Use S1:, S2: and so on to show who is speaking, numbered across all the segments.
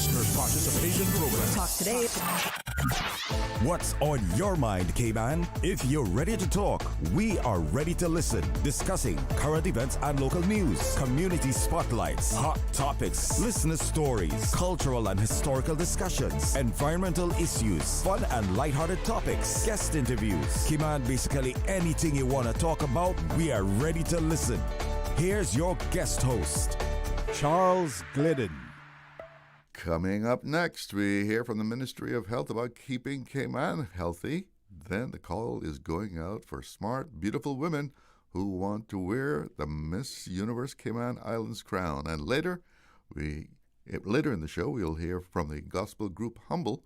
S1: listener participation program.
S2: Talk today.
S3: What's on your mind, Cayman? If you're ready to talk, we are ready to listen. Discussing current events and local news, community spotlights, hot topics, listener stories, cultural and historical discussions, environmental issues, fun and lighthearted topics, guest interviews. Cayman, basically anything you want to talk about, we are ready to listen. Here's your guest host, Charles Glidden.
S4: Coming up next, we hear from the Ministry of Health about keeping Cayman healthy. Then the call is going out for smart, beautiful women who want to wear the Miss Universe Cayman Islands crown. And later in the show, we'll hear from the gospel group Humble,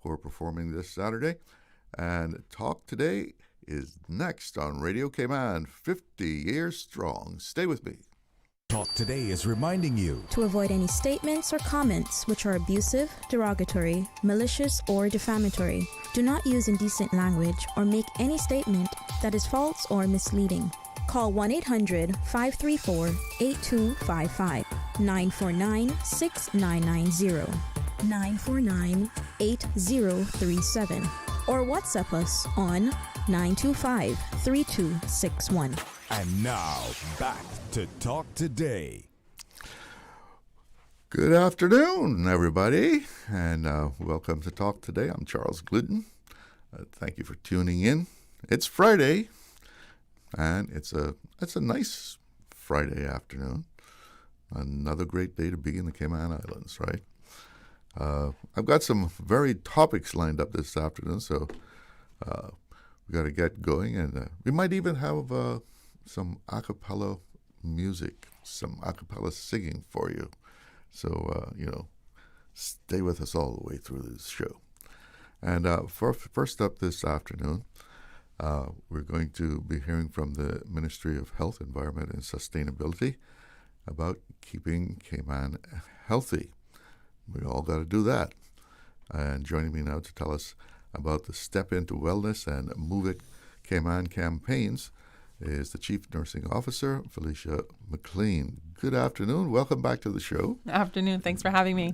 S4: who are performing this Saturday. And Talk Today is next on Radio Cayman, 50 years strong. Stay with me.
S3: Talk Today is reminding you
S5: to avoid any statements or comments which are abusive, derogatory, malicious, or defamatory. Do not use indecent language or make any statement that is false or misleading. Call 1-800-534-8255, 949-6990, 949-8037, or WhatsApp us on 925-3261.
S3: And now, back to Talk Today.
S4: Good afternoon, everybody, and welcome to Talk Today. I'm Charles Glidden. Thank you for tuning in. It's Friday, and it's a nice Friday afternoon. Another great day to be in the Cayman Islands, right? I've got some varied topics lined up this afternoon, so we got to get going, and we might even have some a cappella music, some a cappella singing for you. So, stay with us all the way through this show. And first up this afternoon, we're going to be hearing from the Ministry of Health, Environment, and Sustainability about keeping Cayman healthy. We all got to do that. And joining me now to tell us about the Step Into Wellness and Move It Cayman campaigns is the Chief Nursing Officer, Felicia McLean. Good afternoon. Welcome back to the show.
S2: Afternoon. Thanks for having me.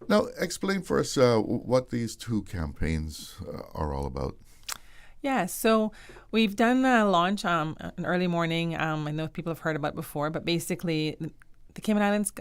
S4: Now, explain for us what these two campaigns are all about.
S2: Yeah, so we've done a launch an early morning. I know people have heard about it before, but basically the Cayman Islands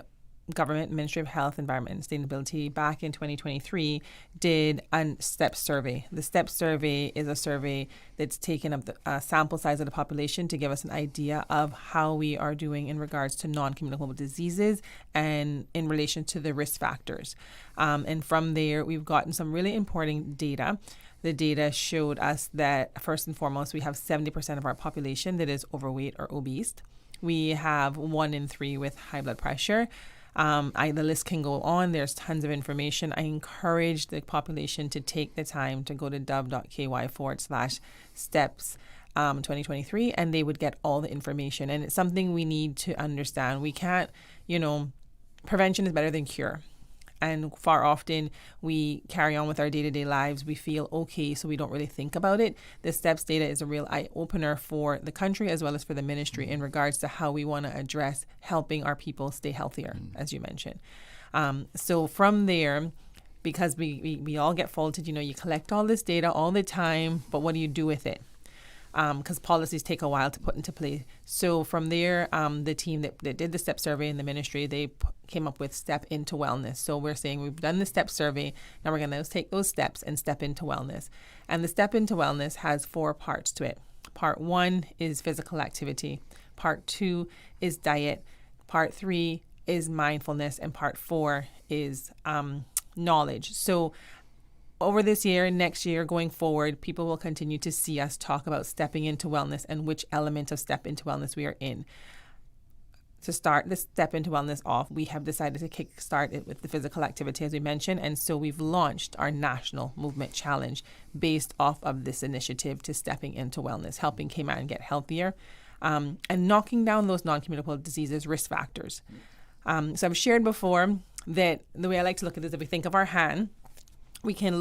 S2: government, Ministry of Health, Environment, and Sustainability, back in 2023, did a STEP survey. The STEP survey is a survey that's taken up the sample size of the population to give us an idea of how we are doing in regards to non-communicable diseases and in relation to the risk factors. And from there, we've gotten some really important data. The data showed us that, first and foremost, we have 70% of our population that is overweight or obese. We have 1 in 3 with high blood pressure. The list can go on. There's tons of information. I encourage the population to take the time to go to dub.ky/steps 2023, and they would get all the information. And it's something we need to understand. We can't, prevention is better than cure. And far often we carry on with our day-to-day lives. We feel okay, so we don't really think about it. The STEPS data is a real eye-opener for the country as well as for the ministry in regards to how we want to address helping our people stay healthier, as you mentioned. So from there, because we all get faulted, you collect all this data all the time, but what do you do with it? Because policies take a while to put into place. So from there, the team that did the STEP survey in the ministry, they came up with Step Into Wellness. So we're saying we've done the STEP survey, now we're going to take those steps and step into wellness. And the Step Into Wellness has 4 parts to it. Part 1 is physical activity. Part 2 is diet. Part 3 is mindfulness. And Part 4 is knowledge. So over this year and next year going forward, people will continue to see us talk about stepping into wellness and which element of Step Into Wellness we are in. To start this Step Into Wellness off, we have decided to kickstart it with the physical activity, as we mentioned, and so we've launched our National Movement Challenge based off of this initiative to stepping into wellness, helping Cayman get healthier, and knocking down those non-communicable diseases risk factors. So I've shared before that the way I like to look at this, if we think of our hand, we can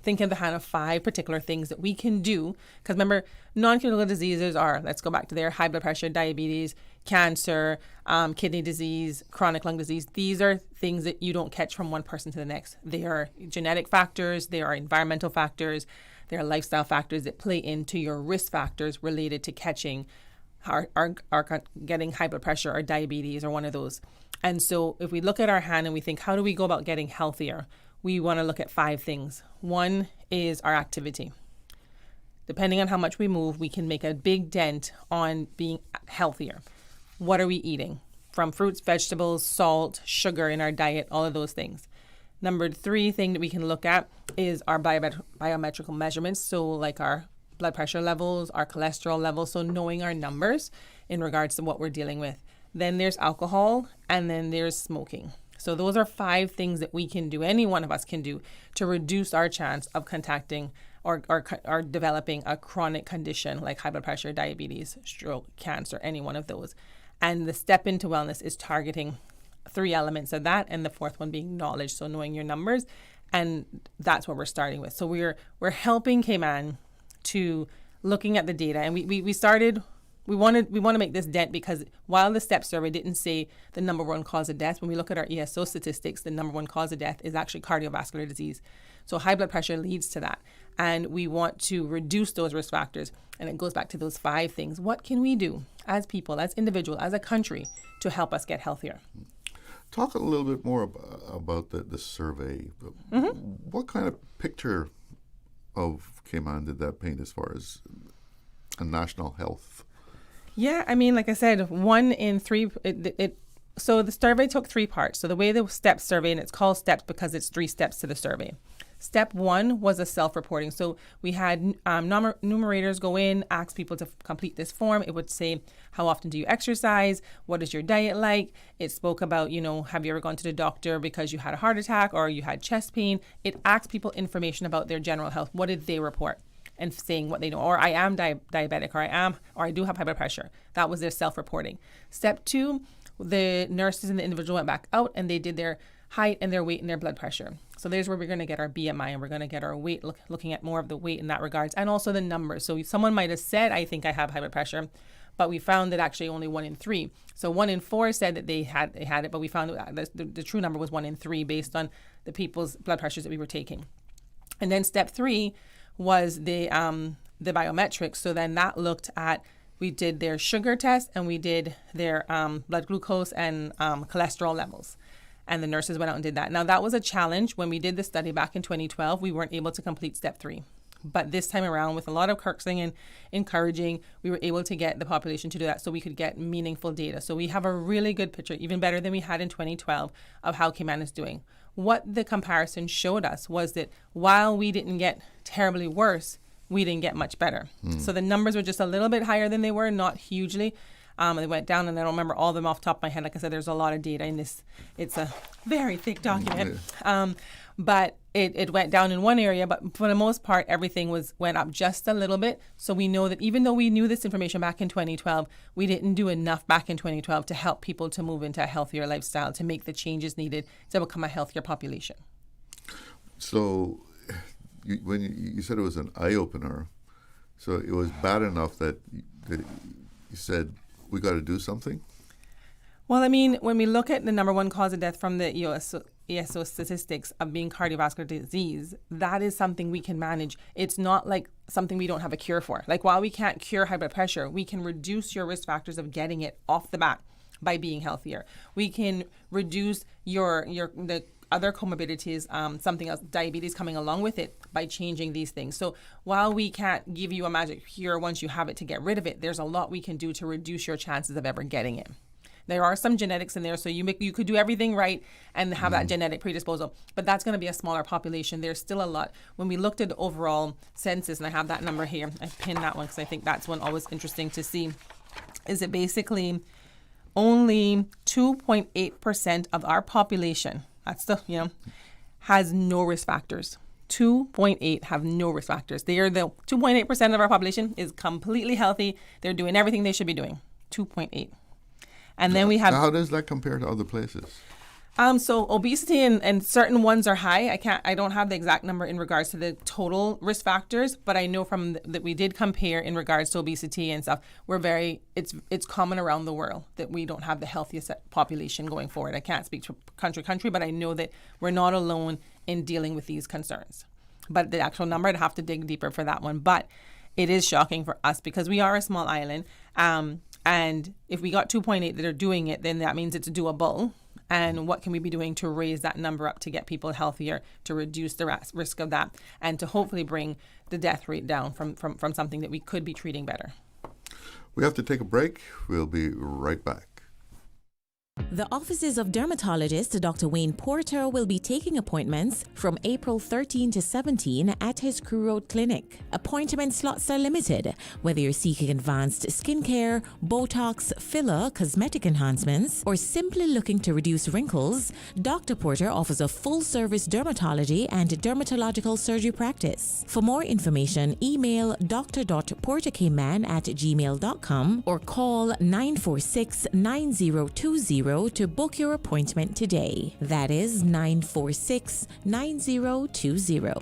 S2: think of the hand of 5 particular things that we can do. Because remember, non-communicable diseases are, let's go back to there, high blood pressure, diabetes, cancer, kidney disease, chronic lung disease. These are things that you don't catch from one person to the next. They are genetic factors, they are environmental factors, they are lifestyle factors that play into your risk factors related to catching our getting high blood pressure or diabetes or one of those. And so if we look at our hand and we think, how do we go about getting healthier? We want to look at 5 things. One is our activity. Depending on how much we move, we can make a big dent on being healthier. What are we eating? From fruits, vegetables, salt, sugar in our diet, all of those things. Number 3 thing that we can look at is our biometrical measurements. So like our blood pressure levels, our cholesterol levels. So knowing our numbers in regards to what we're dealing with. Then there's alcohol, and then there's smoking. So those are 5 things that we can do, any one of us can do, to reduce our chance of contacting or developing a chronic condition like high blood pressure, diabetes, stroke, cancer, any one of those. And the step into wellness is targeting 3 elements of that, and the 4th one being knowledge, so knowing your numbers. And that's what we're starting with. So we're helping Cayman to looking at the data, and we started. We want to make this dent because while the STEP survey didn't say the number 1 cause of death, when we look at our ESO statistics, the number 1 cause of death is actually cardiovascular disease. So high blood pressure leads to that. And we want to reduce those risk factors. And it goes back to those 5 things. What can we do as people, as individuals, as a country to help us get healthier?
S4: Talk a little bit more about the survey. Mm-hmm. What kind of picture of Cayman did that paint as far as a national health?
S2: Yeah, I mean, like I said, 1 in 3. So the survey took 3 parts. So the way the STEP survey, and it's called STEPS because it's 3 steps to the survey. Step 1 was a self-reporting. So we had numerators go in, ask people to complete this form. It would say, how often do you exercise? What is your diet like? It spoke about, have you ever gone to the doctor because you had a heart attack or you had chest pain? It asked people information about their general health. What did they report? And saying what they know, or I am diabetic, or I do have high blood pressure. That was their self-reporting. Step 2, the nurses and the individual went back out and they did their height and their weight and their blood pressure. So there's where we're going to get our BMI, and we're going to get our weight, looking at more of the weight in that regards, and also the numbers. So someone might have said, I think I have high blood pressure, but we found that actually only 1 in 3. So 1 in 4 said that they had it, but we found that the true number was 1 in 3 based on the people's blood pressures that we were taking. And then step 3 was the biometrics. So then that looked at, we did their sugar test and we did their blood glucose and cholesterol levels. And the nurses went out and did that. Now that was a challenge. When we did the study back in 2012, we weren't able to complete step 3. But this time around, with a lot of coaxing and encouraging, we were able to get the population to do that so we could get meaningful data. So we have a really good picture, even better than we had in 2012, of how Cayman is doing. What the comparison showed us was that while we didn't get terribly worse, we didn't get much better. So the numbers were just a little bit higher than they were, not hugely. They went down, and I don't remember all of them off the top of my head. Like I said, there's a lot of data in this. It's a very thick document. But it went down in one area, but for the most part, everything went up just a little bit. So we know that even though we knew this information back in 2012, we didn't do enough back in 2012 to help people to move into a healthier lifestyle, to make the changes needed to become a healthier population.
S4: So when you said it was an eye-opener, so it was bad enough that you said, we got to do something?
S2: Well, I mean, when we look at the number 1 cause of death from the ESO statistics of being cardiovascular disease, that is something we can manage. It's not like something we don't have a cure for. Like, while we can't cure high blood pressure, we can reduce your risk factors of getting it off the bat by being healthier. We can reduce the other comorbidities, something else, diabetes coming along with it, by changing these things. So while we can't give you a magic cure once you have it to get rid of it, there's a lot we can do to reduce your chances of ever getting it. There are some genetics in there, so you could do everything right and have that genetic predisposal, but that's going to be a smaller population. There's still a lot. When we looked at the overall census, and I have that number here, I pinned that one because I think that's one always interesting to see, is it basically only 2.8% of our population, has no risk factors. 2.8 have no risk factors. They are the 2.8% of our population is completely healthy. They're doing everything they should be doing. 2.8. And then we have...
S4: How does that compare to other places?
S2: So obesity and certain ones are high. I don't have the exact number in regards to the total risk factors, but I know from that we did compare in regards to obesity and stuff. It's common around the world that we don't have the healthiest population going forward. I can't speak to country, but I know that we're not alone in dealing with these concerns. But the actual number, I'd have to dig deeper for that one. But it is shocking for us because we are a small island. And if we got 2.8 that are doing it, then that means it's doable. And what can we be doing to raise that number up to get people healthier, to reduce the risk of that, and to hopefully bring the death rate down from something that we could be treating better.
S4: We have to take a break. We'll be right back.
S6: The offices of dermatologist Dr. Wayne Porter will be taking appointments from April 13 to 17 at his Crew Road Clinic. Appointment slots are limited. Whether you're seeking advanced skincare, Botox, filler, cosmetic enhancements, or simply looking to reduce wrinkles, Dr. Porter offers a full-service dermatology and dermatological surgery practice. For more information, email dr.portercayman@gmail.com or call 946-9020 to book your appointment today. That is 946-9020.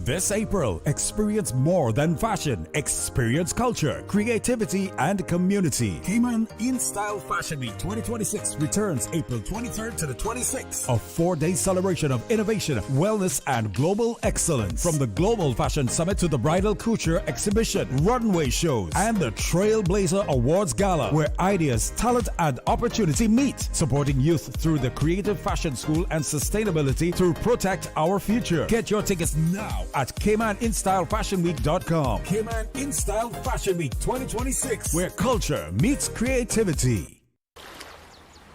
S3: This April, experience more than fashion. Experience culture, creativity, and community. Cayman In Style Fashion Week 2026 returns April 23rd to the 26th. A 4-day celebration of innovation, wellness, and global excellence. From the Global Fashion Summit to the Bridal Couture Exhibition, runway shows, and the Trailblazer Awards Gala, where ideas, talent, and opportunity meet. Supporting youth through the Creative Fashion School and sustainability through Protect Our Future. Get your tickets now at CaymanInStyleFashionWeek.com. Cayman In Style Fashion Week 2026, where culture meets creativity.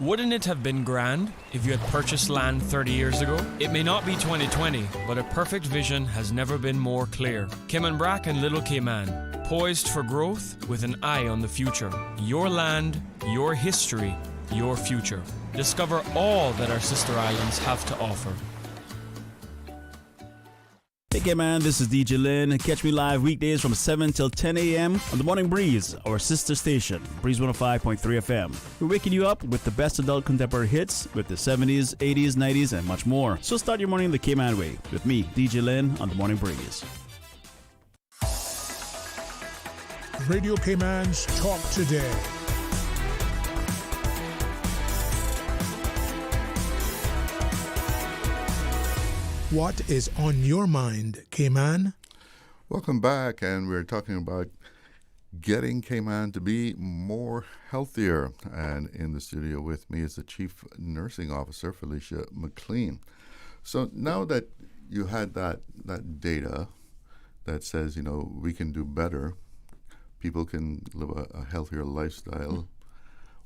S7: Wouldn't it have been grand if you had purchased land 30 years ago? It may not be 2020, but a perfect vision has never been more clear. Cayman Brac and Little Cayman, poised for growth with an eye on the future. Your land, your history, your future. Discover all that our sister islands have to offer.
S8: Hey Cayman, this is DJ Lynn. Catch me live weekdays from 7 till 10 a.m. on the Morning Breeze, our sister station, Breeze 105.3 FM. We're waking you up with the best adult contemporary hits with the 70s, 80s, 90s, and much more. So start your morning the Cayman way with me, DJ Lynn, on the Morning Breeze.
S1: Radio Cayman's Talk Today. What is on your mind, Cayman?
S4: Welcome back, and we're talking about getting Cayman to be more healthier. And in the studio with me is the Chief Nursing Officer, Felicia McLean. So now that you had that data that says, we can do better, people can live a healthier lifestyle,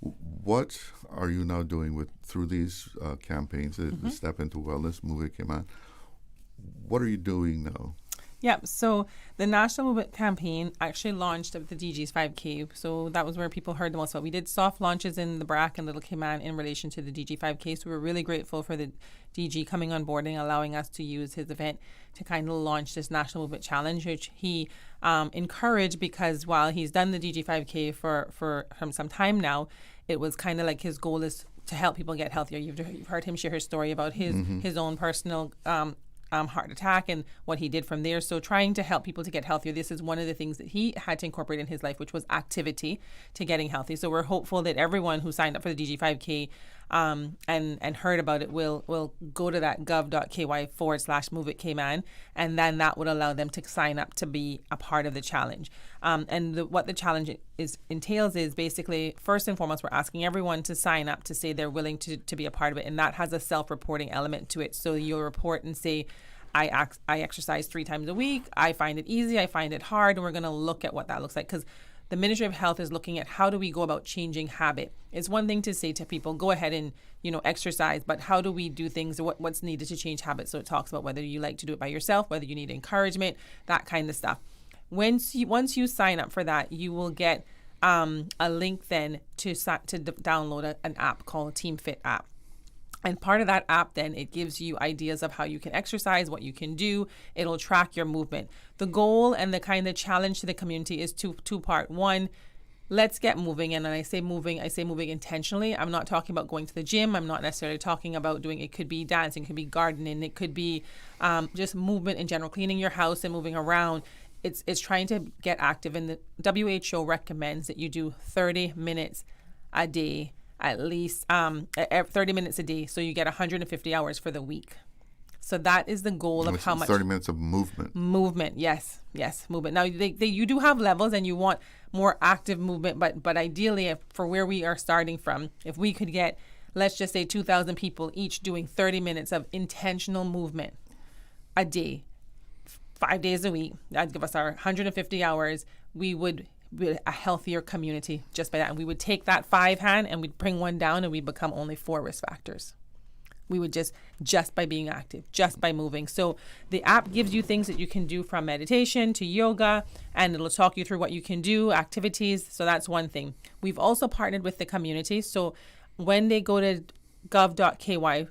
S4: what are you now doing through these campaigns, the Step into Wellness, Move Cayman? What are you doing now?
S2: Yeah, so the National Movement Campaign actually launched at the DG's 5K. So that was where people heard the most about. We did soft launches in the BRAC and Little Cayman in relation to the DG 5K. So we're really grateful for the DG coming on board and allowing us to use his event to kind of launch this National Movement Challenge, which he encouraged because while he's done the DG 5K for some time now, it was kind of like his goal is to help people get healthier. You've heard him share his story about his own personal heart attack and what he did from there. So trying to help people to get healthier. This is one of the things that he had to incorporate in his life, which was activity to getting healthy. So we're hopeful that everyone who signed up for the DG5K and heard about it will go to that gov.ky/Move It Cayman, and then that would allow them to sign up to be a part of the challenge. What the challenge entails is basically, first and foremost, we're asking everyone to sign up to say they're willing to be a part of it, and that has a self-reporting element to it. So you'll report and say, I exercise 3 times a week, I find it easy, I find it hard, and we're going to look at what that looks like, because the Ministry of Health is looking at how do we go about changing habit. It's one thing to say to people, go ahead and exercise, but how do we do things, what's needed to change habits? So it talks about whether you like to do it by yourself, whether you need encouragement, that kind of stuff. Once you sign up for that, you will get a link then to download an app called Team Fit app. And part of that app, then, it gives you ideas of how you can exercise, what you can do. It'll track your movement. The goal and the kind of challenge to the community is two-part. One, let's get moving. And when I say moving intentionally. I'm not talking about going to the gym. I'm not necessarily talking about it could be dancing, it could be gardening, it could be just movement in general, cleaning your house and moving around. It's trying to get active. And the WHO recommends that you do 30 minutes a day, at least 30 minutes a day. So you get 150 hours for the week. So that is the goal of how much.
S4: 30 minutes of movement.
S2: Movement, yes, movement. Now, you do have levels and you want more active movement, but ideally, for where we are starting from, if we could get, let's just say 2,000 people each doing 30 minutes of intentional movement a day, 5 days a week, that'd give us our 150 hours. We would be a healthier community just by that. And we would take that 5 hand and we'd bring one down and we'd become only 4 risk factors. We would just by being active, just by moving. So the app gives you things that you can do, from meditation to yoga, and it'll talk you through what you can do, activities. So that's one thing. We've also partnered with the community. So when they go to gov.ky/Move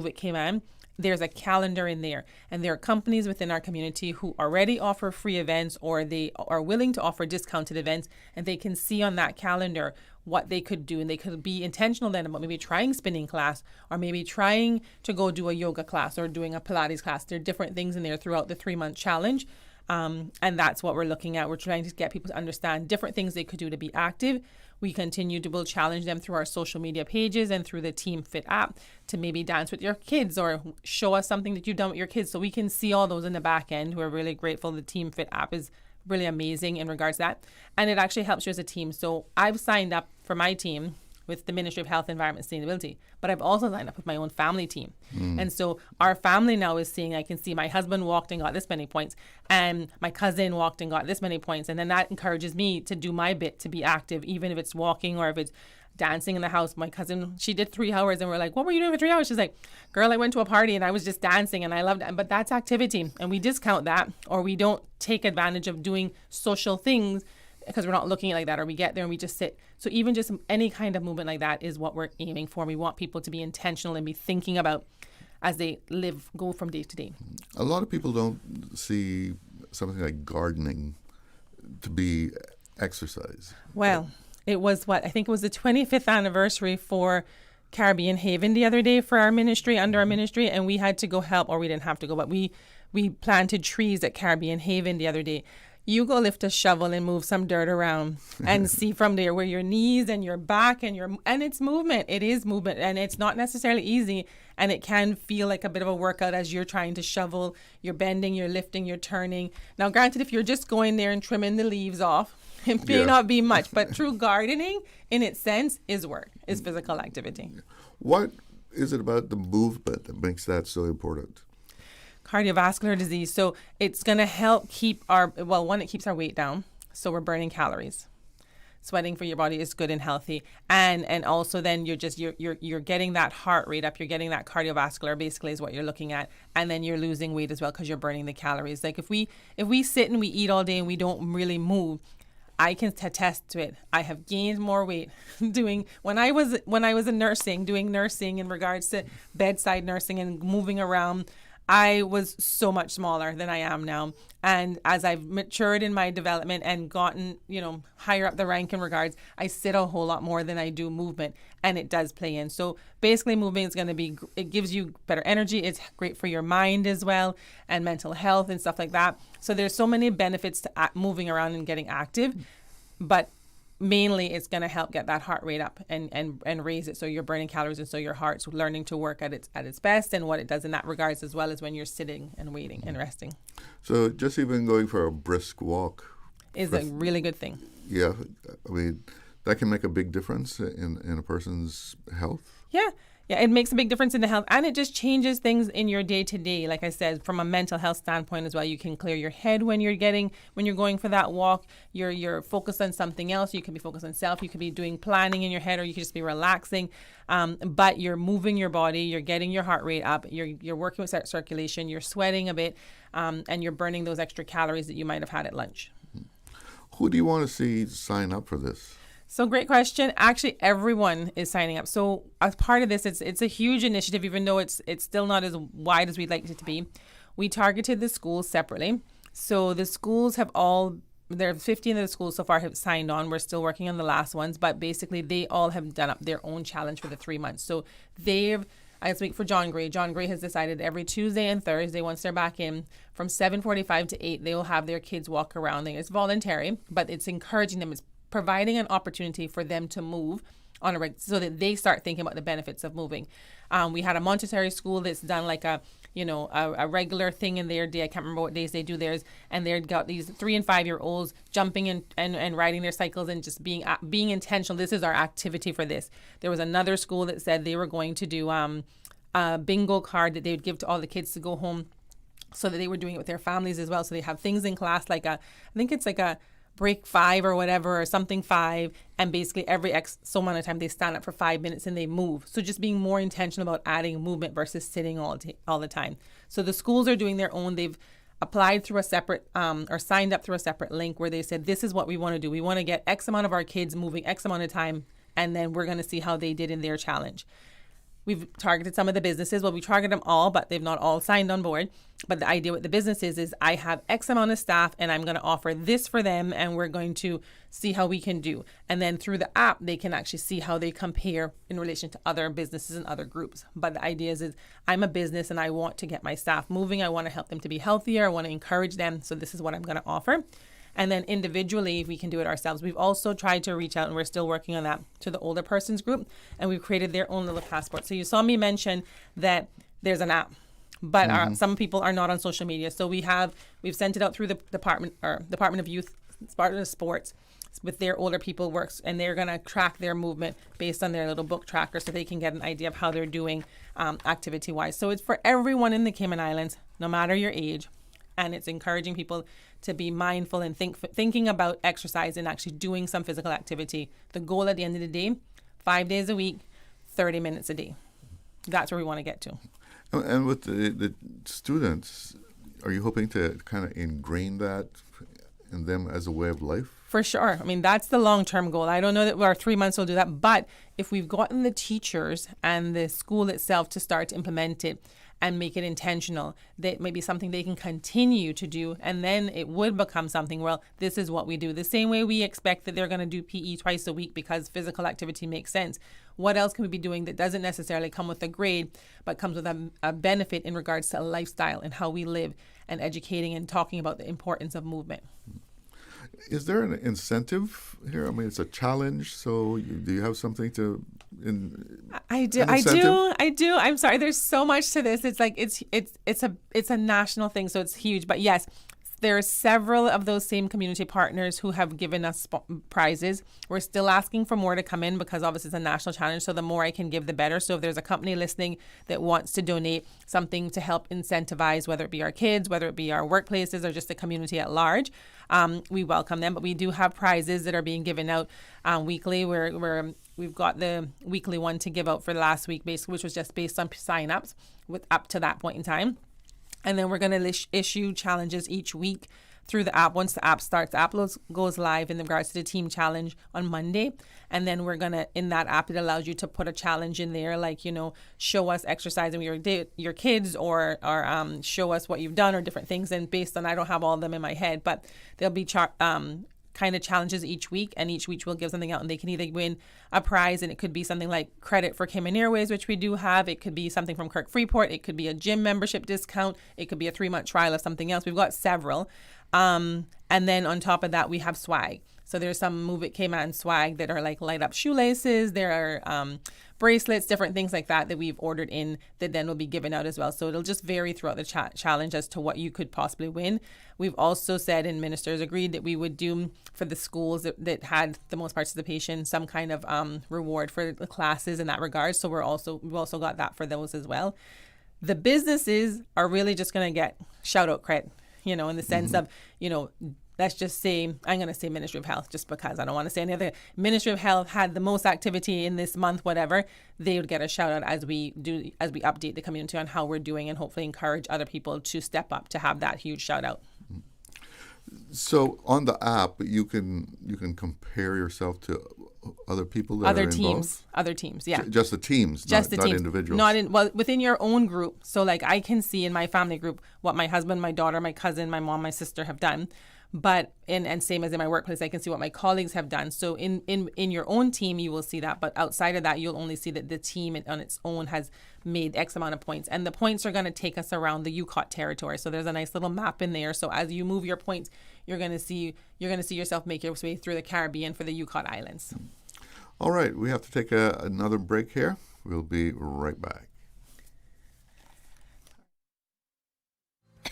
S2: It Cayman, there's a calendar in there. And there are companies within our community who already offer free events, or they are willing to offer discounted events, and they can see on that calendar what they could do. And they could be intentional then about maybe trying spinning class, or maybe trying to go do a yoga class or doing a Pilates class. There are different things in there throughout the 3-month challenge. And that's what we're looking at. We're trying to get people to understand different things they could do to be active. We will challenge them through our social media pages and through the Team Fit app to maybe dance with your kids or show us something that you've done with your kids, so we can see all those in the back end. We're really grateful. The Team Fit app is really amazing in regards to that. And it actually helps you as a team. So I've signed up for my team with the Ministry of Health, Environment, and Sustainability, but I've also signed up with my own family team. And so our family now is seeing, I can see my husband walked and got this many points, and my cousin walked and got this many points. And then that encourages me to do my bit to be active, even if it's walking or if it's dancing in the house. My cousin, she did 3 hours, and we're like, what were you doing for 3 hours? She's like, girl, I went to a party and I was just dancing and I loved it. But that's activity, and we discount that, or we don't take advantage of doing social things because we're not looking at it like that, or we get there and we just sit. So even just any kind of movement like that is what we're aiming for. We want people to be intentional and be thinking about as they go from day to day.
S4: A lot of people don't see something like gardening to be exercise.
S2: Well, it was I think it was the 25th anniversary for Caribbean Haven the other day for our ministry, under our ministry, and we had to go help, or we didn't have to go, but we planted trees at Caribbean Haven the other day. You go lift a shovel and move some dirt around and see from there where your knees and your back and it's movement. It is movement, and it's not necessarily easy, and it can feel like a bit of a workout as you're trying to shovel. You're bending, you're lifting, you're turning. Now, granted, if you're just going there and trimming the leaves off, it may not be much, but true gardening in its sense is work, is physical activity.
S4: What is it about the movement that makes that so important?
S2: Cardiovascular disease. So it's going to help keep it keeps our weight down. So we're burning calories. Sweating for your body is good and healthy. And also then you're getting that heart rate up. You're getting that cardiovascular, basically, is what you're looking at. And then you're losing weight as well because you're burning the calories. Like if we sit and we eat all day and we don't really move, I can attest to it. I have gained more weight when I was in nursing, doing nursing in regards to bedside nursing and moving around. I was so much smaller than I am now. And as I've matured in my development and gotten, higher up the rank in regards, I sit a whole lot more than I do movement, and it does play in. So basically moving is going to be, it gives you better energy. It's great for your mind as well, and mental health and stuff like that. So there's so many benefits to moving around and getting active, but mainly it's going to help get that heart rate up and raise it, so you're burning calories, and so your heart's learning to work at its best, and what it does in that regards, as well as when you're sitting and waiting and resting.
S4: So just even going for a brisk walk
S2: is a really good thing.
S4: Yeah, I mean, that can make a big difference in a person's health.
S2: Yeah, it makes a big difference in the health, and it just changes things in your day to day. Like I said, from a mental health standpoint as well, you can clear your head when you're going for that walk. You're focused on something else. You can be focused on self. You could be doing planning in your head, or you could just be relaxing. But you're moving your body. You're getting your heart rate up. You're working with circulation. You're sweating a bit, and you're burning those extra calories that you might have had at lunch.
S4: Who do you want to see sign up for this?
S2: So great question. Actually, everyone is signing up. So as part of this, it's a huge initiative, even though it's still not as wide as we'd like it to be. We targeted the schools separately. So the schools have all there are 15 of the schools so far have signed on. We're still working on the last ones, but basically they all have done up their own challenge for the 3 months. So I speak for John Gray. John Gray has decided every Tuesday and Thursday, once they're back in, from 7:45 to 8, they will have their kids walk around. It's voluntary, but it's encouraging them. It's providing an opportunity for them to move on so that they start thinking about the benefits of moving. We had a Montessori school that's done like a regular thing in their day. I can't remember what days they do theirs, and they've got these 3 and 5 year olds jumping and riding their cycles and just being intentional. This is our activity for this. There was another school that said they were going to do a bingo card that they would give to all the kids to go home, so that they were doing it with their families as well. So they have things in class like I think it's like a break 5 or whatever, or something 5, and basically every so amount of time they stand up for 5 minutes and they move. So just being more intentional about adding movement versus sitting all the time. So the schools are doing their own. They've applied through a separate or signed up through a separate link where they said, this is what we want to do. We want to get X amount of our kids moving X amount of time, and then we're going to see how they did in their challenge. We've targeted some of the businesses. Well, we target them all, but they've not all signed on board. But the idea with the business is I have X amount of staff and I'm going to offer this for them, and we're going to see how we can do. And then through the app, they can actually see how they compare in relation to other businesses and other groups. But the idea is I'm a business and I want to get my staff moving. I want to help them to be healthier. I want to encourage them. So this is what I'm going to offer. And then individually, we can do it ourselves. We've also tried to reach out, and we're still working on that, to the older persons group, and we've created their own little passport. So you saw me mention that there's an app, but some people are not on social media. So we've sent it out through the Department of Youth, Department of Sports, with their older people works, and they're going to track their movement based on their little book tracker, so they can get an idea of how they're doing activity-wise. So it's for everyone in the Cayman Islands, no matter your age. And it's encouraging people to be mindful and thinking about exercise and actually doing some physical activity. The goal at the end of the day, 5 days a week, 30 minutes a day. That's where we want to get to.
S4: And with the students, are you hoping to kind of ingrain that in them as a way of life?
S2: For sure. I mean, that's the long-term goal. I don't know that our 3 months will do that, but if we've gotten the teachers and the school itself to start to implement it and make it intentional, that may be something they can continue to do, and then it would become something, well, this is what we do. The same way we expect that they're going to do PE twice a week because physical activity makes sense. What else can we be doing that doesn't necessarily come with a grade, but comes with a benefit in regards to a lifestyle and how we live, and educating and talking about the importance of movement?
S4: Is there an incentive here? I mean, it's a challenge, so do you have something to...
S2: I do. I'm sorry. There's so much to this. It's like it's a national thing, so it's huge. But yes, there are several of those same community partners who have given us prizes. We're still asking for more to come in because obviously it's a national challenge. So the more I can give, the better. So if there's a company listening that wants to donate something to help incentivize, whether it be our kids, whether it be our workplaces, or just the community at large, we welcome them. But we do have prizes that are being given out weekly. We've got the weekly one to give out for last week, basically, which was just based on sign-ups with up to that point in time. And then we're going to issue challenges each week through the app. Once the app starts, the app goes live in regards to the team challenge on Monday. And then we're going to, in that app, it allows you to put a challenge in there, like, show us exercising with your kids, or show us what you've done, or different things. And based on, I don't have all of them in my head, but there'll be kind of challenges each week, and each week we'll give something out, and they can either win a prize, and it could be something like credit for Cayman Airways, which we do have. It could be something from Kirk Freeport. It could be a gym membership discount. It could be a 3-month trial of something else. We've got several. And then on top of that, we have swag. So there's some Move It Cayman swag that are like light up shoelaces. There are bracelets, different things like that we've ordered in that then will be given out as well. So it'll just vary throughout the challenge as to what you could possibly win. We've also said, and ministers agreed, that we would do for the schools that had the most participation some kind of reward for the classes in that regard. So we've also got that for those as well. The businesses are really just going to get shout out credit, in the sense of, let's just say, I'm going to say Ministry of Health just because I don't want to say any other. Ministry of Health had the most activity in this month, whatever. They would get a shout out as we update the community on how we're doing, and hopefully encourage other people to step up to have that huge shout out.
S4: So on the app, you can compare yourself to other people that are involved?
S2: Other teams, yeah.
S4: Just the teams, not individuals?
S2: Within your own group. So like I can see in my family group what my husband, my daughter, my cousin, my mom, my sister have done. But and same as in my workplace, I can see what my colleagues have done. So in your own team, you will see that. But outside of that, you'll only see that the team on its own has made X amount of points. And the points are going to take us around the UCOT territory. So there's a nice little map in there. So as you move your points, you're going to see yourself make your way through the Caribbean for the UCOT Islands.
S4: All right, we have to take another break here. We'll be right back.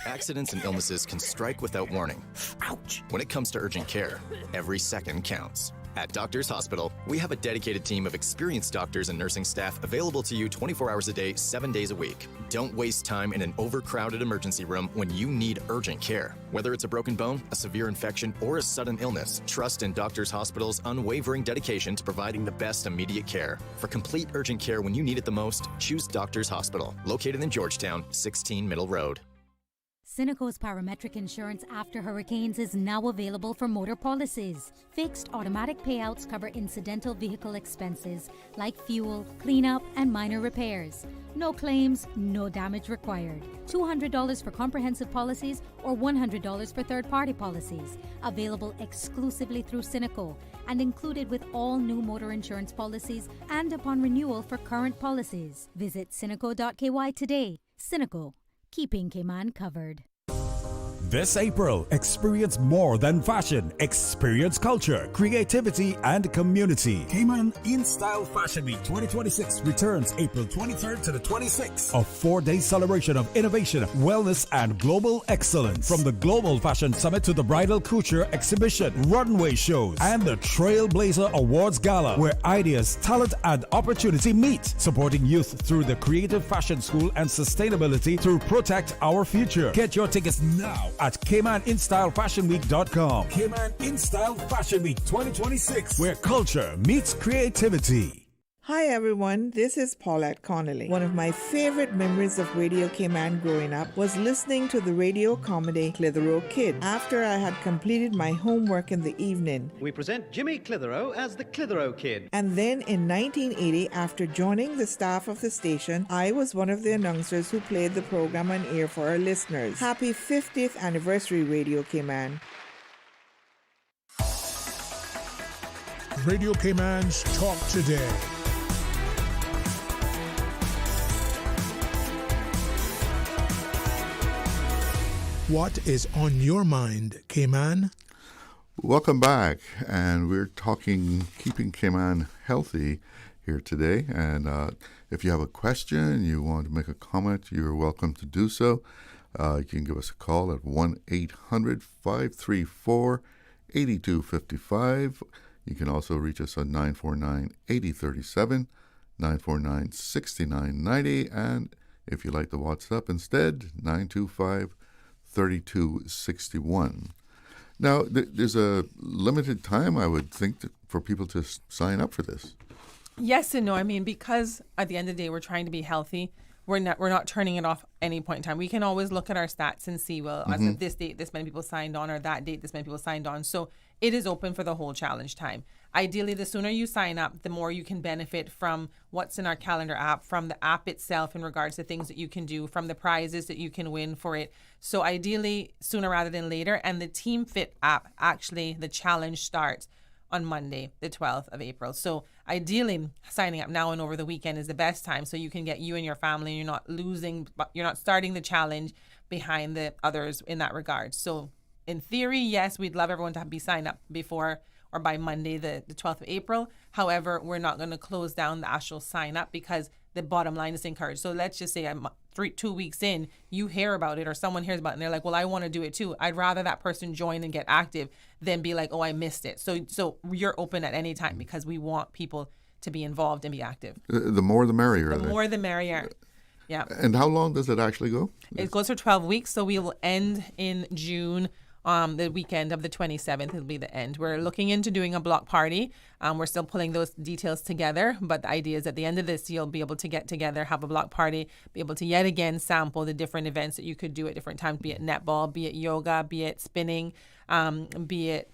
S9: Accidents and illnesses can strike without warning. Ouch! When it comes to urgent care, every second counts. At Doctors Hospital, we have a dedicated team of experienced doctors and nursing staff available to you 24 hours a day, 7 days a week. Don't waste time in an overcrowded emergency room when you need urgent care. Whether it's a broken bone, a severe infection, or a sudden illness, trust in Doctors Hospital's unwavering dedication to providing the best immediate care. For complete urgent care when you need it the most, choose Doctors Hospital, located in Georgetown, 16 Middle Road.
S10: Cineco's parametric insurance after hurricanes is now available for motor policies. Fixed automatic payouts cover incidental vehicle expenses like fuel, cleanup, and minor repairs. No claims, no damage required. $200 for comprehensive policies or $100 for third-party policies. Available exclusively through Cineco and included with all new motor insurance policies and upon renewal for current policies. Visit cineco.ky today. Cineco, keeping Cayman covered.
S3: This April, experience more than fashion. Experience culture, creativity, and community.
S11: Cayman In Style Fashion Week 2026 returns April 23rd to the 26th.
S3: A 4-day celebration of innovation, wellness, and global excellence. From the Global Fashion Summit to the Bridal Couture Exhibition, runway shows, and the Trailblazer Awards Gala, where ideas, talent, and opportunity meet. Supporting youth through the Creative Fashion School and sustainability through Protect Our Future. Get your tickets now at CaymanInStyleFashionWeek.com.
S11: Cayman In Style Fashion Week 2026,
S3: where culture meets creativity.
S12: Hi everyone, this is Paulette Connolly. One of my favorite memories of Radio Cayman growing up was listening to the radio comedy Clitheroe Kid after I had completed my homework in the evening.
S13: We present Jimmy Clitheroe as the Clitheroe Kid.
S12: And then in 1980, after joining the staff of the station, I was one of the announcers who played the program on air for our listeners. Happy 50th anniversary, Radio Cayman.
S1: Radio Cayman's Talk Today. What is on your mind, Cayman?
S4: Welcome back, and we're talking keeping Cayman healthy here today. And if you have a question, you want to make a comment, you're welcome to do so. You can give us a call at 1-800-534-8255. You can also reach us on 949-8037, 949-6990, and if you like the WhatsApp instead, 925-3261. Now, there's a limited time, I would think, for people to sign up for this.
S2: Yes and no. I mean, because at the end of the day, we're trying to be healthy. We're not turning it off any point in time. We can always look at our stats and see, well, as of this date, this many people signed on, or that date, this many people signed on. So it is open for the whole challenge time. Ideally, the sooner you sign up, the more you can benefit from what's in our calendar app, from the app itself in regards to things that you can do, from the prizes that you can win for it. So ideally, sooner rather than later. And the Team Fit app, actually, the challenge starts on Monday, the 12th of April. So ideally, signing up now and over the weekend is the best time, so you can get you and your family, and you're not starting the challenge behind the others in that regard. So in theory, yes, we'd love everyone to be signed up before or by Monday, the 12th of April. However, we're not going to close down the actual sign up, because the bottom line is encouraged. So let's just say I'm 2 weeks in, you hear about it, or someone hears about it, and they're like, well, I want to do it too. I'd rather that person join and get active than be like, oh, I missed it. So you're open at any time, because we want people to be involved and be active.
S4: The more the merrier.
S2: The more the merrier. Yeah.
S4: And how long does it actually go?
S2: It goes for 12 weeks. So we will end in June. The weekend of the 27th will be the end. We're looking into doing a block party. We're still pulling those details together, but the idea is at the end of this, you'll be able to get together, have a block party, be able to yet again sample the different events that you could do at different times, be it netball, be it yoga, be it spinning, be it,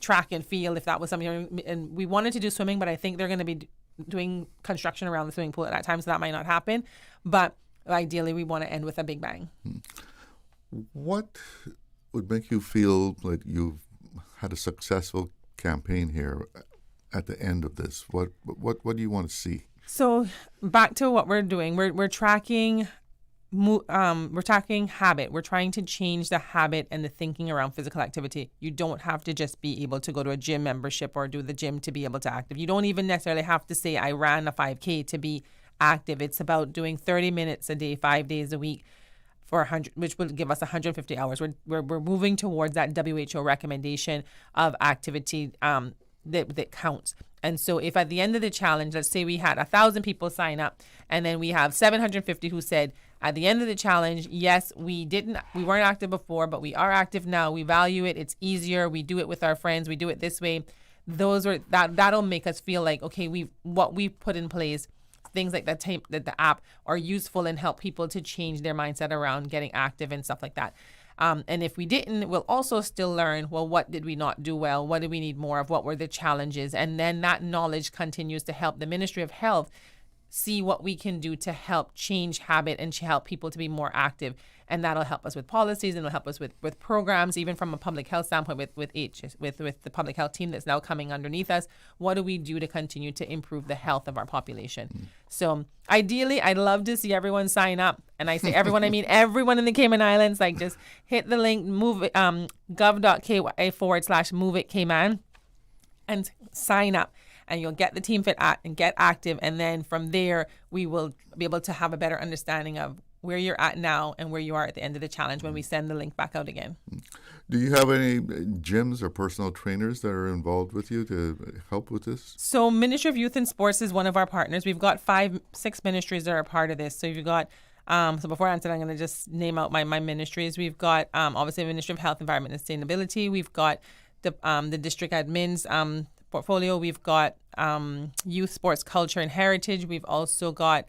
S2: track and field, if that was something. And we wanted to do swimming, but I think they're going to be doing construction around the swimming pool at that time, so that might not happen. But ideally, we want to end with a big bang.
S4: would make you feel like you've had a successful campaign here at the end of this? What do you want to see?
S2: So back to what we're doing. We're tracking. We're tracking habit. We're trying to change the habit and the thinking around physical activity. You don't have to just be able to go to a gym membership or do the gym to be able to active. You don't even necessarily have to say I ran a 5K to be active. It's about doing 30 minutes a day, 5 days a week for 100, which will give us 150 hours. We're moving towards that WHO recommendation of activity that counts. And so if at the end of the challenge, let's say we had 1,000 people sign up, and then we have 750 who said at the end of the challenge, yes, we weren't active before, but we are active now. We value it. It's easier. We do it with our friends. We do it this way. That'll make us feel like, okay, what we put in place, things like that the app are useful and help people to change their mindset around getting active and stuff like that. And if we didn't, we'll also still learn, well, what did we not do well? What do we need more of? What were the challenges? And then that knowledge continues to help the Ministry of Health see what we can do to help change habit and to help people to be more active. And that'll help us with policies, and it'll help us with programs, even from a public health standpoint with the public health team that's now coming underneath us. What do we do to continue to improve the health of our population? So ideally, I'd love to see everyone sign up. And I say everyone, I mean everyone in the Cayman Islands. Like, just hit the link, gov.ky/move it Cayman, and sign up. And you'll get the Team Fit and get active. And then from there, we will be able to have a better understanding of where you're at now and where you are at the end of the challenge when we send the link back out again.
S4: Do you have any gyms or personal trainers that are involved with you to help with this?
S2: So Ministry of Youth and Sports is one of our partners. We've got 6 ministries that are part of this. So you've got, so before I answer, I'm going to just name out my ministries. We've got obviously the Ministry of Health, Environment and Sustainability. We've got the district admins portfolio. We've got youth, sports, culture and heritage. We've also got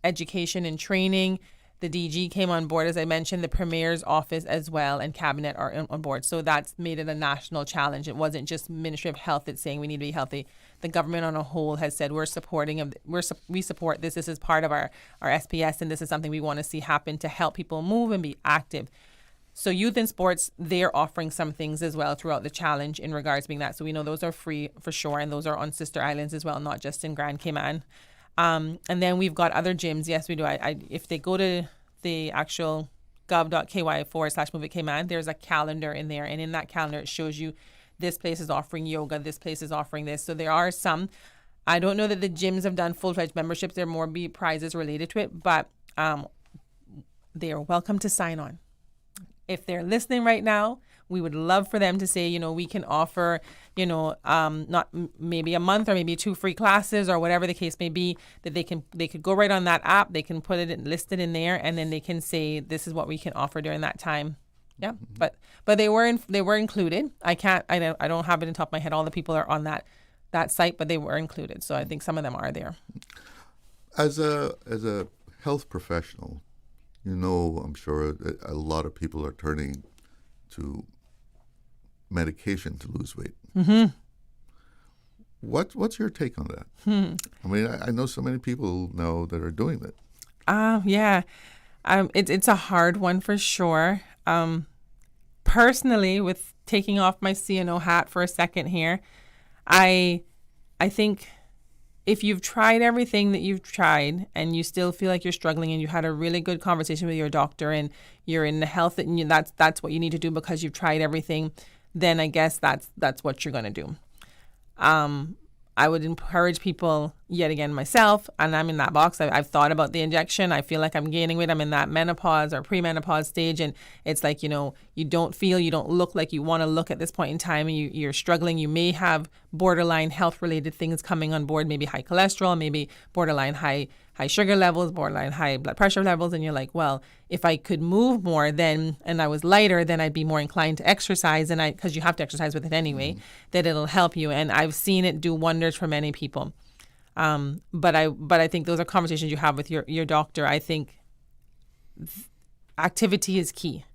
S2: education and training. The DG came on board, as I mentioned, the Premier's office as well, and Cabinet are on board. So that's made it a national challenge. It wasn't just Ministry of Health that's saying we need to be healthy. The government on a whole has said we support this. This is part of our SPS, and this is something we want to see happen to help people move and be active. So youth and sports, they're offering some things as well throughout the challenge in regards to being that. So we know those are free for sure, and those are on sister islands as well, not just in Grand Cayman. And then we've got other gyms. Yes, we do. If they go to the actual gov.ky/move it Cayman, there's a calendar in there. And in that calendar, it shows you this place is offering yoga, this place is offering this. So there are some. I don't know that the gyms have done full-fledged memberships. There more be prizes related to it, but they are welcome to sign on. If they're listening right now, we would love for them to say, we can offer, not maybe a month or maybe 2 free classes or whatever the case may be, that they could go right on that app. They can put it listed in there, and then they can say, this is what we can offer during that time. Yeah. But they were included. I don't have it in the top of my head. All the people are on that site, but they were included. So I think some of them are there.
S4: As a health professional, I'm sure a lot of people are turning to medication to lose weight.
S2: Mm-hmm.
S4: What's your take on that? I mean, I know so many people now that are doing that.
S2: Yeah. It's a hard one for sure. Personally, with taking off my CNO hat for a second here, I think if you've tried everything that you've tried and you still feel like you're struggling and you had a really good conversation with your doctor and you're in the health and that's what you need to do because you've tried everything, then I guess that's what you're going to do. I would encourage people, yet again, myself, and I'm in that box. I've thought about the injection. I feel like I'm gaining weight. I'm in that menopause or premenopause stage. And it's like, you don't look like you want to look at this point in time, and you're struggling. You may have borderline health related things coming on board, maybe high cholesterol, maybe borderline high sugar levels, borderline high blood pressure levels. And you're like, well, if I could move more and I was lighter, then I'd be more inclined to exercise. And because you have to exercise with it anyway, that it'll help you. And I've seen it do wonders for many people. But I think those are conversations you have with your doctor. I think activity is key.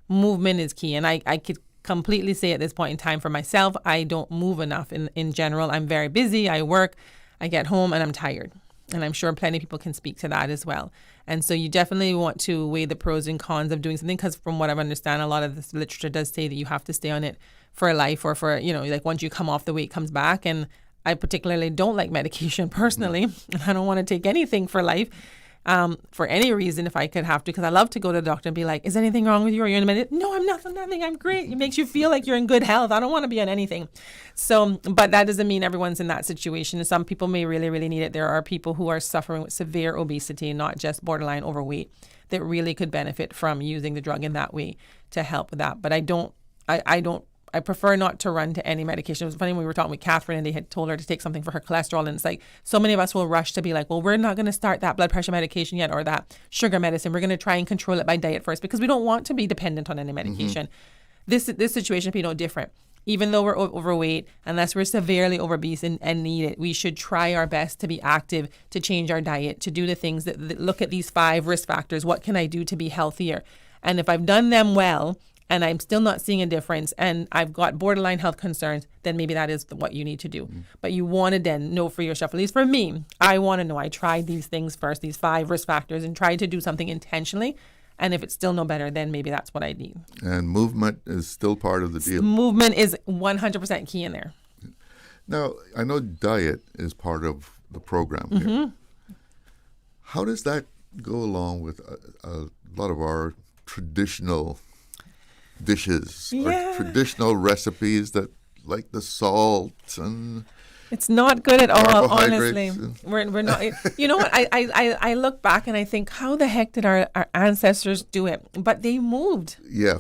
S2: Movement is key. And I could completely say at this point in time for myself, I don't move enough in general. I'm very busy. I work, I get home, and I'm tired. And I'm sure plenty of people can speak to that as well. And so you definitely want to weigh the pros and cons of doing something, because from what I understand, a lot of this literature does say that you have to stay on it for life, or for, like once you come off, the weight comes back. And I particularly don't like medication personally. And I don't want to take anything for life. For any reason, if I could have to, because I love to go to the doctor and be like, is anything wrong with you? Are you in a minute? No, I'm nothing, I'm great. It makes you feel like you're in good health. I don't want to be on anything. So, but that doesn't mean everyone's in that situation. Some people may really, really need it. There are people who are suffering with severe obesity, not just borderline overweight, that really could benefit from using the drug in that way to help with that. But I prefer not to run to any medication. It was funny when we were talking with Catherine and they had told her to take something for her cholesterol. And it's like, so many of us will rush to be like, well, we're not going to start that blood pressure medication yet, or that sugar medicine. We're going to try and control it by diet first, because we don't want to be dependent on any medication. This situation be no different. Even though we're overweight, unless we're severely obese and need it, we should try our best to be active, to change our diet, to do the things that look at these 5 risk factors. What can I do to be healthier? And if I've done them well, and I'm still not seeing a difference, and I've got borderline health concerns, then maybe that is what you need to do. But you want to then know for yourself, at least for me, I want to know I tried these things first, these 5 risk factors, and tried to do something intentionally. And if it's still no better, then maybe that's what I need.
S4: And movement is still part of the deal.
S2: Movement is 100% key in there.
S4: Now, I know diet is part of the program here. How does that go along with a lot of our traditional dishes, or traditional recipes, that like the salt and
S2: it's not good at all, honestly.
S4: And
S2: We're not. You know what? I look back and I think, how the heck did our ancestors do it? But they moved.
S4: Yeah.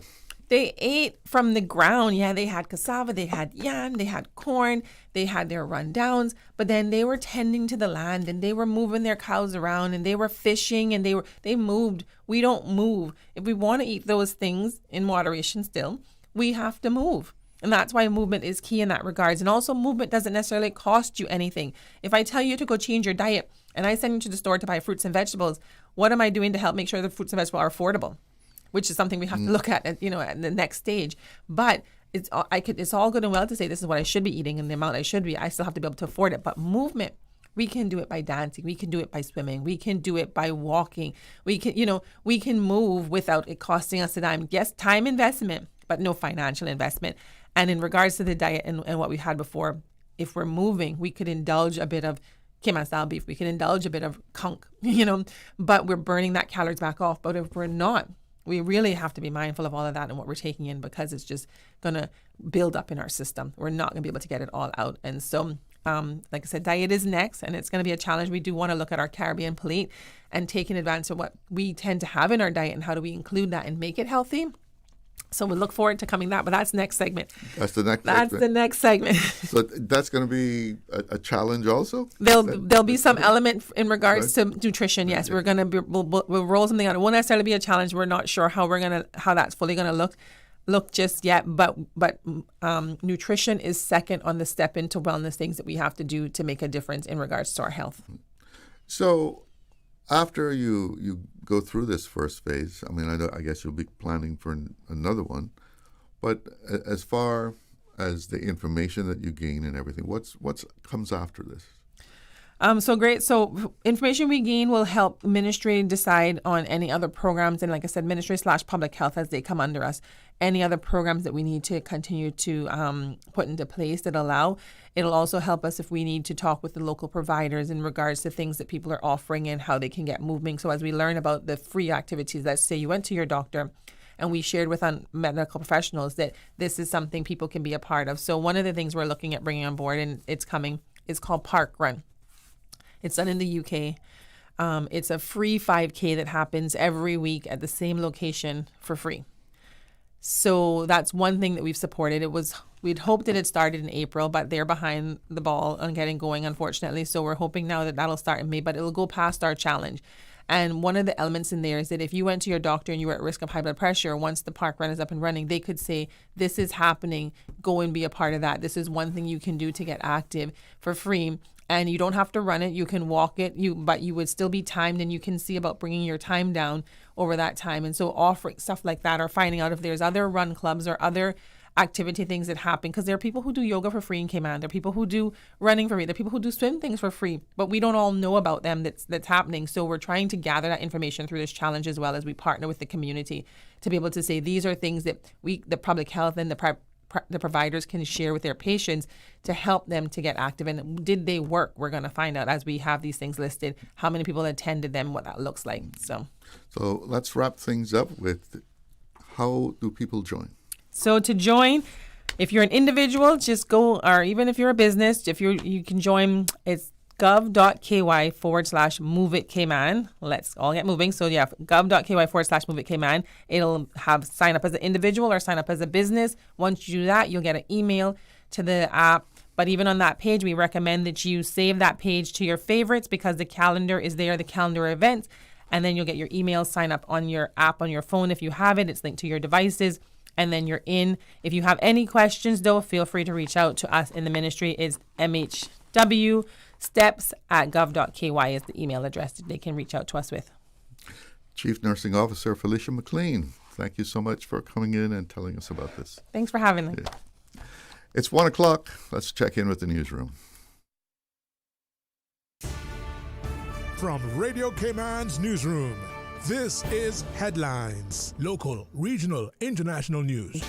S2: They ate from the ground. Yeah, they had cassava, they had yam, they had corn, they had their rundowns, but then they were tending to the land, and they were moving their cows around, and they were fishing, and they moved. We don't move. If we want to eat those things in moderation still, we have to move. And that's why movement is key in that regards. And also, movement doesn't necessarily cost you anything. If I tell you to go change your diet and I send you to the store to buy fruits and vegetables, what am I doing to help make sure the fruits and vegetables are affordable? Which is something we have to look at the next stage. But it's all good and well to say this is what I should be eating and the amount I should be. I still have to be able to afford it. But movement, we can do it by dancing. We can do it by swimming. We can do it by walking. We can move without it costing us a dime. Yes, time investment, but no financial investment. And in regards to the diet and what we had before, if we're moving, we could indulge a bit of Cayman style beef. We can indulge a bit of conch, but we're burning that calories back off. But if we're not, we really have to be mindful of all of that and what we're taking in, because it's just going to build up in our system. We're not going to be able to get it all out. And so, like I said, diet is next, and it's going to be a challenge. We do want to look at our Caribbean plate and take in advance of what we tend to have in our diet and how do we include that and make it healthy. So we look forward to coming that, but that's next segment.
S4: That's the next
S2: segment.
S4: So that's going to be a challenge also?
S2: There'll be some element in regards to nutrition. Yes, we're going to we'll roll something out. It won't necessarily be a challenge. We're not sure how that's fully going to look just yet, but nutrition is second on the step into wellness things that we have to do to make a difference in regards to our health.
S4: So after you go through this first phase, I guess you'll be planning for another one, but as far as the information that you gain and everything, what's comes after this?
S2: So information we gain will help ministry decide on any other programs, and like I said, ministry/public health as they come under us. Any other programs that we need to continue to put into place that allow. It'll also help us if we need to talk with the local providers in regards to things that people are offering and how they can get moving. So as we learn about the free activities, let's say you went to your doctor and we shared with medical professionals that this is something people can be a part of. So one of the things we're looking at bringing on board, and it's coming, is called Park Run. It's done in the UK. It's a free 5K that happens every week at the same location for free. So that's one thing that we've supported. We'd hoped that it started in April, but they're behind the ball on getting going, unfortunately. So we're hoping now that that'll start in May, but it'll go past our challenge. And one of the elements in there is that if you went to your doctor and you were at risk of high blood pressure, once the park run is up and running, they could say, this is happening, go and be a part of that. This is one thing you can do to get active for free. And you don't have to run it. You can walk it, but you would still be timed, and you can see about bringing your time down over that time. And so offering stuff like that, or finding out if there's other run clubs or other activity things that happen, because there are people who do yoga for free in Cayman. There are people who do running for free. There are people who do swim things for free, but we don't all know about them that's happening. So we're trying to gather that information through this challenge, as well as we partner with the community to be able to say these are things that the public health and the providers can share with their patients to help them to get active. And did they work? We're going to find out as we have these things listed, how many people attended them, what that looks like. So
S4: let's wrap things up with, how do people join?
S2: So to join, if you're an individual, just go, or even if you're a business, you can join. It's gov.ky/Move It Cayman. Let's all get moving. So yeah, gov.ky/Move It Cayman. It'll have sign up as an individual or sign up as a business. Once you do that, you'll get an email to the app. But even on that page, we recommend that you save that page to your favorites, because the calendar is there, the calendar events, and then you'll get your email sign up on your app on your phone. If you have it, it's linked to your devices. And then you're in. If you have any questions, though, feel free to reach out to us in the ministry. It's mhwsteps@gov.ky is the email address that they can reach out to us with.
S4: Chief Nursing Officer Felicia McLean, thank you so much for coming in and telling us about this.
S2: Thanks for having me.
S4: Yeah. It's 1 o'clock. Let's check in with the newsroom.
S1: From Radio Cayman's newsroom, this is Headlines. Local, regional, international news.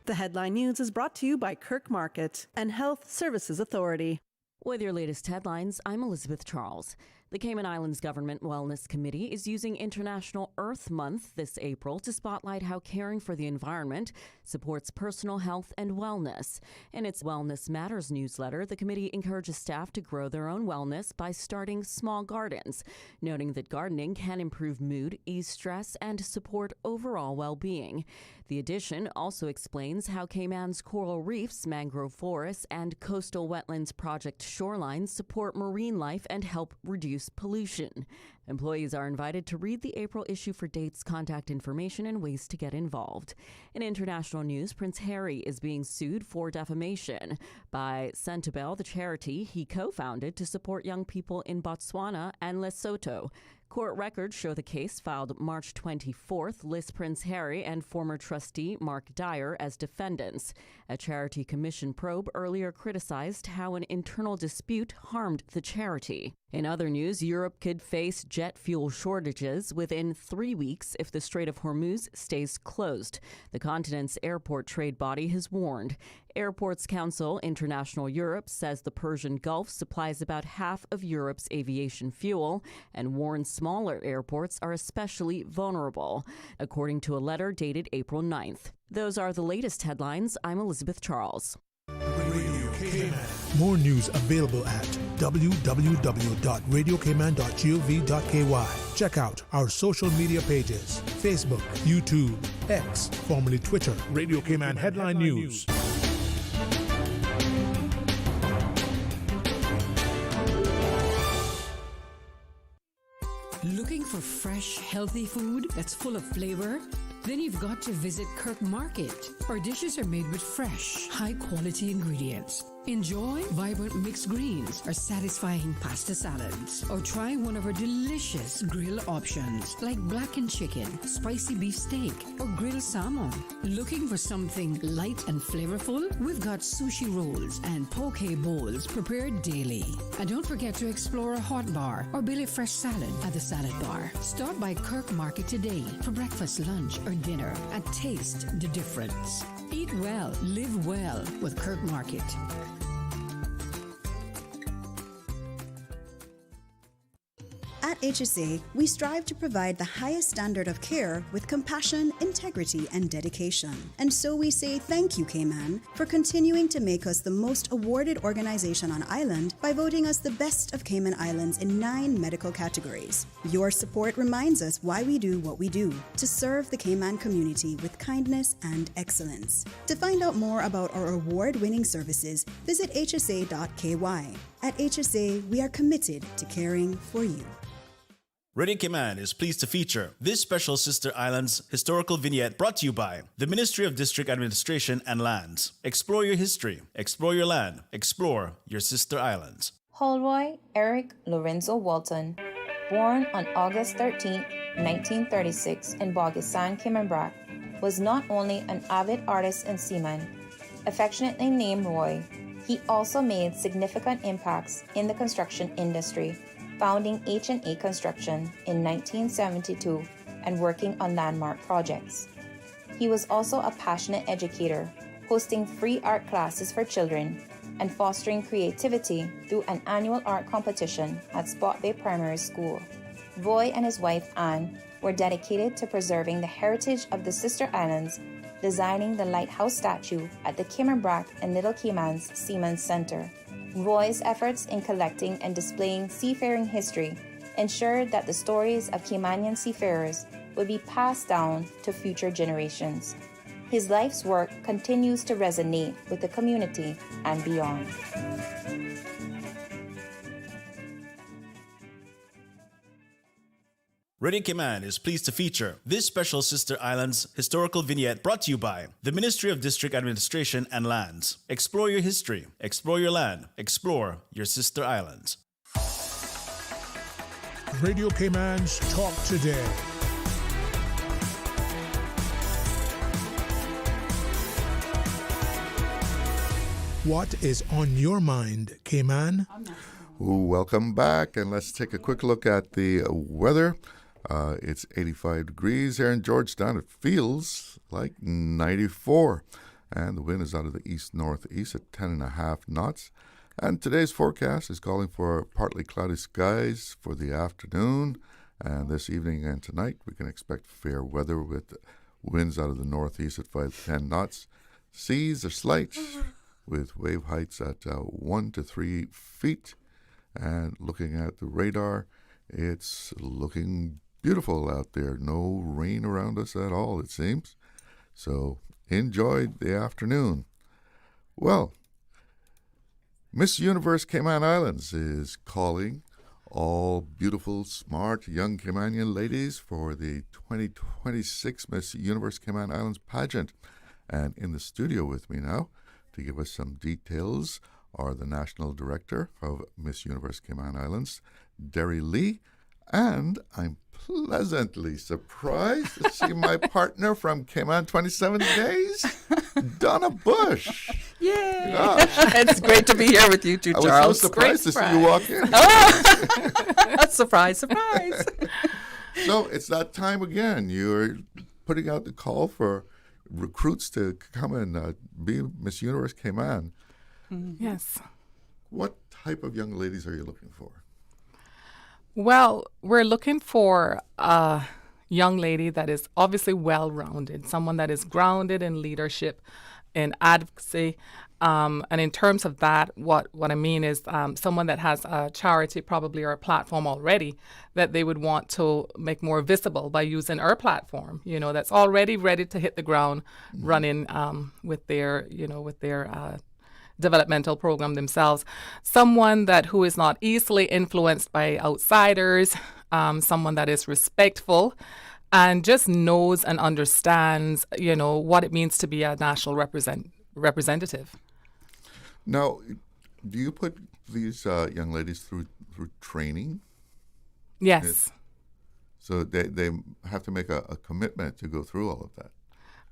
S14: The Headline News is brought to you by Kirk Market and Health Services Authority.
S15: With your latest headlines, I'm Elizabeth Charles. The Cayman Islands Government Wellness Committee is using International Earth Month this April to spotlight how caring for the environment supports personal health and wellness. In its Wellness Matters newsletter, the committee encourages staff to grow their own wellness by starting small gardens, noting that gardening can improve mood, ease stress, and support overall well-being. The edition also explains how Cayman's coral reefs, mangrove forests, and coastal wetlands project shorelines support marine life and help reduce pollution. Employees are invited to read the April issue for dates, contact information, and ways to get involved. In international news, Prince Harry is being sued for defamation by Centibel, the charity he co-founded to support young people in Botswana and Lesotho. Court records show the case filed March 24th lists Prince Harry and former trustee Mark Dyer as defendants. A charity commission probe earlier criticized how an internal dispute harmed the charity. In other news, Europe could face jet fuel shortages within 3 weeks if the Strait of Hormuz stays closed. The continent's airport trade body has warned. Airports Council International Europe says the Persian Gulf supplies about half of Europe's aviation fuel and warns smaller airports are especially vulnerable, according to a letter dated April 9th. Those are the latest headlines. I'm Elizabeth Charles.
S1: Radio Cayman. More news available at www.radiocayman.gov.ky. Check out our social media pages: Facebook, YouTube, X, formerly Twitter, Radio Cayman Headline News.
S16: Looking for fresh, healthy food that's full of flavor? Then you've got to visit Kirk Market. Our dishes are made with fresh, high-quality ingredients. Enjoy vibrant mixed greens or satisfying pasta salads. Or try one of our delicious grill options like blackened chicken, spicy beef steak, or grilled salmon. Looking for something light and flavorful? We've got sushi rolls and poke bowls prepared daily. And don't forget to explore a hot bar or belly fresh salad at the salad bar. Stop by Kirk Market today for breakfast, lunch, or dinner and taste the difference. Eat well, live well with Kirk Market.
S17: At HSA, we strive to provide the highest standard of care with compassion, integrity, and dedication. And so we say thank you, Cayman, for continuing to make us the most awarded organization on island by voting us the best of Cayman Islands in 9 medical categories. Your support reminds us why we do what we do, to serve the Cayman community with kindness and excellence. To find out more about our award-winning services, visit hsa.ky. At HSA, we are committed to caring for you.
S8: Radio Cayman is pleased to feature this special Sister Islands historical vignette brought to you by the Ministry of District Administration and Lands. Explore your history, explore your land, explore your Sister Islands.
S18: Holroy Eric Lorenzo Walton, born on August 13, 1936 in Bogasan, Cayman, was not only an avid artist and seaman, affectionately named Roy, he also made significant impacts in the construction industry, founding H&A Construction in 1972 and working on landmark projects. He was also a passionate educator, hosting free art classes for children and fostering creativity through an annual art competition at Spot Bay Primary School. Roy and his wife Anne were dedicated to preserving the heritage of the Sister Islands, designing the lighthouse statue at the Cayman and Little Cayman's Seaman's Center. Roy's efforts in collecting and displaying seafaring history ensured that the stories of Caymanian seafarers would be passed down to future generations. His life's work continues to resonate with the community and beyond.
S8: Radio Cayman is pleased to feature this special Sister Islands historical vignette brought to you by the Ministry of District Administration and Lands. Explore your history, explore your land, explore your Sister Islands.
S1: Radio Cayman's Talk Today. What is on your mind, Cayman?
S4: Welcome back, and let's take a quick look at the weather. It's 85 degrees here in Georgetown. It feels like 94. And the wind is out of the east-northeast at 10.5 knots. And today's forecast is calling for partly cloudy skies for the afternoon. And this evening and tonight, we can expect fair weather with winds out of the northeast at 5 to 10 knots. Seas are slight with wave heights at 1 to 3 feet. And looking at the radar, it's looking beautiful out there. No rain around us at all, it seems. So enjoy the afternoon. Well, Miss Universe Cayman Islands is calling all beautiful, smart, young Caymanian ladies for the 2026 Miss Universe Cayman Islands pageant. And in the studio with me now to give us some details are the National Director of Miss Universe Cayman Islands, Derry Lee, and I'm pleasantly surprised to see my partner from Cayman 27 Days, Donna Bush.
S19: Yay!
S4: Gosh.
S19: It's great to be here with you too, Charles.
S4: I was so surprised to see you walk in.
S19: Oh! Surprise, surprise.
S4: So it's that time again. You're putting out the call for recruits to come and be Miss Universe Cayman.
S19: Yes.
S4: What type of young ladies are you looking for?
S19: Well, we're looking for a young lady that is obviously well-rounded, someone that is grounded in leadership, in advocacy. And in terms of that, what I mean is someone that has a charity probably or a platform already that they would want to make more visible by using our platform, that's already ready to hit the ground running with their developmental program themselves. Someone who is not easily influenced by outsiders, someone that is respectful and just knows and understands, what it means to be a national representative.
S4: Now, do you put these young ladies through training?
S19: Yes.
S4: So they have to make a commitment to go through all of that.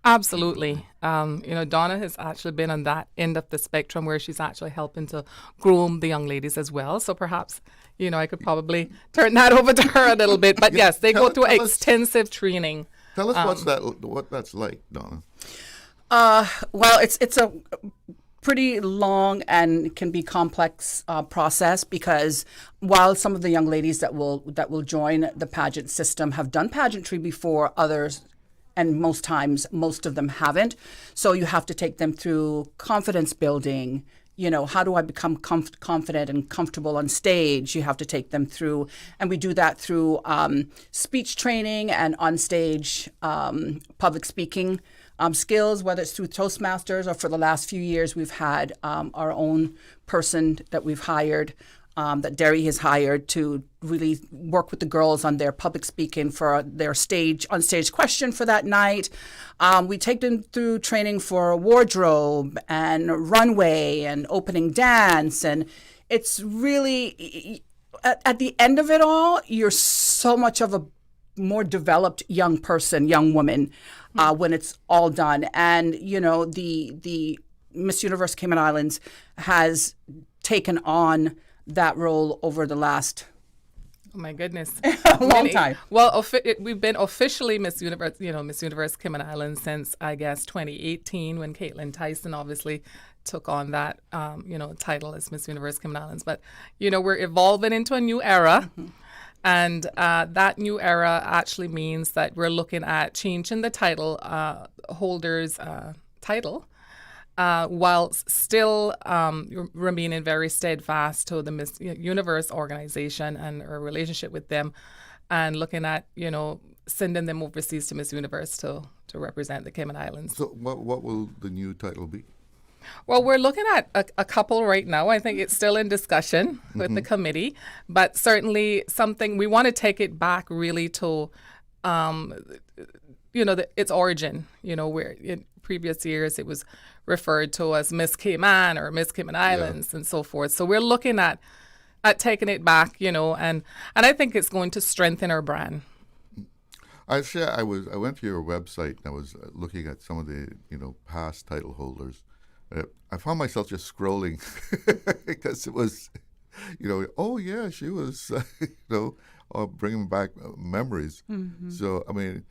S19: Absolutely. Donna has actually been on that end of the spectrum where she's actually helping to groom the young ladies as well. So perhaps, I could probably turn that over to her a little bit. But yes, they go through extensive training.
S4: Tell us what that's like, Donna.
S20: Well, it's a pretty long and can be complex process because while some of the young ladies that will join the pageant system have done pageantry before, others and most times, most of them haven't. So you have to take them through confidence building. How do I become confident and comfortable on stage? You have to take them through, and we do that through speech training and on-stage public speaking skills, whether it's through Toastmasters or for the last few years, we've had our own person that we've hired, that Derry has hired to really work with the girls on their public speaking for their on-stage question for that night. We take them through training for wardrobe and runway and opening dance. And it's really, at the end of it all, you're so much of a more developed young person, young woman, when it's all done. And, the Miss Universe Cayman Islands has taken on that role over the last
S19: Oh my goodness,
S20: a long time.
S19: Well, we've been officially Miss Universe, Miss Universe Cayman Islands since I guess 2018 when Caitlin Tyson obviously took on that title as Miss Universe Cayman Islands. But we're evolving into a new era, and that new era actually means that we're looking at changing the title holder's title. While still remaining very steadfast to the Miss Universe organization and our relationship with them, and looking at sending them overseas to Miss Universe to represent the Cayman Islands.
S4: So what will the new title be?
S19: Well, we're looking at a couple right now. I think it's still in discussion with the committee, but certainly something we want to take it back really to its origin. Where in previous years it was referred to as Miss Cayman or Miss Cayman Islands and so forth. So we're looking at taking it back, and I think it's going to strengthen our brand.
S4: I went to your website and I was looking at some of the past title holders. I found myself just scrolling because it was, oh yeah, she was, bringing back memories. So I mean,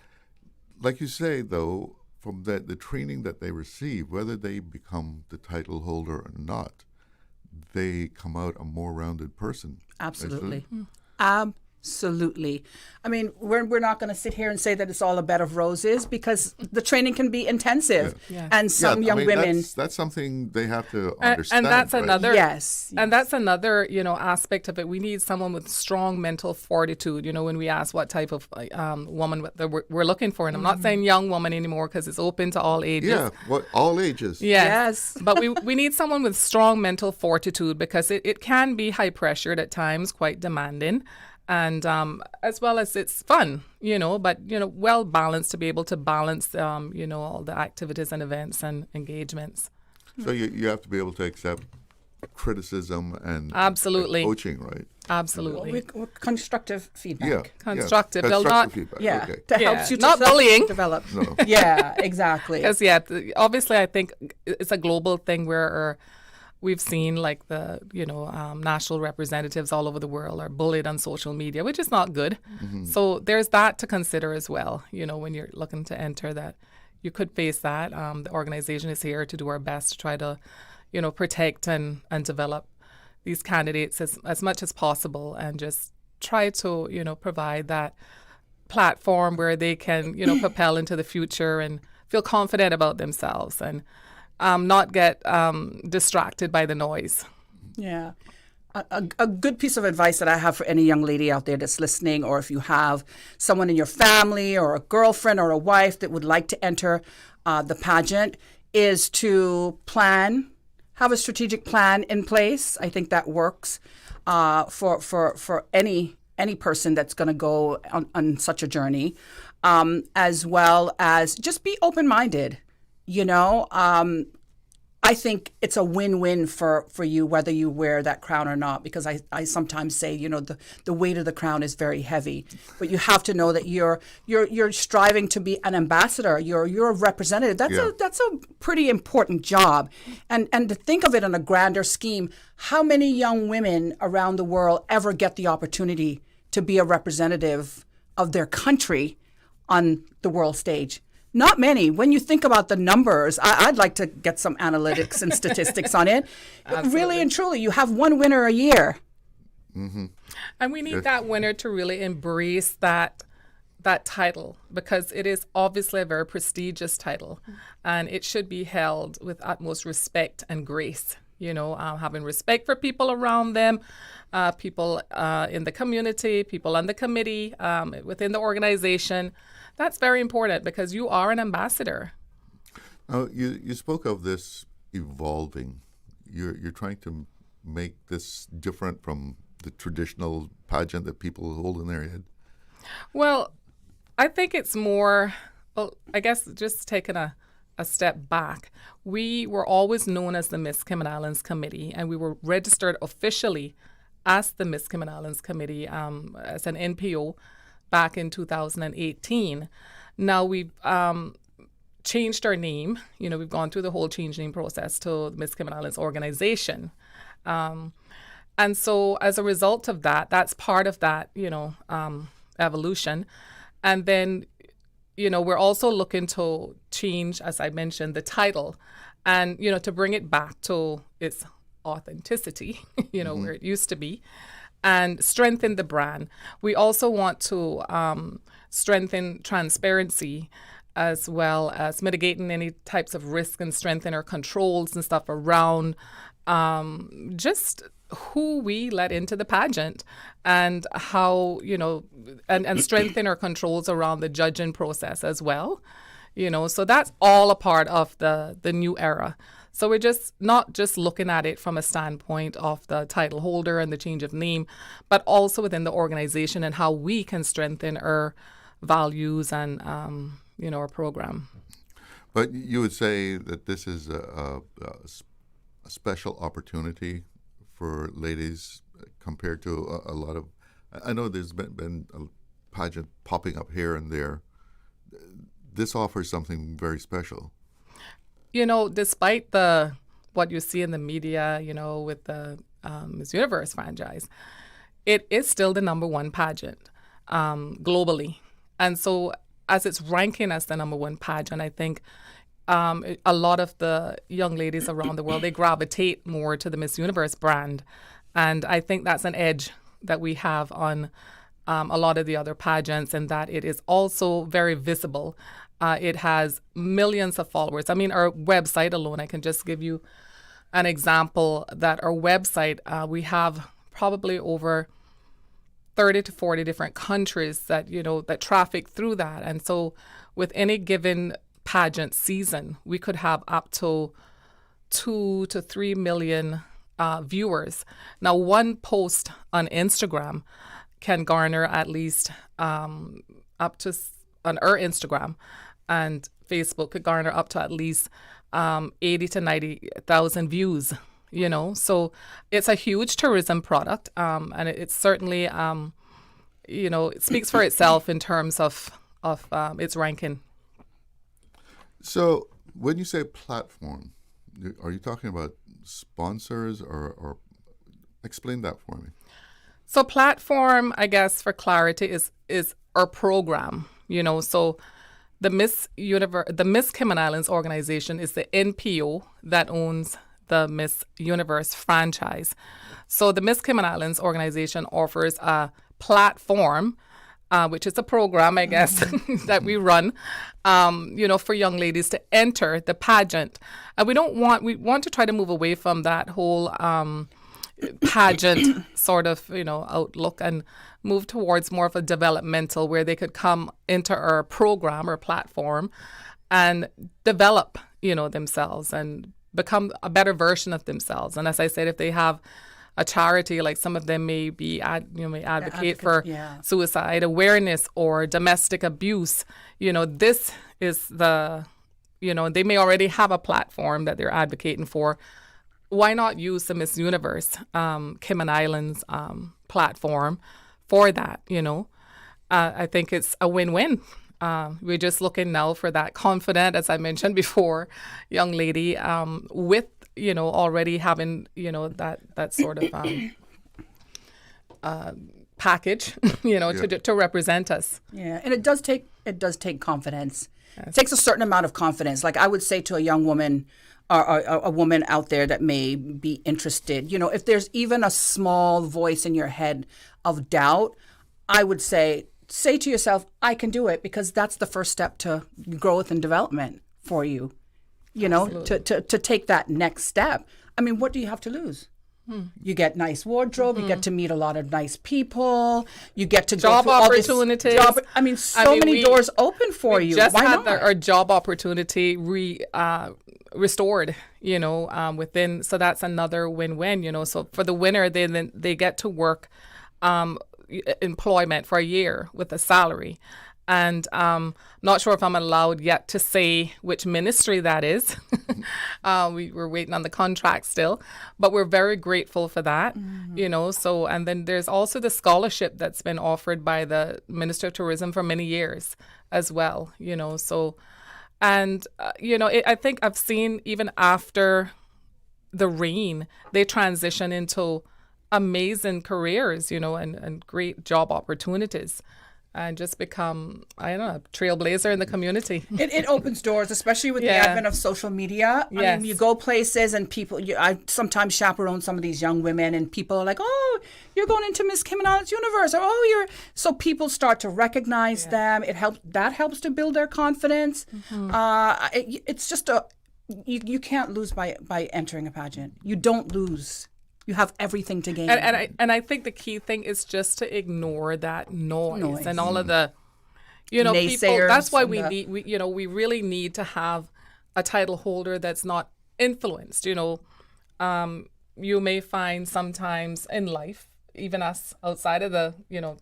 S4: like you say though, from the training that they receive, whether they become the title holder or not, they come out a more rounded person.
S20: Absolutely. Absolutely. I mean, we're not going to sit here and say that it's all a bed of roses because the training can be intensive.
S19: Yeah.
S20: And some young women...
S4: That's something they have to understand.
S19: And that's
S4: right?
S19: another...
S20: Yes.
S19: And that's another, aspect of it. We need someone with strong mental fortitude, when we ask what type of woman we're looking for. And I'm not saying young woman anymore because it's open to all ages.
S4: Yeah, all ages.
S19: Yes. But we need someone with strong mental fortitude because it can be high pressured at times, quite demanding. And as well as it's fun, but, well balanced to be able to balance, all the activities and events and engagements.
S4: So you have to be able to accept criticism and
S19: absolutely
S4: coaching, right?
S20: Well,
S19: Absolutely.
S20: with constructive feedback.
S4: Yeah.
S19: Constructive.
S4: Yeah.
S19: They'll not,
S4: feedback.
S20: Yeah.
S4: Okay.
S20: That helps you to
S19: not bullying.
S20: develop.
S4: No.
S20: Yeah, exactly.
S19: Because, obviously I think it's a global thing where we've seen like the, national representatives all over the world are bullied on social media, which is not good. So there's that to consider as well, when you're looking to enter that. You could face that. The organization is here to do our best to try to, protect and develop these candidates as much as possible and just try to, provide that platform where they can, propel into the future and feel confident about themselves and not get distracted by the noise.
S20: Yeah. A good piece of advice that I have for any young lady out there that's listening, or if you have someone in your family or a girlfriend or a wife that would like to enter the pageant, is to have a strategic plan in place. I think that works for any person that's going to go on such a journey, as well as just be open-minded. I think it's a win-win for you whether you wear that crown or not, because I sometimes say, the weight of the crown is very heavy, but you have to know that you're striving to be an ambassador. You're a representative. That's a pretty important job, and to think of it on a grander scheme, how many young women around the world ever get the opportunity to be a representative of their country on the world stage? Not many. When you think about the numbers, I'd like to get some analytics and statistics on it. Really and truly, you have one winner a year.
S19: And we need that winner to really embrace that title, because it is obviously a very prestigious title, and it should be held with utmost respect and grace. Having respect for people around them, people in the community, people on the committee, within the organization. That's very important because you are an ambassador.
S4: You spoke of this evolving. You're trying to make this different from the traditional pageant that people hold in their head.
S19: Well, I think it's more, I guess just taking a step back. We were always known as the Miss Cayman Islands Committee, and we were registered officially as the Miss Cayman Islands Committee as an NPO back in 2018. Now we've changed our name. We've gone through the whole change name process to the Miss Cayman Islands organization. And so as a result of that, that's part of that, evolution. And then, we're also looking to change, as I mentioned, the title and, to bring it back to its authenticity, where it used to be, and strengthen the brand. We also want to strengthen transparency as well as mitigating any types of risk and strengthen our controls and stuff around just who we let into the pageant and how, and strengthen our controls around the judging process as well. So that's all a part of the new era. So we're just not just looking at it from a standpoint of the title holder and the change of name, but also within the organization and how we can strengthen our values and, our program.
S4: But you would say that this is a special opportunity for ladies compared to a lot of, I know there's been a pageant popping up here and there. This offers something very special.
S19: Despite what you see in the media, with the Miss Universe franchise, it is still the number one pageant globally. And so as it's ranking as the number one pageant, I think a lot of the young ladies around the world, they gravitate more to the Miss Universe brand. And I think that's an edge that we have on a lot of the other pageants, and that it is also very visible. It has millions of followers. I mean, our website alone, I can just give you an example that our website, we have probably over 30 to 40 different countries that, that traffic through that. And so with any given pageant season, we could have up to 2 to 3 million viewers. Now, one post on Instagram can garner at least up to, on our Instagram and Facebook, could garner up to at least 80 to 90,000 views, So it's a huge tourism product, and it's certainly, it speaks for itself in terms of its ranking.
S4: So when you say platform, are you talking about sponsors or explain that for me?
S19: So platform, I guess, for clarity, is our program, So the Miss Cayman Islands organization is the NPO that owns the Miss Universe franchise. So the Miss Cayman Islands organization offers a platform, which is a program, I guess, that we run, for young ladies to enter the pageant. And we want to try to move away from that whole pageant sort of, outlook and move towards more of a developmental where they could come into our program or platform and develop, themselves and become a better version of themselves. And as I said, if they have a charity, like some of them may be, may advocate for suicide awareness or domestic abuse, this is the, they may already have a platform that they're advocating for. Why not use the Miss Universe Cayman Islands platform for that, I think it's a win-win. We're just looking now for that confident, as I mentioned before, young lady with, already having, that sort of package, to represent us.
S20: Yeah, and it does take confidence. Yes. It takes a certain amount of confidence. Like I would say to a young woman, or a woman out there that may be interested, if there's even a small voice in your head of doubt, I would say to yourself, I can do it, because that's the first step to growth and development for you, to take that next step. I mean, what do you have to lose? You get nice wardrobe, you get to meet a lot of nice people, you get to
S19: job
S20: go
S19: opportunities.
S20: Many doors open for you.
S19: Just
S20: Why
S19: had
S20: not?
S19: Our job opportunity restored, within, so that's another win-win, so for the winner, they get to work employment for a year with a salary, And not sure if I'm allowed yet to say which ministry that is. We're waiting on the contract still, but we're very grateful for that, So, and then there's also the scholarship that's been offered by the Minister of Tourism for many years as well, So, and, I think I've seen even after the rain, they transition into amazing careers, and great job opportunities. And just become, I don't know, a trailblazer in the community.
S20: It opens doors, especially with the advent of social media.
S19: Yes.
S20: I mean, you go places and people, I sometimes chaperone some of these young women and people are like, oh, you're going into Miss Cayman Islands Universe. Or, so people start to recognize them. That helps to build their confidence. It's just you can't lose by entering a pageant. You don't lose. You have everything to gain.
S19: And I think the key thing is just to ignore that noise. And all of the, people. That's why we really need to have a title holder that's not influenced. You may find sometimes in life, even us outside of the,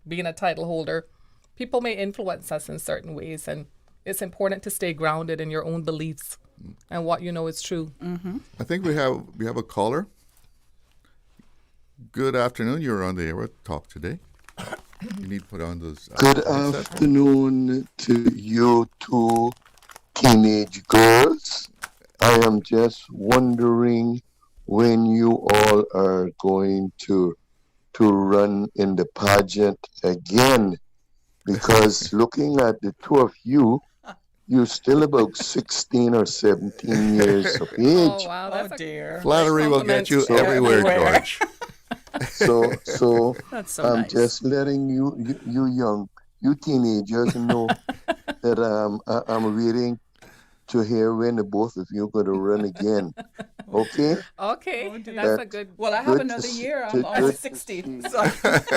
S19: being a title holder, people may influence us in certain ways. And it's important to stay grounded in your own beliefs and what you know is true.
S4: I think we have a caller. Good afternoon. You're on the air with Talk Today. You need to put on those.
S21: Good afternoon to you two teenage girls. I am just wondering when you all are going to run in the pageant again, because looking at the two of you, you're still about 16 or 17 years of age.
S19: Oh, wow. That's
S20: dear.
S4: Flattery will get you everywhere, George.
S21: So
S20: That's so
S21: I'm
S20: nice.
S21: just letting you teenagers know that I'm waiting to hear when the both of you are going to run again. Okay?
S19: Okay. That's a good.
S20: Well, I have another year. I'm almost 60. So.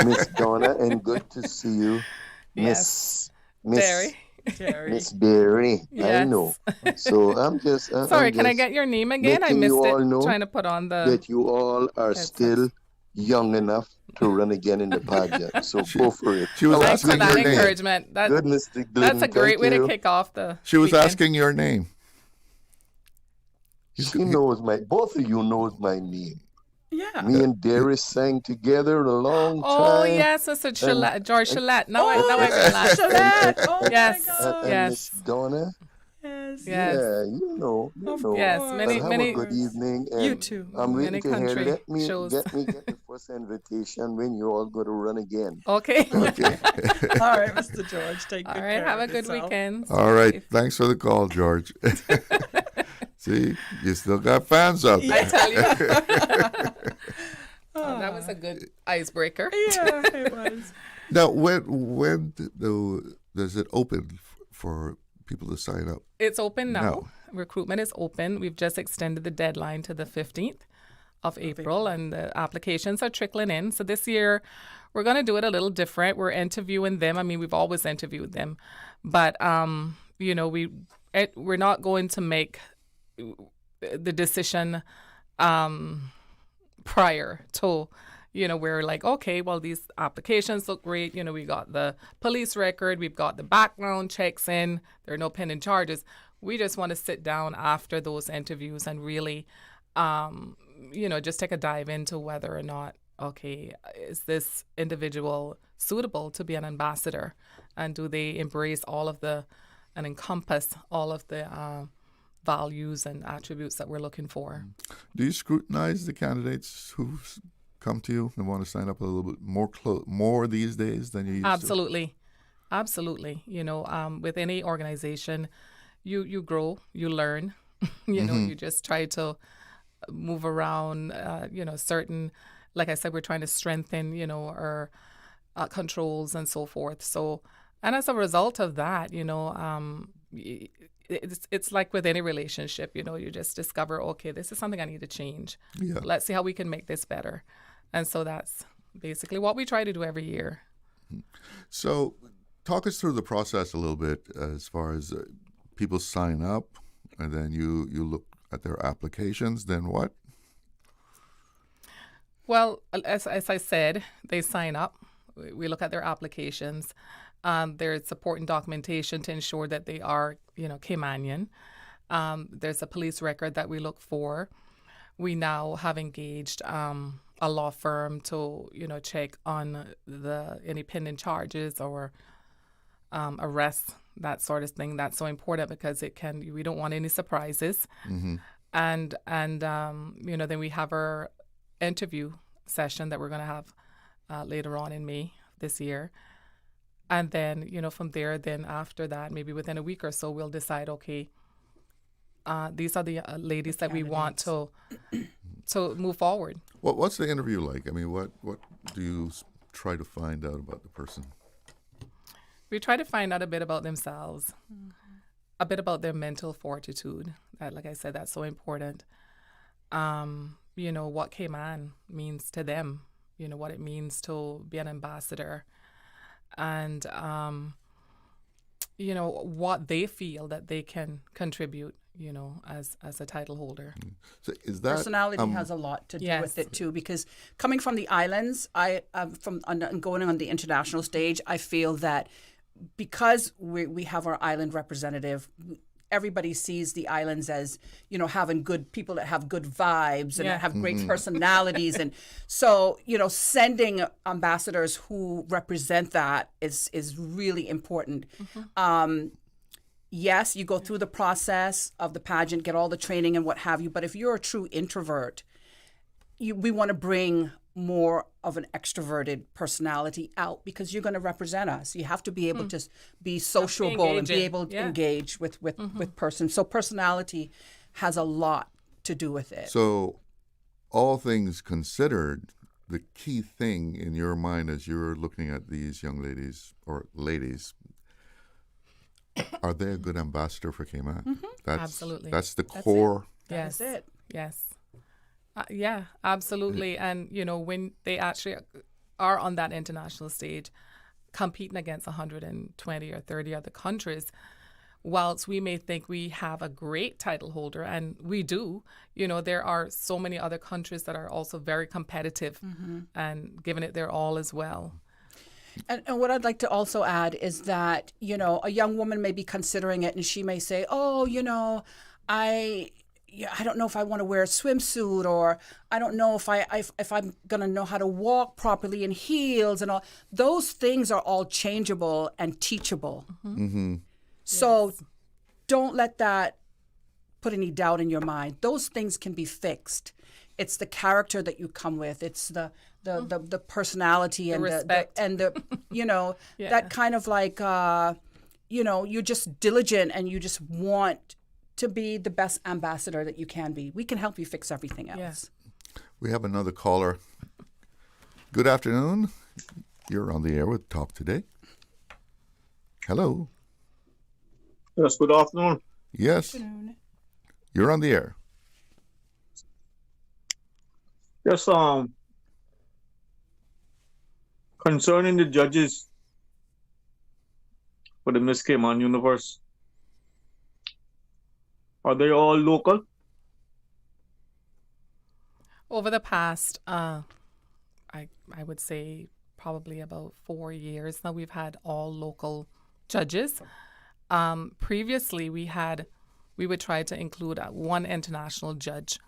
S21: Miss Donna, and good to see you.
S19: Yes.
S21: Miss
S19: Derry.
S21: Miss Derry.
S19: Yes.
S21: I know. So I'm just.
S19: Sorry, can I get your name again? I
S21: making
S19: missed
S21: you all
S19: it.
S21: know
S19: Trying to put on the.
S21: that you all are still young enough to run again in the pageant. So go for it.
S4: She was
S19: Thanks for
S4: asking
S19: that
S4: your name.
S19: encouragement.
S21: Good, Mr. Glidden.
S19: That's a great
S21: Thank
S19: way
S21: you.
S19: to kick off the.
S4: She was
S19: weekend.
S4: asking your name.
S21: She knows both of you knows my name.
S20: Yeah.
S21: Me and Darius sang together a long time.
S19: Oh yes, it's a George Gillette. Now I realize.
S20: Gillette. Oh
S19: Yes.
S20: my God.
S21: And Miss Donna.
S20: Yes.
S19: Yes.
S21: Yeah, you know.
S19: Yes, many,
S21: Well, have
S19: many.
S21: a good evening. And
S20: You too.
S21: I'm waiting
S19: Many
S21: to hear.
S19: country
S21: Get me
S19: shows.
S21: get the first invitation when you all go to run again.
S19: Okay.
S20: All right, Mr. George. Take good
S19: All right.
S20: care
S19: Have a
S20: of
S19: good
S20: yourself.
S19: weekend.
S4: All right. Thanks for the call, George. See, you still got fans out there.
S19: I tell you. That was a good icebreaker.
S20: Yeah, it was.
S4: Now, when does it open for people to sign up?
S19: It's open now.
S4: No.
S19: Recruitment is open. We've just extended the deadline to the 15th of April, and the applications are trickling in. So this year, we're going to do it a little different. We're interviewing them. I mean, we've always interviewed them, but we're not going to make the decision prior to, we're like, okay, well, these applications look great. We got the police record, we've got the background checks in, there are no pending charges. We just want to sit down after those interviews and really, just take a dive into whether or not, okay, is this individual suitable to be an ambassador? And do they embrace and encompass all of the values and attributes that we're looking for?
S4: Do you scrutinize the candidates who come to you and want to sign up a little bit more these days than you used
S19: Absolutely. With any organization, you grow, you learn. You just try to move around. Certain, like I said, we're trying to strengthen, our controls and so forth. So, and as a result of that, it's like with any relationship, you just discover, okay, this is something I need to change.
S4: Yeah.
S19: Let's see how we can make this better. And so that's basically what we try to do every year.
S4: So talk us through the process a little bit as far as people sign up, and then you look at their applications, then what?
S19: Well, as I said, they sign up. we look at their applications. There's supporting documentation to ensure that they are, Caymanian. There's a police record that we look for. We now have engaged a law firm to, check on any pending charges or arrests, that sort of thing. That's so important because we don't want any surprises.
S4: Mm-hmm.
S19: And then we have our interview session that we're going to have later on in May this year. And then, from there, then after that, maybe within a week or so, we'll decide, okay, these are the ladies that we want to move forward.
S4: What's the interview like? I mean, what do you try to find out about the person?
S19: We try to find out a bit about themselves, a bit about their mental fortitude. Like I said, that's so important. What Cayman means to them, what it means to be an ambassador, and, what they feel that they can contribute, as a title holder.
S4: So is that
S20: personality has a lot to do with it too, because coming from the islands, going on the international stage, I feel that because we have our island representative, everybody sees the islands as, having good people that have good vibes and that have great personalities. And so, sending ambassadors who represent that is really important. Yes, you go through the process of the pageant, get all the training and what have you. But if you're a true introvert, we want to bring more of an extroverted personality out because you're going to represent us. You have to be able to be sociable and be able to engage with persons. So personality has a lot to do with it.
S4: So all things considered, the key thing in your mind as you're looking at these young ladies or ladies, are they a good ambassador for Cayman?
S19: Absolutely.
S4: That's the core.
S19: Yes.
S20: That's it.
S19: Yes. Yeah, absolutely. And, when they actually are on that international stage, competing against 120 or 30 other countries, whilst we may think we have a great title holder, and we do, there are so many other countries that are also very competitive and giving it their all as well.
S20: And what I'd like to also add is that, a young woman may be considering it and she may say, I don't know if I want to wear a swimsuit, or I don't know if I'm going to know how to walk properly in heels and all. Those things are all changeable and teachable. So don't let that put any doubt in your mind. Those things can be fixed. It's the character that you come with. It's the personality and the respect and that kind of like, you're just diligent and you just want to be the best ambassador that you can be. We can help you fix everything else.
S19: Yes.
S4: We have another caller. Good afternoon. You're on the air with Talk Today. Hello.
S5: Yes, good afternoon.
S4: Yes. You're on the air.
S5: Yes, concerning the judges for the Miss Cayman Universe, are they all local?
S19: Over the past, I would say probably about 4 years now, we've had all local judges. Previously, we would try to include one international judge,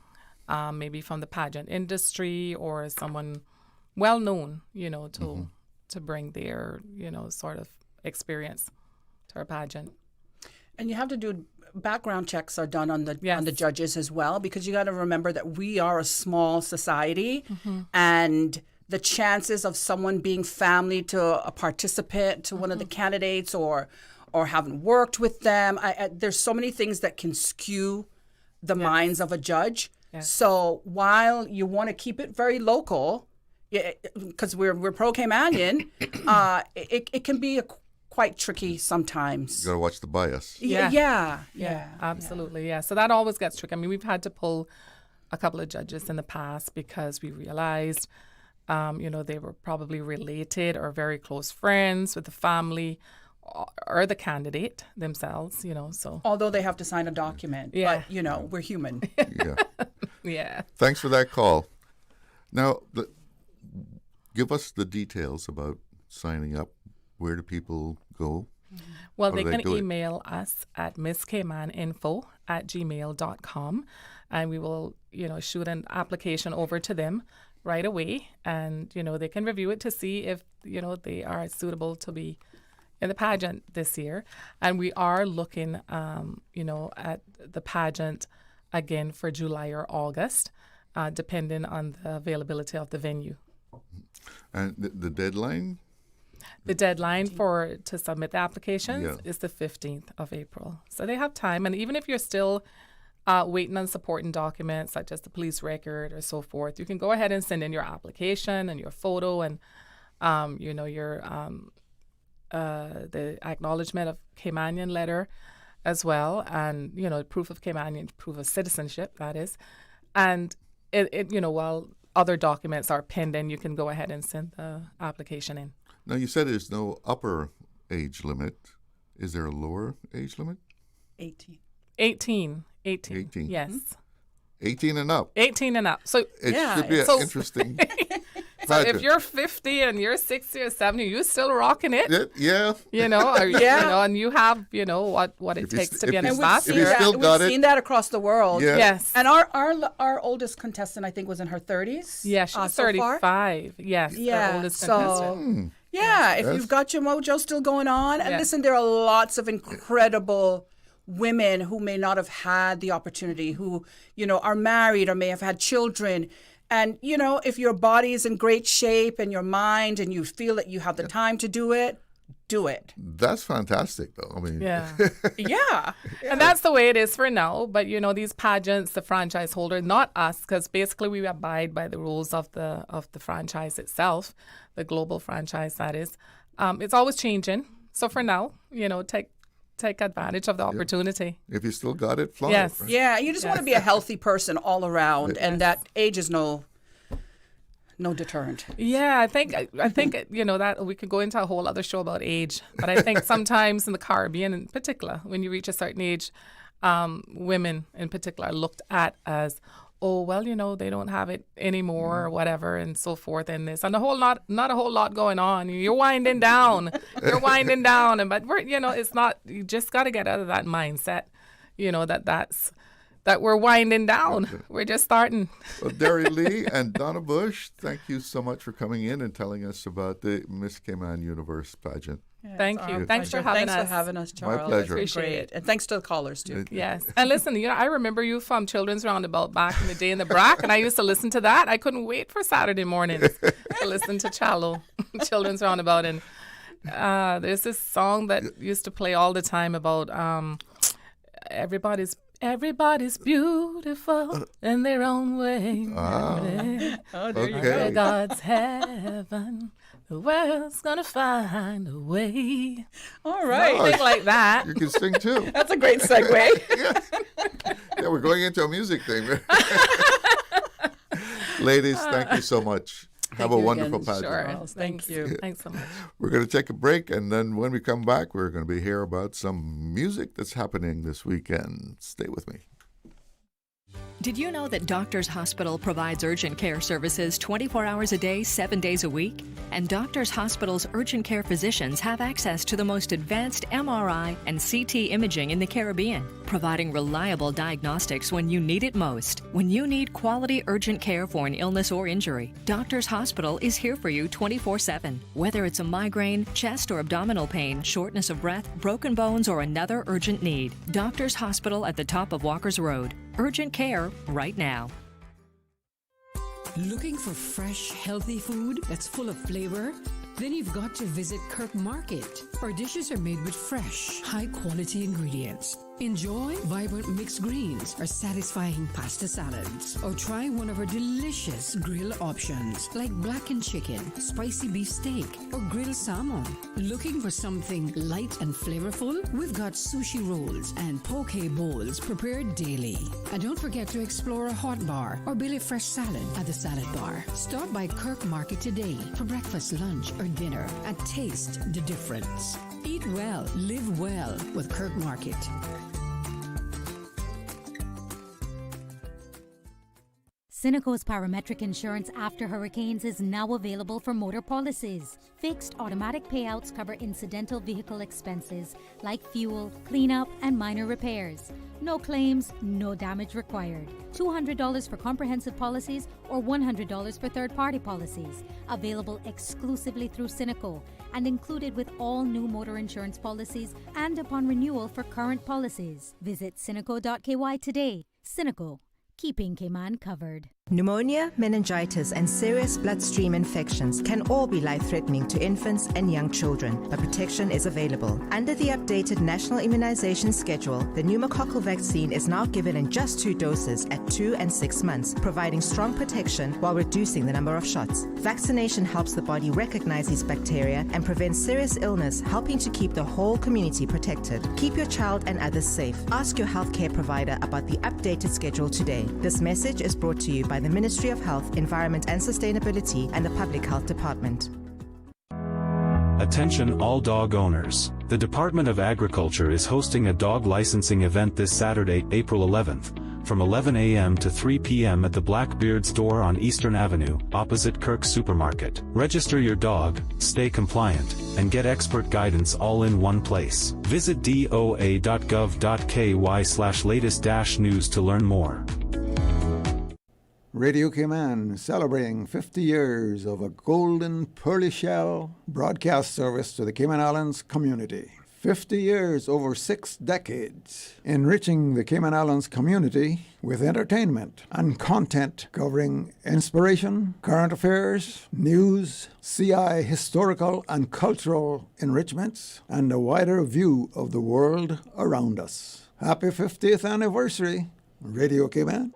S19: maybe from the pageant industry or someone well known, to bring their, sort of experience to our pageant.
S20: And you have to do background checks are done on the judges as well, because you got to remember that we are a small society, and the chances of someone being family to a participant, to one of the candidates, or having worked with them, there's so many things that can skew the minds of a judge. So while you want to keep it very local, because we're pro Caymanian, it can be quite tricky sometimes.
S4: You got to watch the bias.
S20: Yeah,
S19: absolutely. Yeah. So that always gets tricky. I mean, we've had to pull a couple of judges in the past because we realized, they were probably related or very close friends with the family or the candidate themselves, so.
S20: Although they have to sign a document, but, we're human.
S19: Yeah.
S4: Thanks for that call. Now, give us the details about signing up, where do people go?
S19: Well,
S4: How
S19: they
S4: do
S19: can
S4: do it?
S19: email us at misscaymaninfo@gmail.com, and we will, shoot an application over to them right away, and they can review it to see if they are suitable to be in the pageant this year. And we are looking, at the pageant again for July or August, depending on the availability of the venue.
S4: And the deadline?
S19: The deadline to submit the applications is the 15th of April. So they have time. And even if you're still waiting on supporting documents such as the police record or so forth, you can go ahead and send in your application and your photo and, your the acknowledgement of Caymanian letter as well, and, proof of Caymanian, proof of citizenship, that is. And, while other documents are pending, you can go ahead and send the application in.
S4: Now, you said there's no upper age limit. Is there a lower age limit?
S20: 18.
S19: 18.
S4: 18.
S19: Yes.
S4: 18 and up.
S19: 18 and up. So
S4: it should be interesting.
S19: So if you're 50 and you're 60 or 70, you're still rocking it.
S4: Yeah.
S19: And you have, what it takes to be an ambassador.
S20: We've seen that across the world.
S4: Yeah.
S19: Yes.
S20: And our oldest contestant, I think, was in her 30s.
S19: Yeah, she's 35. Yes.
S20: Yeah.
S19: Our oldest contestant.
S20: Yeah, if you've got your mojo still going on. And listen, there are lots of incredible women who may not have had the opportunity, who, are married or may have had children. And, if your body is in great shape and your mind and you feel that you have the time to do it, do it.
S4: That's fantastic, though. I mean,
S20: yeah.
S19: And that's the way it is for now. But, these pageants, the franchise holder, not us, because basically we abide by the rules of the franchise itself, the global franchise, that is. It's always changing. So for now, take advantage of the opportunity.
S4: If you still got it, fly.
S19: Yes.
S4: Right?
S20: Yeah, you just want to be a healthy person all around, and that age is no deterrent.
S19: Yeah, I think that we could go into a whole other show about age, but I think sometimes in the Caribbean in particular, when you reach a certain age, women in particular are looked at as, they don't have it anymore or whatever and so forth, and there's not a whole lot going on. You're winding down. But we're, it's not, you just got to get out of that mindset, that we're winding down. We're just starting.
S4: Well, Derry Lee and Donna Bush, thank you so much for coming in and telling us about the Miss Cayman Universe pageant.
S19: Yeah, thank you. Thanks for having us,
S20: Charles.
S4: My pleasure.
S20: Appreciate it. And thanks to the callers, too.
S19: Yes. And listen, I remember you from Children's Roundabout back in the day in the BRAC, and I used to listen to that. I couldn't wait for Saturday mornings to listen to Chalo, Children's Roundabout. And there's this song that used to play all the time about everybody's beautiful in their own way.
S4: Okay.
S19: God's heaven. The world's gonna find a way.
S20: All right.
S19: Something like that.
S4: You can sing too.
S20: That's a great segue.
S4: Yes. Yeah, we're going into a music thing. Ladies, thank you so much. Have a wonderful pageant.
S19: Sure.
S20: Thank you.
S19: Thanks so much.
S4: We're going to take a break, and then when we come back, we're going to be here about some music that's happening this weekend. Stay with me.
S6: Did you know that Doctors Hospital provides urgent care services 24 hours a day, 7 days a week? And Doctors Hospital's urgent care physicians have access to the most advanced MRI and CT imaging in the Caribbean, providing reliable diagnostics when you need it most. When you need quality urgent care for an illness or injury, Doctors Hospital is here for you 24/7. Whether it's a migraine, chest or abdominal pain, shortness of breath, broken bones, or another urgent need, Doctors Hospital at the top of Walker's Road. Urgent care right now.
S16: Looking for fresh, healthy food that's full of flavor? Then you've got to visit Kirk Market. Our dishes are made with fresh, high-quality ingredients. Enjoy vibrant mixed greens or satisfying pasta salads. Or try one of our delicious grill options like blackened chicken, spicy beef steak, or grilled salmon. Looking for something light and flavorful? We've got sushi rolls and poke bowls prepared daily. And don't forget to explore a hot bar or Billy Fresh salad at the salad bar. Stop by Kirk Market today for breakfast, lunch, or dinner and taste the difference. Eat well, live well with Kirk Market.
S10: Cineco's parametric insurance after hurricanes is now available for motor policies. Fixed automatic payouts cover incidental vehicle expenses like fuel, cleanup, and minor repairs. No claims, no damage required. $200 for comprehensive policies or $100 for third-party policies. Available exclusively through Cineco and included with all new motor insurance policies and upon renewal for current policies. Visit Cineco.ky today. Cineco, keeping Cayman covered.
S7: Pneumonia, meningitis, and serious bloodstream infections can all be life-threatening to infants and young children, but protection is available. Under the updated National Immunization Schedule, the pneumococcal vaccine is now given in just 2 doses at 2 and 6 months, providing strong protection while reducing the number of shots. Vaccination helps the body recognize these bacteria and prevents serious illness, helping to keep the whole community protected. Keep your child and others safe. Ask your healthcare provider about the updated schedule today. This message is brought to you by the Ministry of Health, Environment and Sustainability and the Public Health Department.
S22: Attention all dog owners. The Department of Agriculture is hosting a dog licensing event this Saturday, April 11th, from 11 a.m. to 3 p.m. at the Blackbeard store on Eastern Avenue, opposite Kirk Supermarket. Register your dog, stay compliant, and get expert guidance all in one place. Visit doa.gov.ky/latest-news to learn more.
S23: Radio Cayman celebrating 50 years of a golden pearly shell broadcast service to the Cayman Islands community. 50 years over 6 decades, enriching the Cayman Islands community with entertainment and content covering inspiration, current affairs, news, CI historical and cultural enrichments, and a wider view of the world around us. Happy 50th anniversary, Radio Cayman.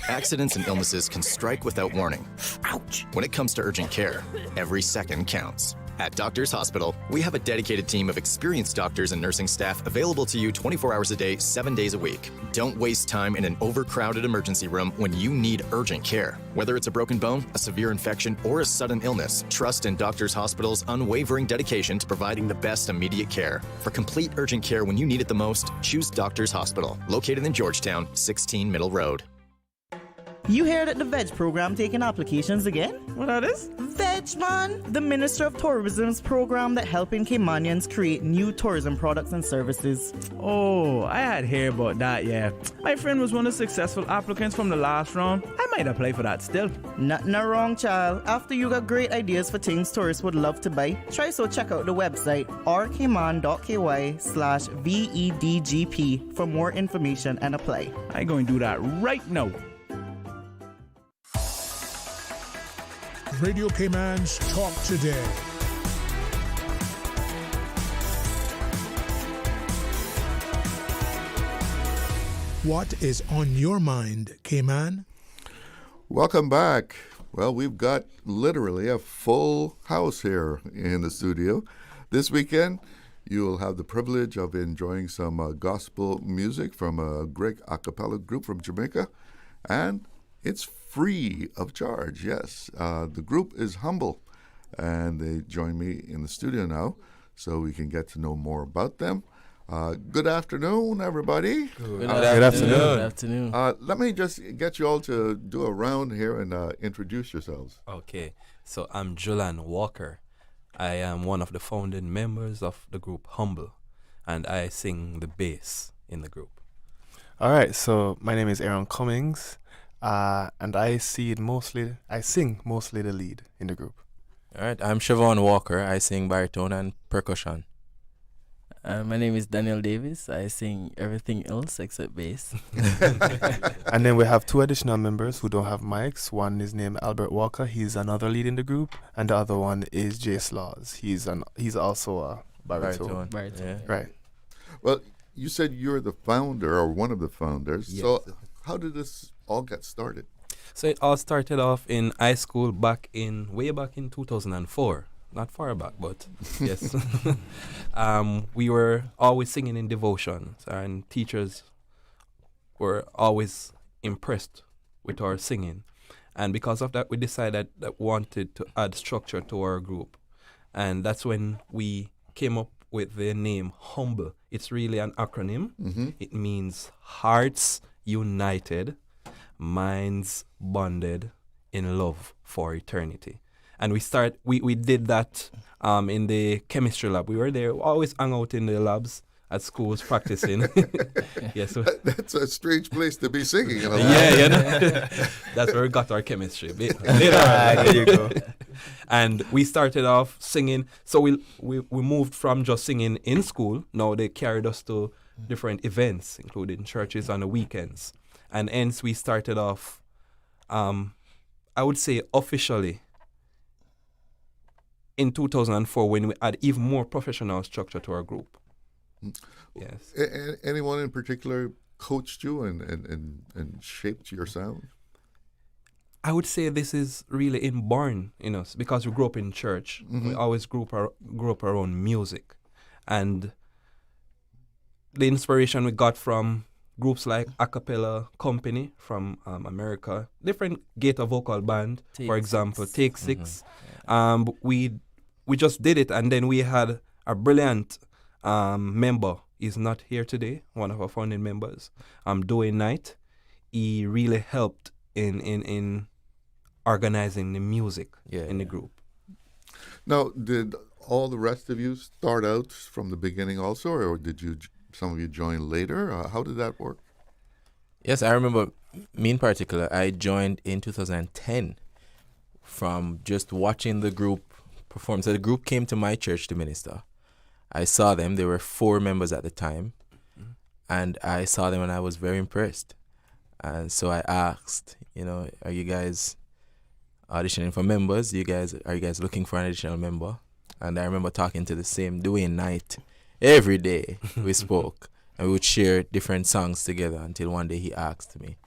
S9: Accidents and illnesses can strike without warning. Ouch! When it comes to urgent care, every second counts. At Doctors Hospital, we have a dedicated team of experienced doctors and nursing staff available to you 24 hours a day, 7 days a week. Don't waste time in an overcrowded emergency room when you need urgent care. Whether it's a broken bone, a severe infection, or a sudden illness, trust in Doctors Hospital's unwavering dedication to providing the best immediate care. For complete urgent care when you need it the most, choose Doctors Hospital, located in Georgetown, 16 Middle Road.
S24: You hear that the VEG program taking applications again? What that is? VEG, man! The Minister of Tourism's program that helping Caymanians create new tourism products and services.
S25: Oh, I had heard about that, yeah. My friend was one of the successful applicants from the last round. I might apply for that still.
S24: Nothing wrong, child. After you got great ideas for things tourists would love to buy, try so check out the website rcayman.ky/VEDGP for more information and apply.
S25: I going to do that right now.
S1: Radio Cayman's Talk Today. What is on your mind, Cayman?
S4: Welcome back. Well, we've got literally a full house here in the studio. This weekend, you will have the privilege of enjoying some gospel music from a great a cappella group from Jamaica, and it's free of charge, yes. The group is Humble, and they join me in the studio now so we can get to know more about them. Good afternoon, everybody.
S26: Good afternoon.
S4: Let me just get you all to do a round here and introduce yourselves.
S26: Okay, so I'm Julian Walker. I am one of the founding members of the group Humble, and I sing the bass in the group.
S27: All right, so my name is Aaron Cummings. And I sing mostly the lead in the group.
S26: All right, I'm Siobhan Walker. I sing baritone and percussion.
S28: My name is Daniel Davis. I sing everything else except bass.
S27: And then we have 2 additional members who don't have mics. One is named Albert Walker. He's another lead in the group, and the other one is Jace Laws. He's also a baritone.
S28: Yeah.
S27: Right.
S4: Well, you said you're the founder or one of the founders.
S26: Yes.
S4: So how did this all get started?
S26: So it all started off in high school way back in 2004. Not far back, but yes. We were always singing in devotions, and teachers were always impressed with our singing. And because of that, we decided that we wanted to add structure to our group. And that's when we came up with the name Humble. It's really an acronym.
S4: Mm-hmm.
S26: It means hearts united, minds bonded in love for eternity. And we did that in the chemistry lab. We were there, always hung out in the labs at schools practicing. Yes,
S4: That's a strange place to be singing. In a
S26: That's where we got our chemistry.
S27: There you go.
S26: And we started off singing. So we moved from just singing in school. Now they carried us to different events, including churches on the weekends. And hence we started off, I would say officially, in 2004 when we had even more professional structure to our group. Yes.
S4: Anyone in particular coached you and shaped your sound?
S26: I would say this is really inborn in us because we grew up in church.
S4: Mm-hmm.
S26: We always grew up around music. And the inspiration we got from groups like A Cappella Company from America, different Gator vocal band, for example, Take Six. We just did it, and then we had a brilliant member. He's not here today, one of our founding members, Dwayne Knight. He really helped in organizing the music in the group.
S4: Now, did all the rest of you start out from the beginning also, or did some of you join later? How did that work?
S2: Yes, I remember me in particular. I joined in 2010 from just watching the group perform. So the group came to my church to minister. I saw them. There were 4 members at the time. And I saw them and I was very impressed. And so I asked, are you guys auditioning for members? Are you guys looking for an additional member? And I remember talking to the same Dwayne Knight. Every day we spoke. And we would share different songs together until one day he asked me.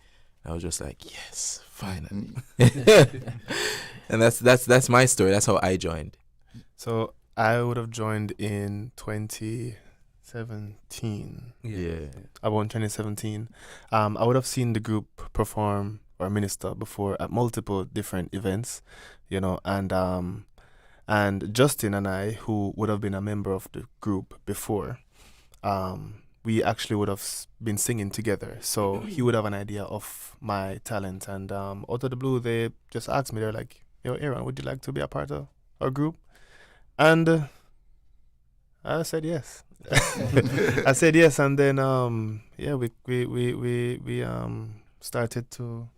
S2: I was just like, yes, finally. And that's my story. That's how I joined.
S27: So I would have joined in 2017.
S2: Yeah.
S27: About 2017. I would have seen the group perform or minister before at multiple different events, and Justin and I, who would have been a member of the group before, we actually would have been singing together. So he would have an idea of my talent. And out of the blue, they just asked me, they're like, yo, Aaron, would you like to be a part of our group? And I said yes. I said yes. And then, we started to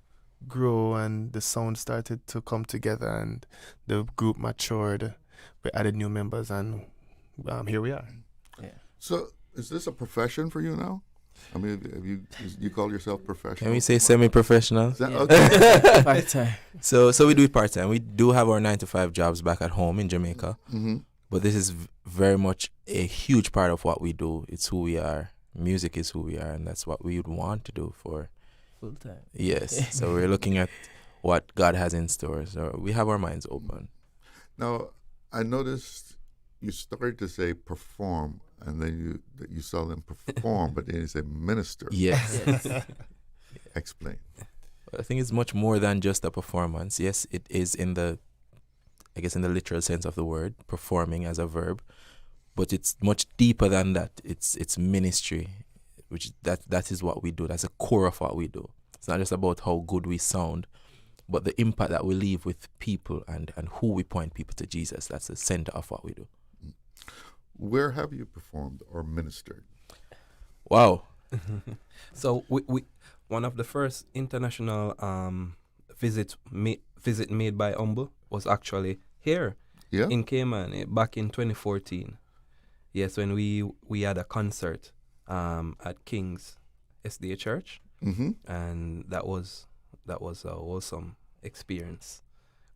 S27: grow and the sound started to come together and the group matured. We added new members and here we are.
S2: Yeah.
S4: So, is this a profession for you now? I mean, you call yourself professional?
S2: Can we say semi-professional?
S4: Okay.
S2: Part-time. So we do it part-time. We do have our 9-to-5 jobs back at home in Jamaica.
S4: Mm-hmm.
S2: But this is very much a huge part of what we do. It's who we are. Music is who we are, and that's what we would want to do for
S28: full-time.
S2: Yes. So we're looking at what God has in store. So we have our minds open.
S4: Now, I noticed you started to say perform, and then you saw them perform, but then you say minister.
S2: Yes.
S4: Explain.
S2: Well, I think it's much more than just a performance. Yes, it is in the literal sense of the word, performing as a verb, but it's much deeper than that. It's ministry, which that is what we do. That's the core of what we do. It's not just about how good we sound, but the impact that we leave with people and who we point people to Jesus. That's the center of what we do.
S4: Where have you performed or ministered?
S2: Wow.
S26: So we one of the first international visit made by Humble was actually here in Cayman back in 2014. Yes, when we had a concert at King's SDA Church, and that was a awesome experience.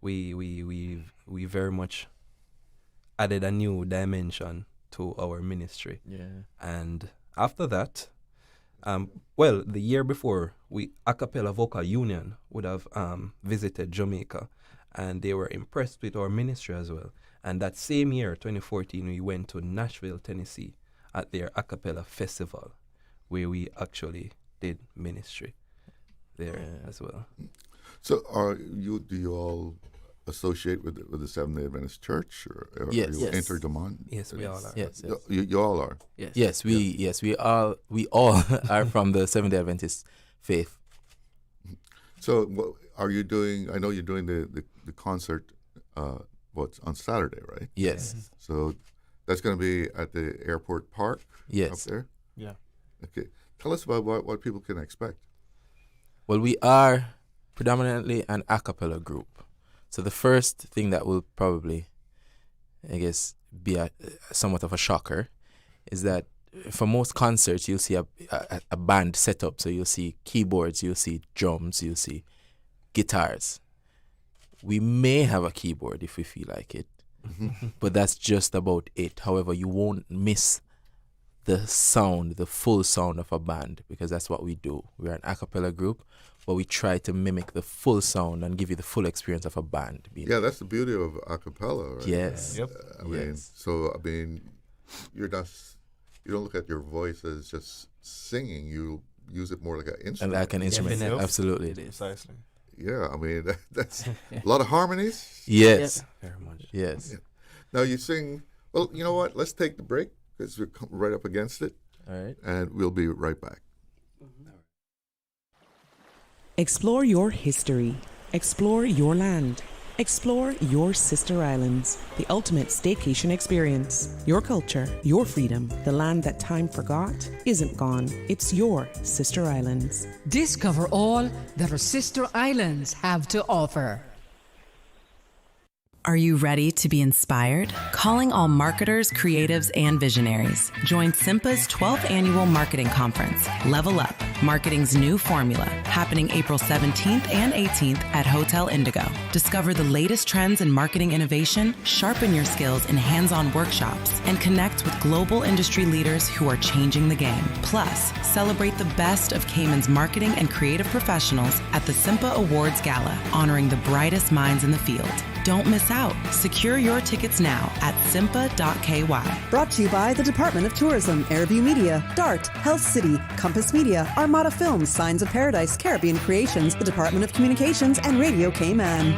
S26: We very much added a new dimension to our ministry.
S2: Yeah.
S26: And after that, the year before, A Cappella Vocal Union would have visited Jamaica, and they were impressed with our ministry as well. And that same year, 2014, we went to Nashville, Tennessee, at their A Cappella Festival, where we actually did ministry there as well.
S4: So do you all associate with the Seventh-day Adventist Church, or
S2: Yes.
S4: are you
S2: Yes.
S4: interdemon?
S26: Yes, we all are.
S2: Yes.
S4: You all are.
S2: Yes. We all are from the Seventh-day Adventist faith.
S4: So, what are you doing? I know you're doing the concert. What's on Saturday, right?
S2: Yes.
S4: So that's going to be at the airport park.
S2: Yes.
S4: Up there.
S27: Yeah.
S4: Okay. Tell us about what people can expect.
S2: Well, we are predominantly an a cappella group. So the first thing that will probably, I guess, be somewhat of a shocker is that for most concerts, you'll see a band set up. So you'll see keyboards, you'll see drums, you'll see guitars. We may have a keyboard if we feel like it, but that's just about it. However, you won't miss the sound, the full sound of a band, because that's what we do. We're an a cappella group, but we try to mimic the full sound and give you the full experience of a band.
S4: Yeah, that's the beauty of a cappella, right?
S2: Yes.
S26: Yep.
S4: I mean, you don't look at your voice as just singing. You use it more like an instrument.
S2: And like an instrument.
S26: Yep.
S2: Absolutely it is.
S27: Precisely.
S4: Yeah, I mean, that's a lot of harmonies.
S2: Yes.
S26: Very much.
S2: Yes.
S4: Yeah. Now you sing, well, you know what? Let's take the break because we're right up against it.
S2: All right.
S4: And we'll be right back.
S3: Explore your history. Explore your land. Explore your sister islands, the ultimate staycation experience. Your culture, your freedom, the land that time forgot isn't gone. It's your sister islands.
S16: Discover all that our sister islands have to offer.
S11: Are you ready to be inspired? Calling all marketers, creatives, and visionaries. Join SIMPA's 12th annual marketing conference, Level Up, Marketing's New Formula, happening April 17th and 18th at Hotel Indigo. Discover the latest trends in marketing innovation, sharpen your skills in hands-on workshops, and connect with global industry leaders who are changing the game. Plus, celebrate the best of Cayman's marketing and creative professionals at the SIMPA Awards Gala, honoring the brightest minds in the field. Don't miss out. Secure your tickets now at simpa.ky.
S12: Brought to you by the Department of Tourism, Airview Media, DART, Health City, Compass Media, Armada Films, Signs of Paradise, Caribbean Creations, the Department of Communications, and Radio Cayman.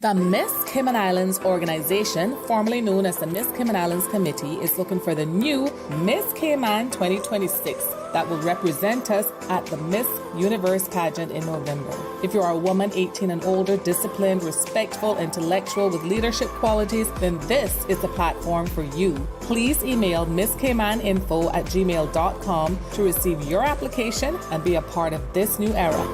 S13: The Miss Cayman Islands organization, formerly known as the Miss Cayman Islands Committee, is looking for the new Miss Cayman 2026 that will represent us at the Miss Universe pageant in November. If you are a woman 18 and older, disciplined, respectful, intellectual, with leadership qualities, then this is the platform for you. Please email misscaymaninfo@gmail.com to receive your application and be a part of this new era.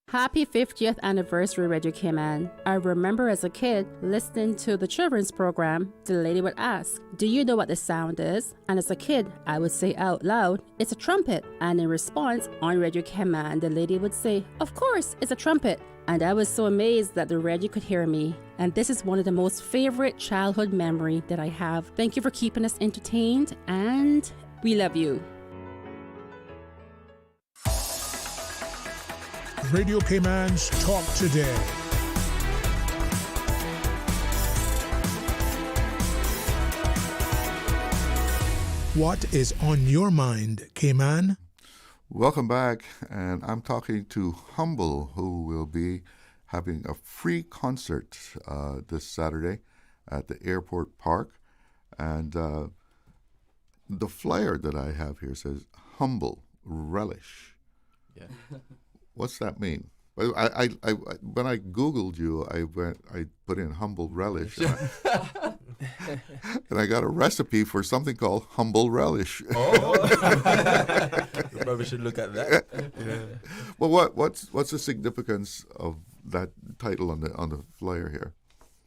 S14: Happy 50th anniversary, Radio Cayman. I remember as a kid listening to the children's program, the lady would ask, "Do you know what the sound is?" And as a kid, I would say out loud, "It's a trumpet." And in response, on Radio Cayman, the lady would say, "Of course, it's a trumpet." And I was so amazed that the radio could hear me. And this is one of the most favorite childhood memory that I have. Thank you for keeping us entertained, and we love you.
S1: Radio Cayman's Talk Today. What is on your mind, Cayman?
S4: Welcome back, and I'm talking to Humble, who will be having a free concert this Saturday at the airport park. And the flyer that I have here says Humble Relish.
S2: Yeah.
S4: What's that mean? I when I Googled you, I put in Humble Relish, and I got a recipe for something called Humble Relish.
S2: Oh, you probably should look at that.
S4: Yeah. Well, what's the significance of that title on the flyer here?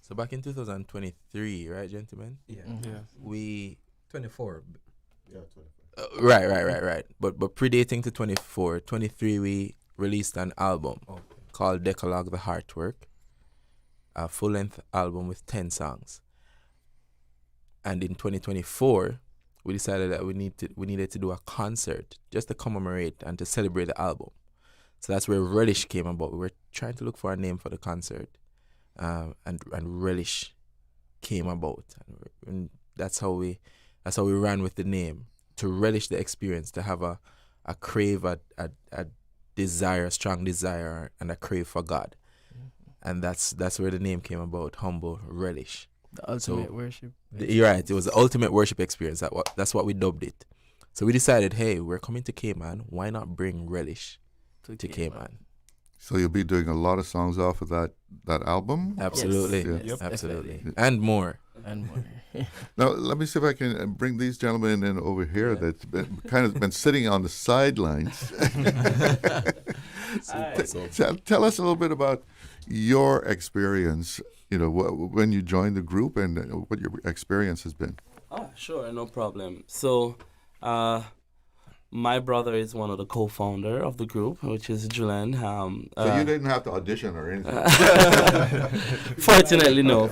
S2: So back in 2023, right, gentlemen?
S26: Yeah.
S27: Yeah.
S2: We
S26: 24.
S4: Yeah,
S2: 24. Right. But predating to 23, we released an album called Decalogue the Heartwork, a full-length album with 10 songs. And in 2024, we decided that we needed to do a concert just to commemorate and to celebrate the album. So that's where Relish came about. We were trying to look for a name for the concert, and Relish came about, and that's how we ran with the name, to relish the experience, to have a crave, a desire, strong desire, and a crave for God, and that's where the name came about, Humble Relish.
S28: The ultimate worship.
S2: You're right. It was the ultimate worship experience. That's what we dubbed it. So we decided, hey, we're coming to Cayman. Why not bring Relish to Cayman?
S4: So you'll be doing a lot of songs off of that album?
S2: Absolutely.
S4: Yes.
S2: Yes, absolutely. And more.
S4: Now, let me see if I can bring these gentlemen in over here that's been sitting on the sidelines. Tell us a little bit about your experience, when you joined the group and what your experience has been.
S5: Sure, no problem. So, my brother is one of the co-founder of the group, which is Glidden.
S4: So you didn't have to audition or anything?
S5: Fortunately, no.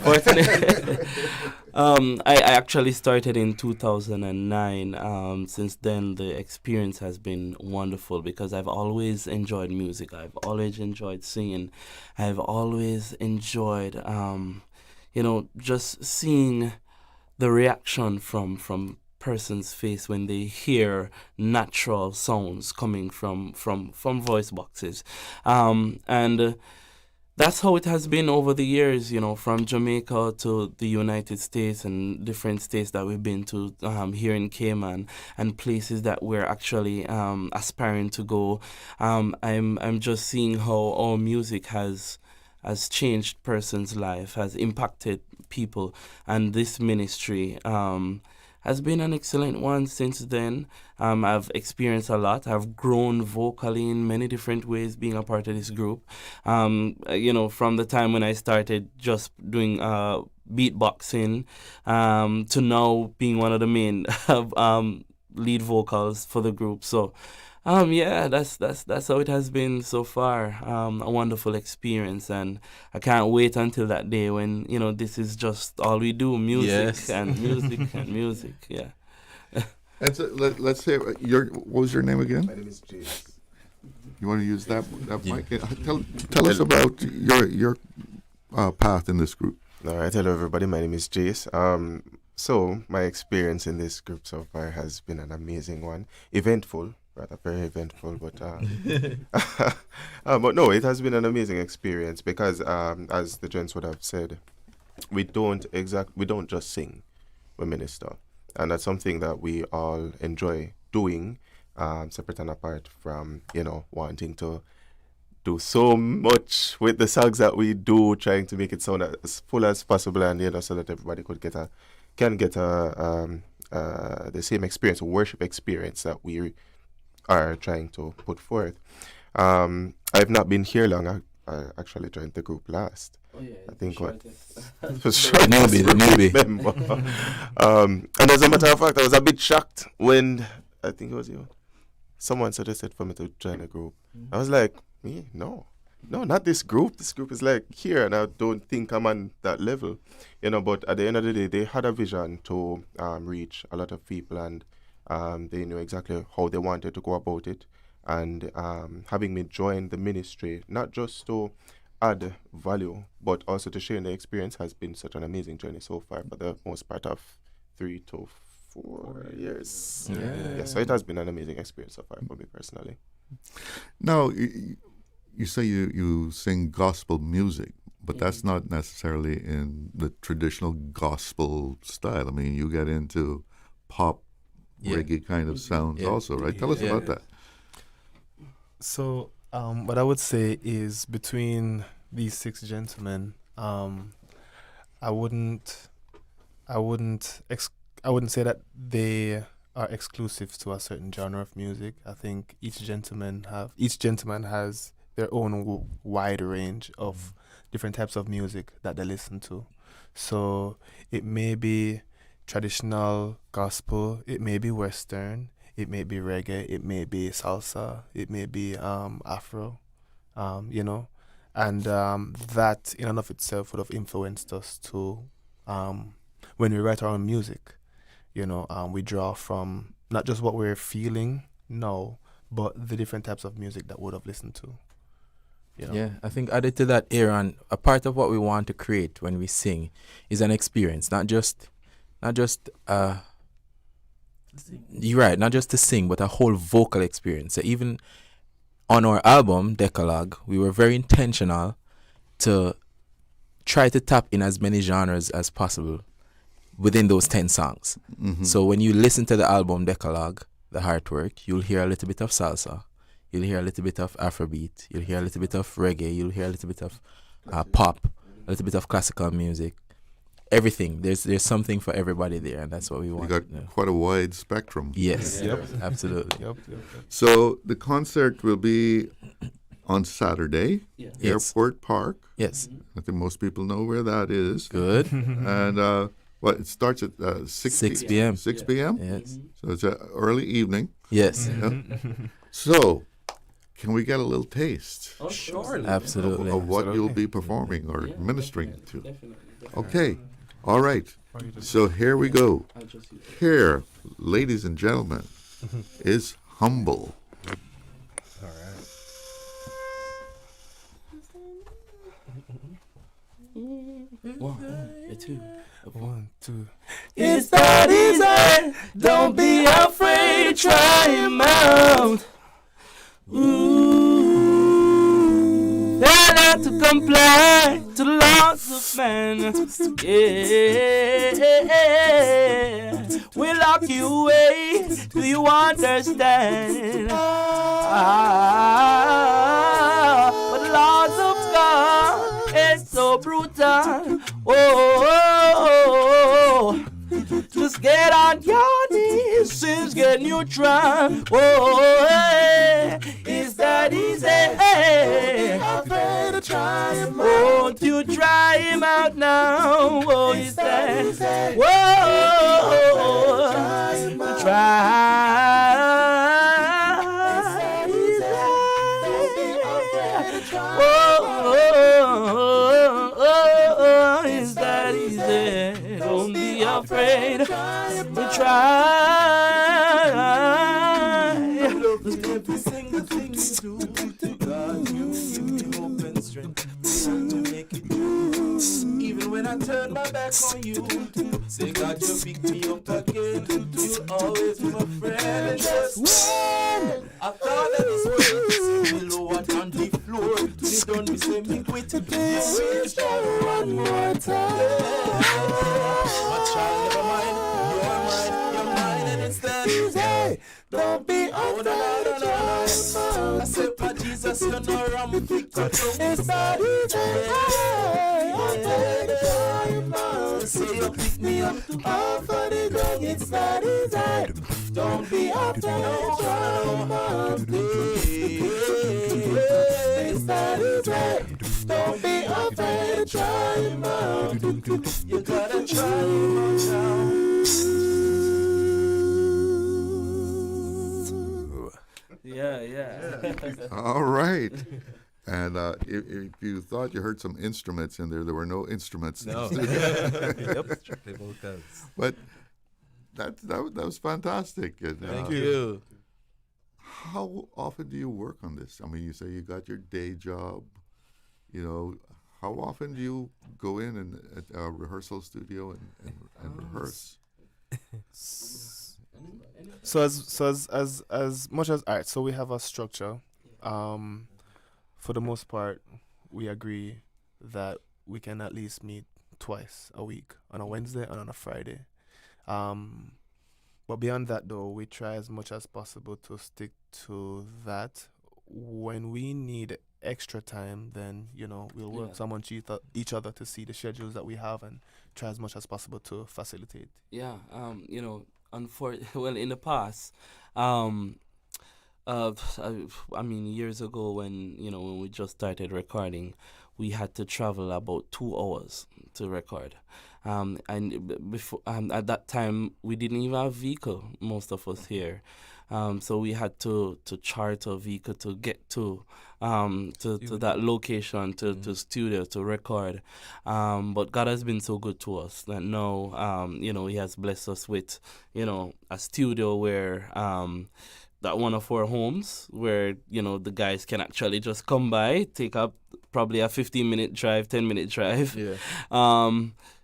S5: I actually started in 2009. Since then, the experience has been wonderful because I've always enjoyed music. I've always enjoyed singing. I've always enjoyed, just seeing the reaction from person's face when they hear natural sounds coming from voice boxes, and that's how it has been over the years, from Jamaica to the United States and different states that we've been to here in Cayman and places that we're actually aspiring to go. I'm just seeing how our music has changed person's life, has impacted people, and this ministry has been an excellent one since then. I've experienced a lot. I've grown vocally in many different ways being a part of this group. From the time when I started just doing beatboxing to now being one of the main lead vocals for the group. So, that's how it has been so far. A wonderful experience, and I can't wait until that day when this is just all we do: music and music and music. Yeah.
S4: And so let's say what was your name again?
S27: My name is Jace.
S4: You want to use that mic? Tell us about your path in this group.
S27: All right, hello everybody. My name is Jace. So my experience in this group so far has been an amazing one, eventful. Rather very eventful, but but no, it has been an amazing experience because as the gents would have said, we don't just sing, we minister, and that's something that we all enjoy doing, separate and apart from wanting to do so much with the songs that we do, trying to make it sound as full as possible, and so that everybody can get the same experience, a worship experience that we are trying to put forth. I've not been here long. I actually joined the group last.
S5: Oh yeah,
S27: I think what
S2: newbie.
S27: And as a matter of fact, I was a bit shocked when I think it was you. Someone suggested for me to join a group. I was like, me? No, not this group. This group is like here, and I don't think I'm on that level, But at the end of the day, they had a vision to reach a lot of people, and they knew exactly how they wanted to go about it. And having me join the ministry, not just to add value, but also to share the experience, has been such an amazing journey so far for the most part of 3 to 4 years. Yeah, so it has been an amazing experience so far for me personally.
S4: Now, you say you sing gospel music, but that's not necessarily in the traditional gospel style. I mean, you get into pop, reggae kind of sounds also, right? Tell us about that.
S27: So, what I would say is between these 6 gentlemen, I wouldn't say that they are exclusive to a certain genre of music. I think each gentleman has their own wide range of different types of music that they listen to. So it may be traditional gospel, it may be Western, it may be reggae, it may be salsa, it may be Afro, and that in and of itself would have influenced us to, when we write our own music, we draw from not just what we're feeling now, but the different types of music that we would have listened to.
S2: Yeah, I think added to that, Aaron, a part of what we want to create when we sing is an experience, not just you're right, not just to sing, but a whole vocal experience. So even on our album Decalogue, we were very intentional to try to tap in as many genres as possible within those 10 songs.
S4: Mhm.
S2: So when you listen to the album Decalogue, the artwork, you'll hear a little bit of salsa, you'll hear a little bit of Afrobeat, you'll hear a little bit of reggae, you'll hear a little bit of pop, a little bit of classical music. Everything. There's something for everybody there, and that's what we want.
S4: You got quite a wide spectrum.
S2: Yes. Yep. Absolutely.
S27: Yep.
S4: So the concert will be on Saturday,
S2: Yes.
S4: Airport Park.
S2: Yes.
S4: I think most people know where that is.
S2: Good.
S4: And it starts at 6
S2: p.m.
S4: 6 p.m.?
S2: Yes.
S4: So it's an early evening.
S2: Yes.
S4: Yeah. So, can we get a little taste?
S5: Oh, sure.
S2: Absolutely.
S4: Of what you'll be performing or ministering to. Okay. All right. So here we go. Here, ladies and gentlemen, is Humble.
S27: All right. One, two.
S5: It's that easy. Don't be afraid. Try him out. Ooh. They're not to comply to the laws of man. Yeah. We lock you away. Do you understand? But the laws of God is so brutal. Oh. Just get on your knees, sins get neutral. Oh, hey, is that easy? Hey, afraid to try him out. Won't you try him out now? Oh, is that easy? Whoa, try. Oh, is that easy? Don't be afraid. We try. Every single thing you do to God, you give me hope and strength to make it through. Even when I turn my back on you, say God, you pick me up again. You'll always be my friend. And just when I thought that this was me lower on the floor, they don't be say me quit. This is one more time. My child, never mind. You're mine, and it's that easy. Don't be afraid to try. I said, my Jesus, you're no rum. It's that easy. Say you pick me up off of the ground. It's that easy. Don't be afraid to try. It's that easy. Don't be afraid to try. You gotta try now. Yeah.
S4: All right. And if you thought you heard some instruments in there, there were no instruments.
S26: No. Yep, strictly vocals.
S4: But that was fantastic. And,
S26: Thank you.
S4: How often do you work on this? I mean, you say you got your day job. You know, how often do you go in and at a rehearsal studio and rehearse?
S27: So as much as, all right, so we have a structure. For the most part, we agree that we can at least meet twice a week, on a Wednesday and on a Friday. But beyond that, though, we try as much as possible to stick to that. When we need extra time, then, we'll work among each other to see the schedules that we have and try as much as possible to facilitate.
S5: Yeah, well, in the past, years ago when we just started recording, we had to travel about 2 hours to record. And before at that time, we didn't even have a vehicle, most of us here. So we had to charter a vehicle to get to that location, to studio, to record. But God has been so good to us that now, He has blessed us with, a studio where, that one of our homes where, the guys can actually just come by, take up probably a 15-minute drive, 10-minute drive.
S2: Yeah.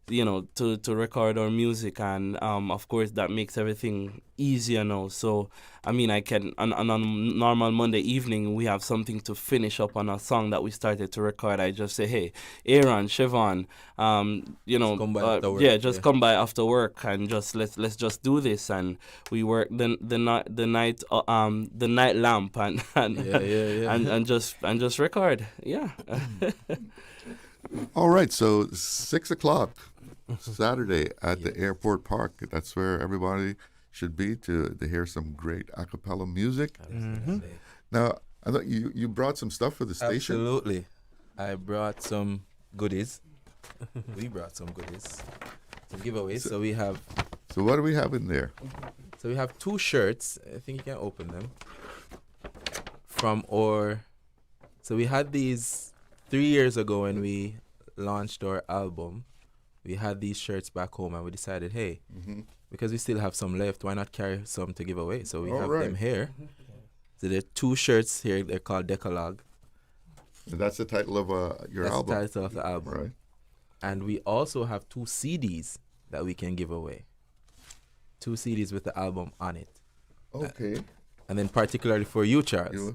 S5: to record our music, and of course that makes everything easier now. So I mean, I can on a normal Monday evening we have something to finish up on a song that we started to record. I just say, hey, Aaron, Siobhan,
S2: come by after work,
S5: come by after work and just let's just do this, and we work the night lamp and and just record. Yeah.
S4: All right, so 6 o'clock Saturday at the airport park. That's where everybody should be to hear some great a cappella music.
S2: Mm-hmm.
S4: Now, I thought you brought some stuff for the station.
S2: Absolutely. I brought some goodies. We brought some goodies. Some giveaways. So we have...
S4: So what do we have in there?
S2: So we have 2 shirts. I think you can open them. From our... So we had these 3 years ago when we launched our album. We had these shirts back home and we decided, hey, because we still have some left, why not carry some to give away? So we have them here. So there are 2 shirts here. They're called Decalogue.
S4: And that's the title of your album.
S2: That's the title of the album.
S4: Right.
S2: And we also have 2 CDs that we can give away. 2 CDs with the album on it.
S4: Okay.
S2: And then particularly for you, Charles,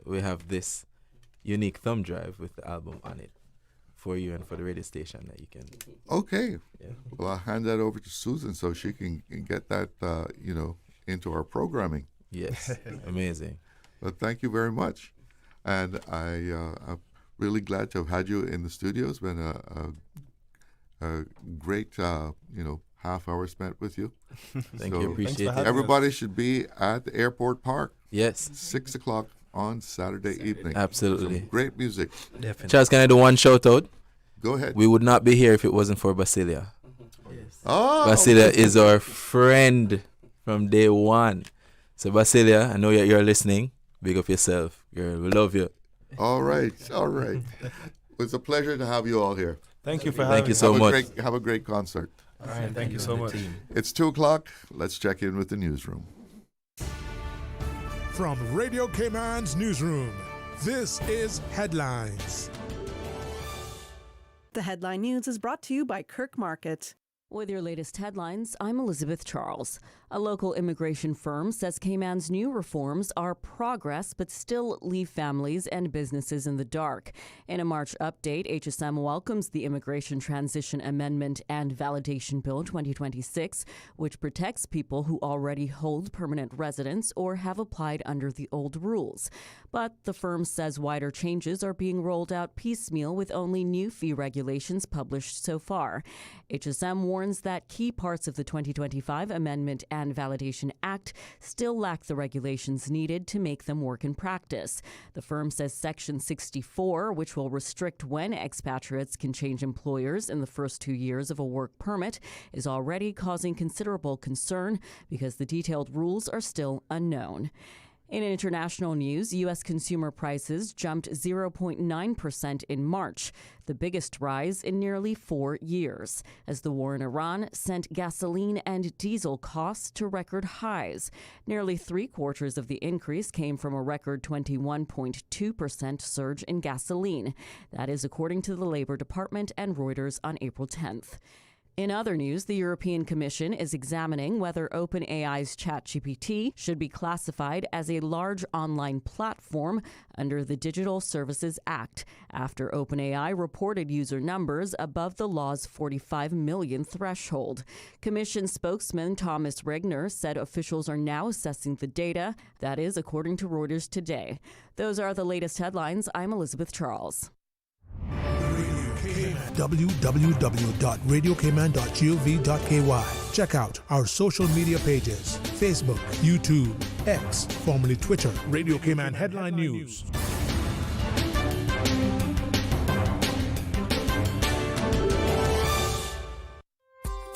S2: we have this unique thumb drive with the album on it for you and for the radio station that you can.
S4: Okay.
S2: Yeah.
S4: Well, I'll hand that over to Susan so she can get that, into our programming.
S2: Yes. Amazing.
S4: Well, thank you very much. And I'm really glad to have had you in the studio. It's been a great, half hour spent with you.
S2: Thank you. Appreciate it.
S4: Everybody should be at the airport park.
S2: Yes.
S4: 6 o'clock on Saturday evening.
S2: Absolutely.
S4: Some great music.
S2: Definitely. Charles, can I do one shout out?
S4: Go ahead.
S2: We would not be here if it wasn't for Basilia.
S4: Yes. Oh,
S2: Basilia is our friend from day one. So Basilia, I know you're listening. Big up yourself. Girl, we love you.
S4: All right. It's a pleasure to have you all here.
S27: Thank you for having me.
S2: Thank you so much.
S4: Have a great concert.
S27: All right. Thank you so much.
S4: It's 2 o'clock. Let's check in with the newsroom.
S1: From Radio Cayman's newsroom, this is Headlines.
S12: The headline news is brought to you by Kirk Market.
S6: With your latest headlines, I'm Elizabeth Charles. A local immigration firm says Cayman's new reforms are progress but still leave families and businesses in the dark. In a March update, HSM welcomes the Immigration Transition Amendment and Validation Bill 2026, which protects people who already hold permanent residence or have applied under the old rules. But the firm says wider changes are being rolled out piecemeal with only new fee regulations published so far. HSM warns that key parts of the 2025 Amendment and Validation Act still lack the regulations needed to make them work in practice. The firm says Section 64, which will restrict when expatriates can change employers in the first 2 years of a work permit, is already causing considerable concern because the detailed rules are still unknown. In international news, U.S. consumer prices jumped 0.9% in March, the biggest rise in nearly 4 years, as the war in Iran sent gasoline and diesel costs to record highs. Nearly 3/4 of the increase came from a record 21.2% surge in gasoline. That is according to the Labor Department and Reuters on April 10th. In other news, the European Commission is examining whether OpenAI's ChatGPT should be classified as a large online platform under the Digital Services Act, after OpenAI reported user numbers above the law's 45 million threshold. Commission spokesman Thomas Regner said officials are now assessing the data. That is according to Reuters today. Those are the latest headlines. I'm Elizabeth Charles.
S1: www.radiocayman.gov.ky. Check out our social media pages: Facebook, YouTube, X, formerly Twitter, Radio Cayman Headline News.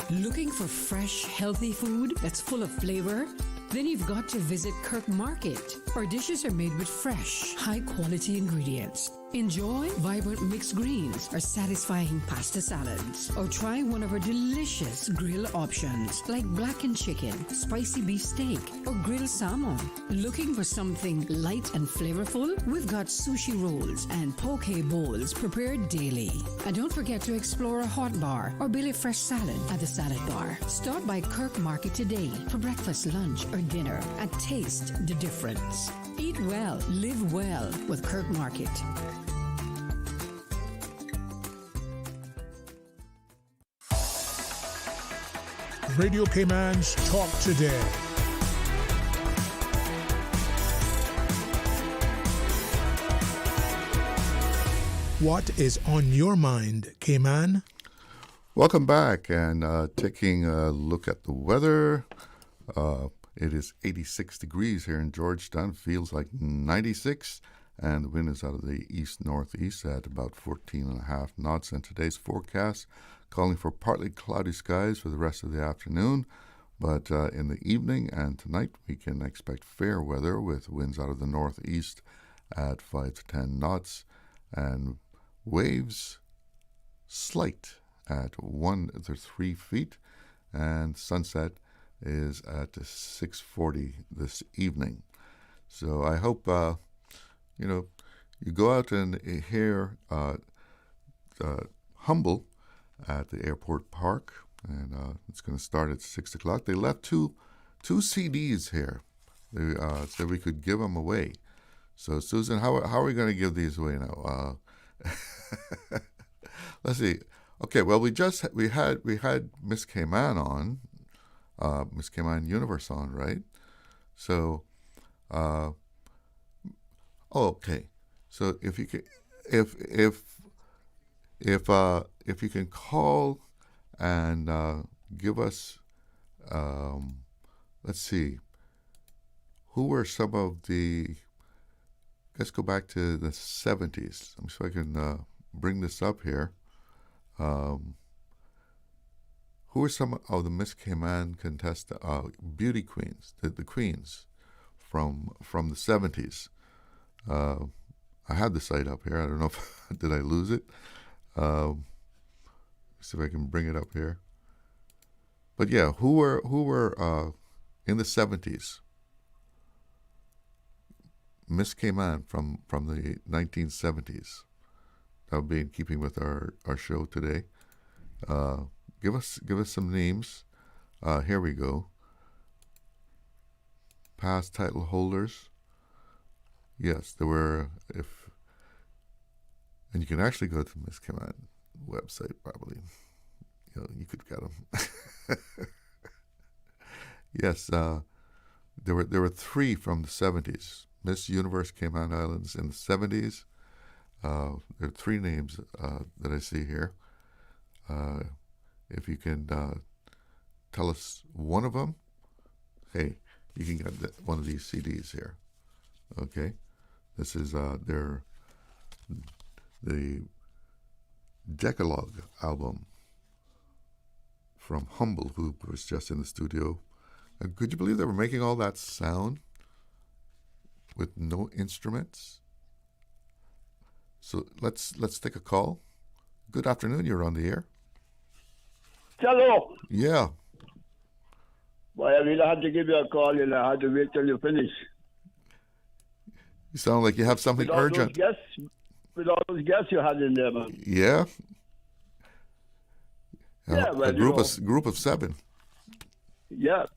S16: Looking for fresh, healthy food that's full of flavor? Then you've got to visit Kirk Market. Our dishes are made with fresh, high-quality ingredients. Enjoy vibrant mixed greens or satisfying pasta salads. Or try one of our delicious grill options like blackened chicken, spicy beef steak, or grilled salmon. Looking for something light and flavorful? We've got sushi rolls and poke bowls prepared daily. And don't forget to explore a hot bar or Billy Fresh salad at the salad bar. Stop by Kirk Market today for breakfast, lunch, or dinner and taste the difference. Eat well, live well with Kirk Market.
S1: Radio Cayman's Talk Today. What is on your mind, Cayman?
S4: Welcome back, and taking a look at the weather. It is 86 degrees here in Georgetown. Feels like 96, and the wind is out of the east-northeast at about 14.5 knots. And today's forecast calling for partly cloudy skies for the rest of the afternoon, but in the evening and tonight we can expect fair weather with winds out of the northeast at 5 to 10 knots, and waves slight at 1 to 3 feet, and sunset is at 6:40 this evening. So I hope you go out and hear Humble at the airport park, and it's going to start at 6 o'clock. They left two CDs here. They said we could give them away. So Susan, how are we going to give these away now? Let's see. Okay, well we had Miss Cayman on, Miss Cayman Universe on, right? So, okay. So if you could, if you can call and give us, let's see, who were some of the, let's go back to the 70s. So I can bring this up here. Who are some of the Miss Cayman beauty queens, the queens from the 70s? I had the site up here. I don't know if did I lose it. See if I can bring it up here. But yeah, who were in the 70s? Miss Cayman from the 1970s. That would be in keeping with our show today. Give us some names. Here we go. Past title holders. Yes, there were. And you can actually go to Miss Cayman website probably. You could get them. Yes, there were 3 from the 70s. Miss Universe Cayman Islands in the 70s. There are 3 names that I see here. If you can tell us one of them, hey, you can get one of these CDs here. Okay, this is the Decalogue album from Humble, who was just in the studio. And could you believe they were making all that sound with no instruments? So let's take a call. Good afternoon, you're on the air.
S8: Hello.
S4: Yeah.
S8: Boy, I really had to give you a call, and I had to wait till you finish.
S4: You sound like you have something urgent.
S8: With all those guests you had in there, man.
S4: Yeah.
S8: Yeah, well,
S4: a group of 7.
S8: Yeah.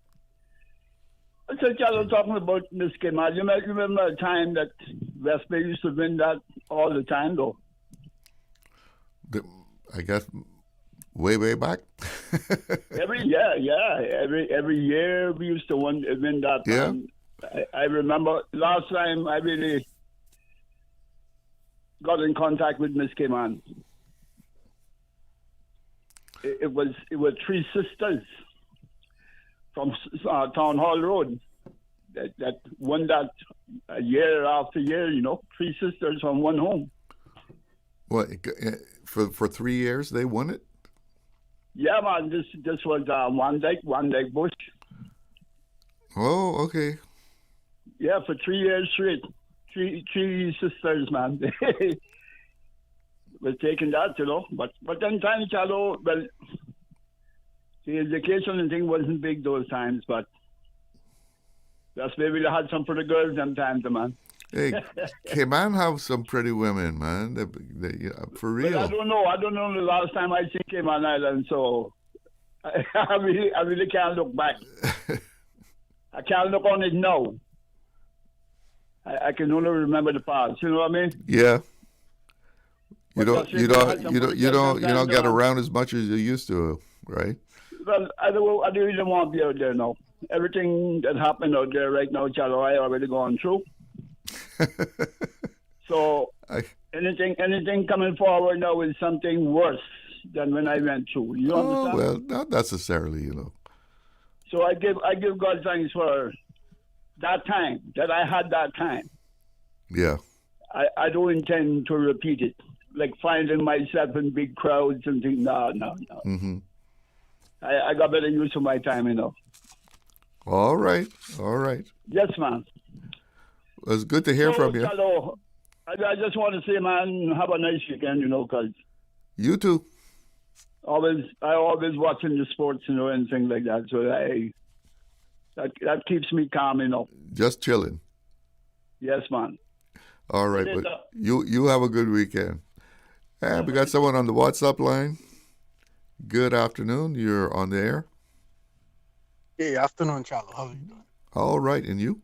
S8: So, Charles, talking about Miss Cayman, you might remember a time that West Bay used to win that all the time, though.
S4: I guess way back.
S8: Every year we used to win that.
S4: Yeah.
S8: I remember last time I really got in contact with Miss Cayman. It was 3 sisters from Town Hall Road that won that year after year. 3 sisters from one home.
S4: What, for 3 years they won it?
S8: Yeah, man. This was One Dyke Bush.
S4: Oh, okay.
S8: Yeah, for 3 years straight. Three sisters, man. Was taking that, But then times, well, the education thing wasn't big those times, but that's where we had some pretty girls them times, man.
S4: Hey, Cayman have some pretty women, man. For real.
S8: But I don't know the last time I seen Cayman Island, so I really can't look back. I can't look on it now. I can only remember the past. You know what I mean?
S4: Yeah. You don't get around as much as you used to, right?
S8: Well, I don't really want to be out there now. Everything that happened out there right now, Charlo, I already gone through. So anything coming forward now is something worse than when I went through. You understand?
S4: Well, not necessarily,
S8: So I give God thanks for that time that I had that time.
S4: Yeah.
S8: I don't intend to repeat it. Like finding myself in big crowds and things. No.
S4: Mm-hmm.
S8: I got better use of my time,
S4: All right.
S8: Yes, man.
S4: Well, it's good to hear from you.
S8: Hello. I just want to say, man, have a nice weekend, because
S4: you too.
S8: I always watching the sports, and things like that. So that keeps me calm,
S4: Just chilling.
S8: Yes, man.
S4: All right, but you have a good weekend. And we got someone on the WhatsApp line. Good afternoon. You're on the air.
S7: Hey, afternoon, Charlo. How are you doing?
S4: All right, and you?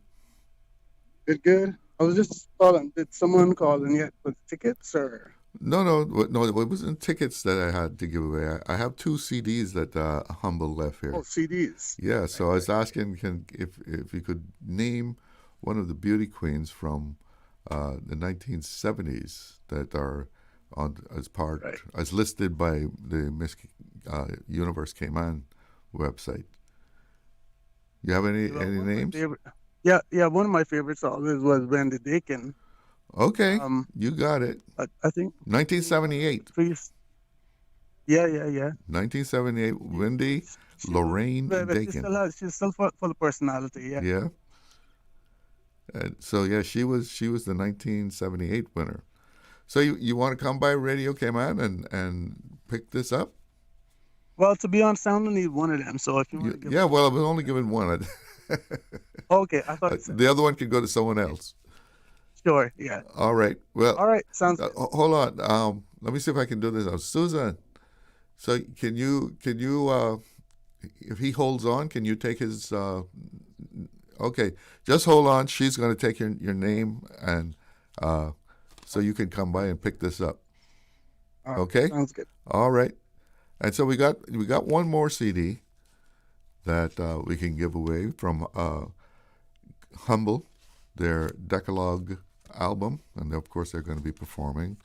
S7: Good. I was just calling. Did someone call in yet with tickets or?
S4: No. It wasn't tickets that I had to give away. I have 2 CDs that Humble left here.
S7: Oh, CDs.
S4: Yeah. So I was asking, if you could name one of the beauty queens from the 1970s that are as listed by the Miss Universe Cayman website. You have any names?
S7: Yeah. One of my favorites always was Wendy Dakin.
S4: Okay, you got it.
S7: I think
S4: 1978.
S7: Yeah.
S4: 1978. Wendy Lorraine Dakin.
S7: She's still full of personality. Yeah.
S4: Yeah. So yeah, she was the 1978 winner. So you want to come by Radio Cayman and pick this up?
S7: Well, to be honest, I only need one of them. So if you want to give
S4: well, I was only given one.
S7: Okay, I thought
S4: the other one could go to someone else.
S7: Sure. Yeah.
S4: All right. Well.
S7: All right. Sounds good.
S4: Hold on. Let me see if I can do this. Susan. So can you if he holds on, can you take his? Okay, just hold on. She's going to take your name and so you can come by and pick this up.
S7: All right,
S4: okay.
S7: Sounds good.
S4: All right. And so we got one more CD that we can give away from Humble, their Decalogue album, and of course they're going to be performing,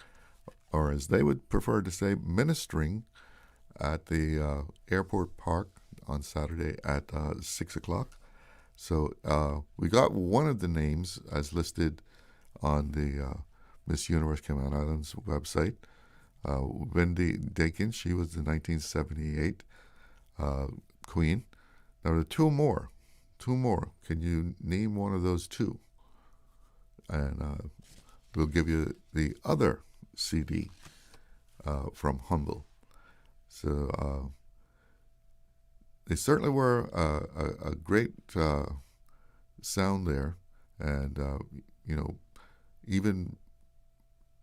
S4: or as they would prefer to say, ministering at the airport park on Saturday at 6 o'clock. So we got one of the names as listed on the Miss Universe Cayman Islands website. Wendy Dakin, she was the 1978 queen. Now there are two more. Can you name one of those 2? And we'll give you the other CD from Humble. So they certainly were a great sound there, and even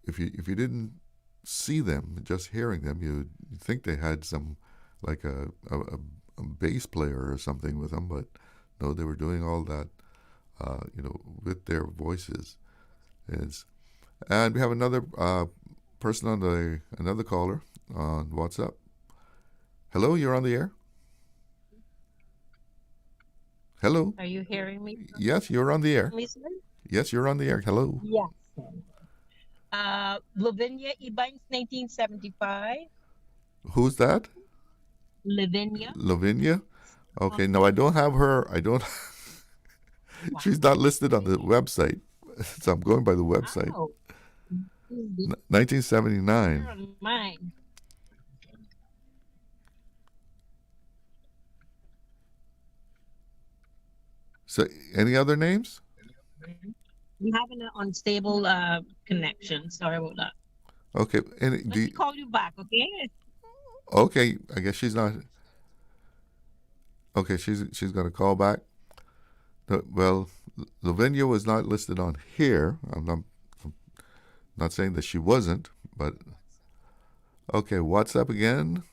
S4: if you didn't see them, just hearing them, you'd think they had some like a bass player or something with them, but no, they were doing all that with their voices. And we have another person on another caller on WhatsApp. Hello, you're on the air. Hello.
S10: Are you hearing me?
S4: Yes, you're on the air.
S10: Me, sir?
S4: Yes, you're on the air. Hello.
S10: Yes. Lavinia Ibines, 1975.
S4: Who's that?
S10: Lavinia.
S4: Okay, no, I don't have her.
S10: Wow.
S4: She's not listed on the website, so I'm going by the website.
S10: Oh.
S4: 1979.
S10: On mine.
S4: So, any other names?
S10: I'm having an unstable connection. Sorry about that.
S4: Okay, and
S10: Let me call you back, okay?
S4: okay, I guess she's not. Okay, she's going to call back. Well, Lavinia was not listed on here. I'm not saying that she wasn't, but okay. What's up again?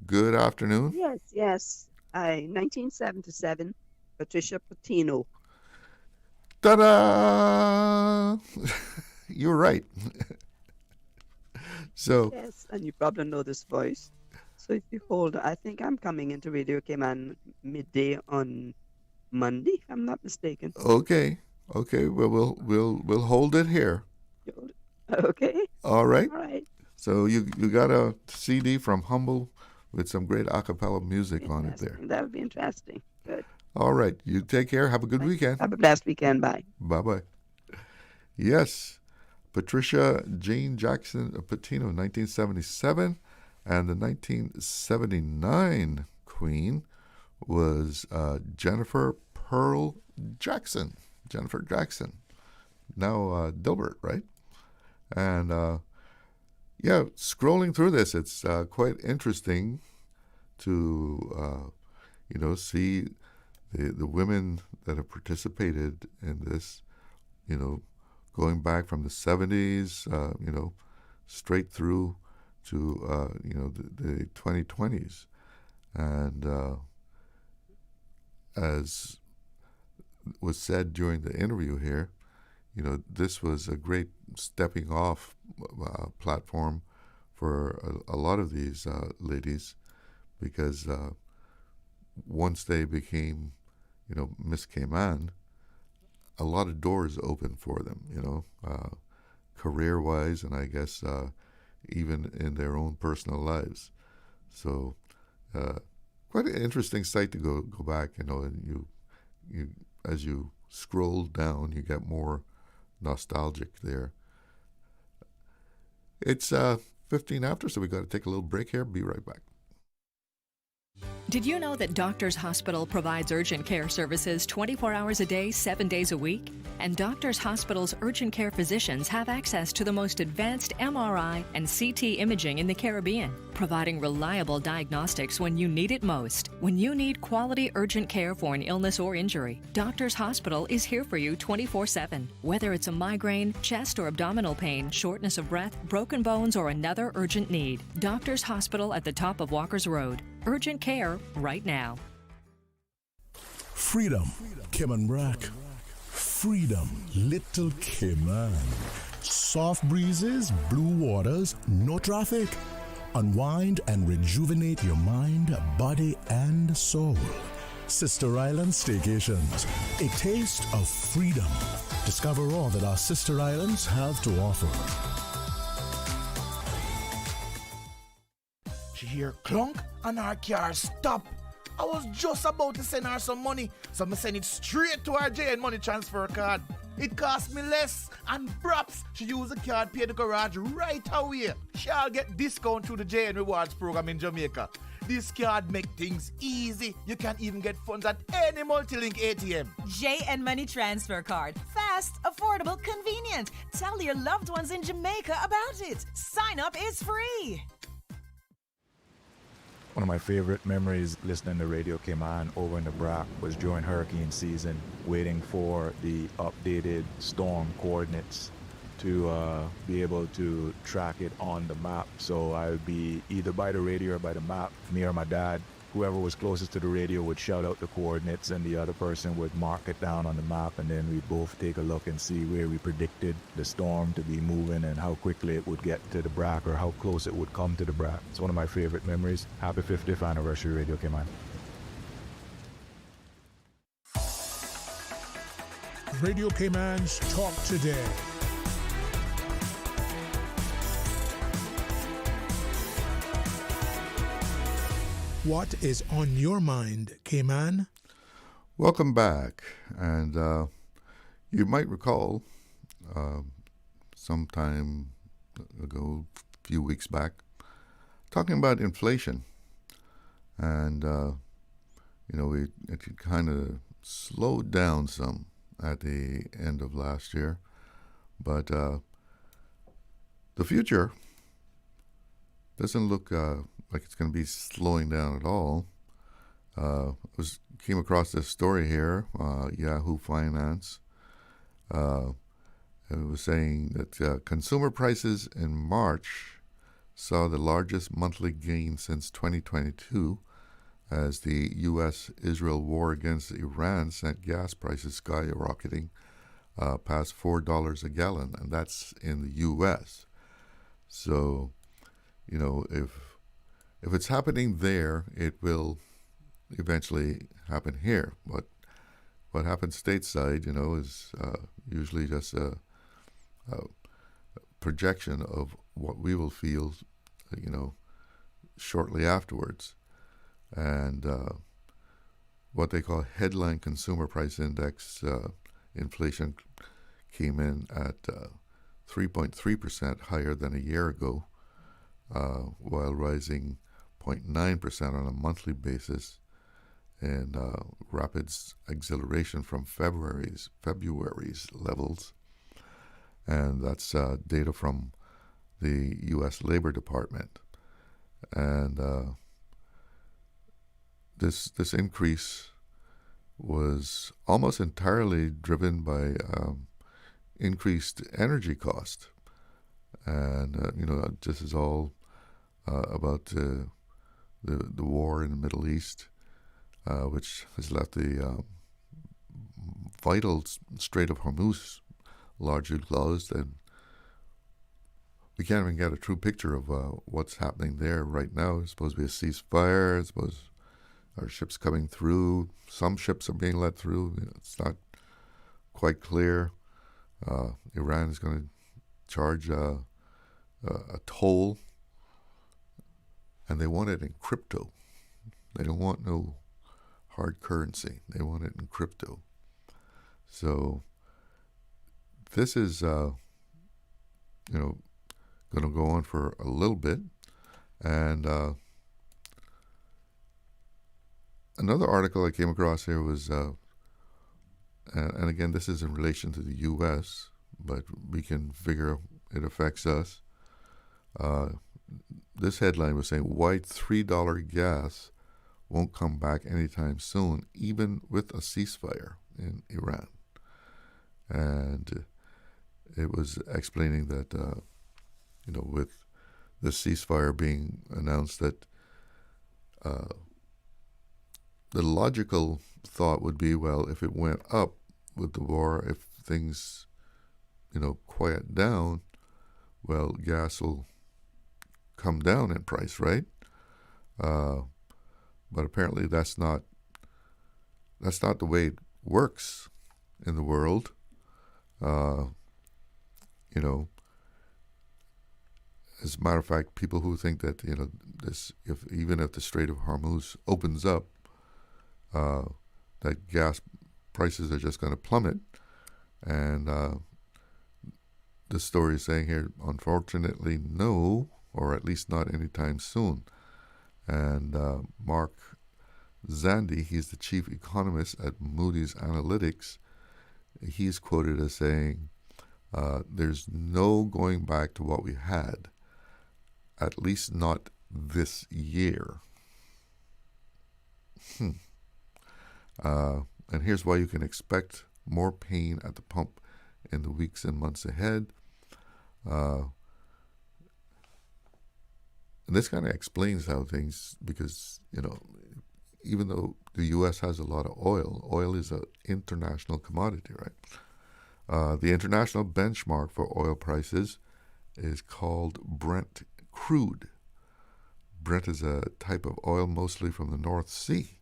S4: Good afternoon.
S15: Yes. 1977, Patricia Patino.
S4: Ta-da! You're right. So
S15: Yes, and you probably know this voice. So if you hold, I think I'm coming into Radio Cayman midday on Monday, if I'm not mistaken.
S4: okay, well, we'll hold it here.
S15: Okay.
S4: All right.
S15: All right.
S4: So you got a CD from Humble with some great a cappella music on it there.
S15: That would be interesting. Good.
S4: All right. You take care. Have a good weekend.
S15: Have a blessed weekend. Bye.
S4: Bye-bye. Yes. Patricia Jane Jackson Patino, 1977. And the 1979 queen was Jennifer Pearl Jackson. Jennifer Jackson. Now Dilbert, right? And yeah, scrolling through this, it's quite interesting to see the women that have participated in this, going back from the 70s, straight through to the 2020s, and as was said during the interview here, this was a great stepping off platform for a lot of these ladies, because once they became, Miss Cayman, a lot of doors opened for them, career-wise, and I guess even in their own personal lives. So quite an interesting site to go back, and you as you scroll down, you get more nostalgic there. It's 15 after, so we got to take a little break here. Be right back.
S17: Did you know that Doctors Hospital provides urgent care services 24 hours a day, 7 days a week? And Doctors Hospital's urgent care physicians have access to the most advanced MRI and CT imaging in the Caribbean, providing reliable diagnostics when you need it most. When you need quality urgent care for an illness or injury, Doctors Hospital is here for you 24/7. Whether it's a migraine, chest or abdominal pain, shortness of breath, broken bones, or another urgent need, Doctors Hospital at the top of Walker's Road. Urgent care right now.
S1: Freedom, Cayman Brack. Freedom, Little Cayman. Soft breezes, blue waters, no traffic. Unwind and rejuvenate your mind, body, and soul. Sister Island Staycations, a taste of freedom. Discover all that our sister islands have to offer.
S18: She hear clunk and her car stop. I was just about to send her some money, so I send it straight to her JN money transfer card. It cost me less, and perhaps she use the card, pay the garage right away. She'll get discount through the JN Rewards program in Jamaica. This card make things easy. You can even get funds at any multi-link ATM.
S19: JN Money Transfer Card. Fast, affordable, convenient. Tell your loved ones in Jamaica about it. Sign up is free.
S20: One of my favorite memories listening to Radio Cayman over in the Brack was during hurricane season, waiting for the updated storm coordinates to be able to track it on the map. So I would be either by the radio or by the map. Me or my dad, whoever was closest to the radio, would shout out the coordinates, and the other person would mark it down on the map, and then we'd both take a look and see where we predicted the storm to be moving and how quickly it would get to the Brack, or how close it would come to the Brack. It's one of my favorite memories. Happy 50th anniversary, Radio Cayman.
S1: Radio Cayman's Talk Today. What is on your mind, Cayman?
S4: Welcome back. And you might recall sometime ago, a few weeks back, talking about inflation. And, it kind of slowed down some at the end of last year. But the future doesn't look like it's going to be slowing down at all. Came across this story here, Yahoo Finance. It was saying that consumer prices in March saw the largest monthly gain since 2022 as the U.S.-Israel war against Iran sent gas prices skyrocketing past $4 a gallon, and that's in the U.S. So, you know, if it's happening there, it will eventually happen here. But what happens stateside, you know, is usually just a projection of what we will feel, you know, shortly afterwards. And what they call headline consumer price index inflation came in at 3.3% higher than a year ago, while rising 0.9% on a monthly basis, and rapid acceleration from February's levels. And that's data from the U.S. Labor Department. And this increase was almost entirely driven by increased energy cost. And, you know, this is all about the war in the Middle East, which has left the vital Strait of Hormuz largely closed, and we can't even get a true picture of what's happening there right now. It's supposed to be a ceasefire. It's supposed our ships coming through. Some ships are being let through. You know, it's not quite clear. Iran is going to charge a toll, and they want it in crypto. They don't want no hard currency. They want it in crypto. So this is, you know, going to go on for a little bit. And another article I came across here was, and again, this is in relation to the U.S., but we can figure it affects us. This headline was saying, why $3 gas won't come back anytime soon, even with a ceasefire in Iran. And it was explaining that, you know, with the ceasefire being announced, that the logical thought would be, well, if it went up with the war, if things, you know, quiet down, well, gas will come down in price, right? But apparently that's not the way it works in the world. You know, as a matter of fact, people who think that, you know, even if the Strait of Hormuz opens up, that gas prices are just going to plummet. And the story is saying here, unfortunately, no, or at least not anytime soon. And Mark Zandi, he's the chief economist at Moody's Analytics, he's quoted as saying, there's no going back to what we had, at least not this year. And here's why you can expect more pain at the pump in the weeks and months ahead. And this kind of explains how things, because, you know, even though the U.S. has a lot of oil is an international commodity, right? The international benchmark for oil prices is called Brent crude. Brent is a type of oil mostly from the North Sea.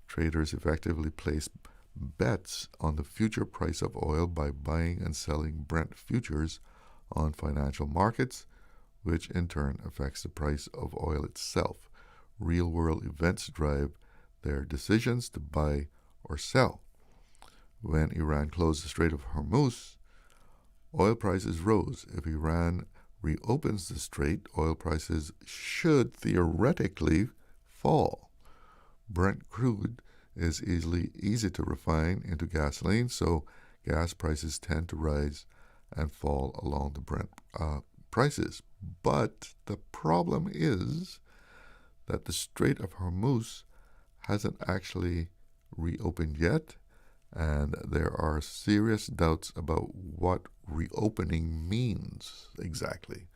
S4: Traders effectively place bets on the future price of oil by buying and selling Brent futures on financial markets, which in turn affects the price of oil itself. Real-world events drive their decisions to buy or sell. When Iran closed the Strait of Hormuz, oil prices rose. If Iran reopens the strait, oil prices should theoretically fall. Brent crude is easy to refine into gasoline, so gas prices tend to rise and fall along the Brent prices. But the problem is that the Strait of Hormuz hasn't actually reopened yet, and there are serious doubts about what reopening means exactly,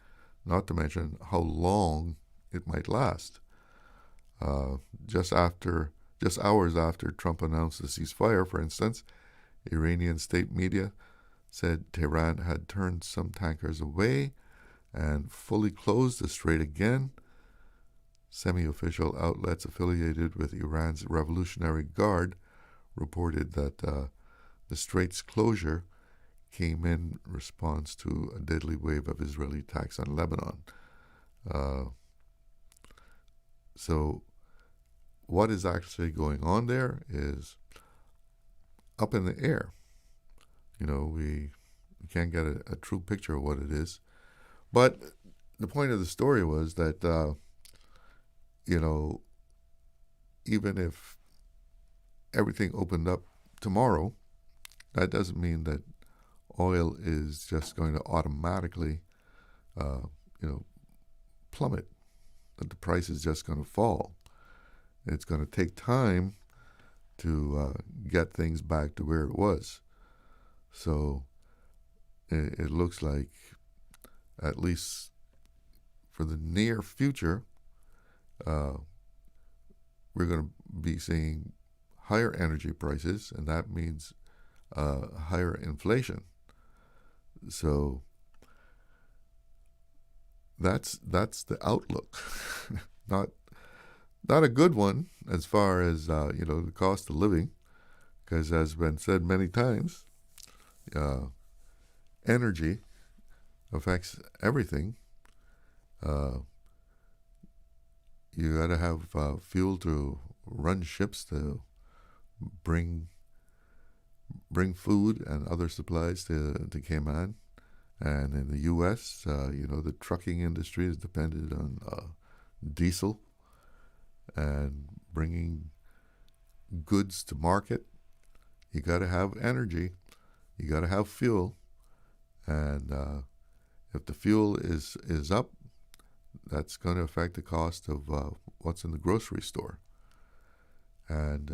S4: not to mention how long it might last. Just hours after Trump announced the ceasefire, for instance, Iranian state media said Tehran had turned some tankers away and fully closed the strait again. Semi-official outlets affiliated with Iran's Revolutionary Guard reported that the strait's closure came in response to a deadly wave of Israeli attacks on Lebanon. So what is actually going on there is up in the air. We can't get a true picture of what it is. But the point of the story was that, even if everything opened up tomorrow, that doesn't mean that oil is just going to automatically, plummet, that the price is just going to fall. It's going to take time to get things back to where it was. So it looks like, at least for the near future, we're going to be seeing higher energy prices, and that means higher inflation. So that's the outlook. Not a good one as far as the cost of living, because as has been said many times, energy affects everything. You got to have fuel to run ships, to bring food and other supplies to Cayman. And in the U.S., the trucking industry is dependent on diesel and bringing goods to market. You got to have energy. You got to have fuel. And if the fuel is up, that's going to affect the cost of what's in the grocery store. And,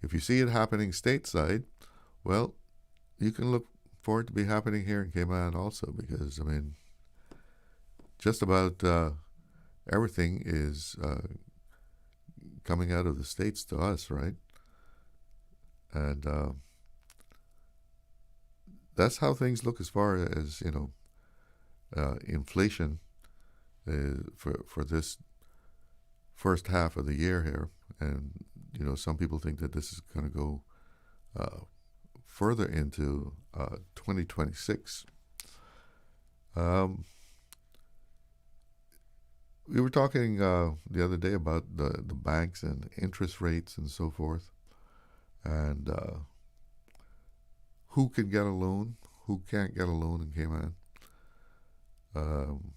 S4: if you see it happening stateside, well, you can look for it to be happening here in Cayman also, because, just about everything is coming out of the States to us, right? And that's how things look as far as, inflation for this first half of the year here. And, some people think that this is going to go further into 2026. We were talking the other day about the banks and interest rates and so forth, and who can get a loan, who can't get a loan in Cayman, and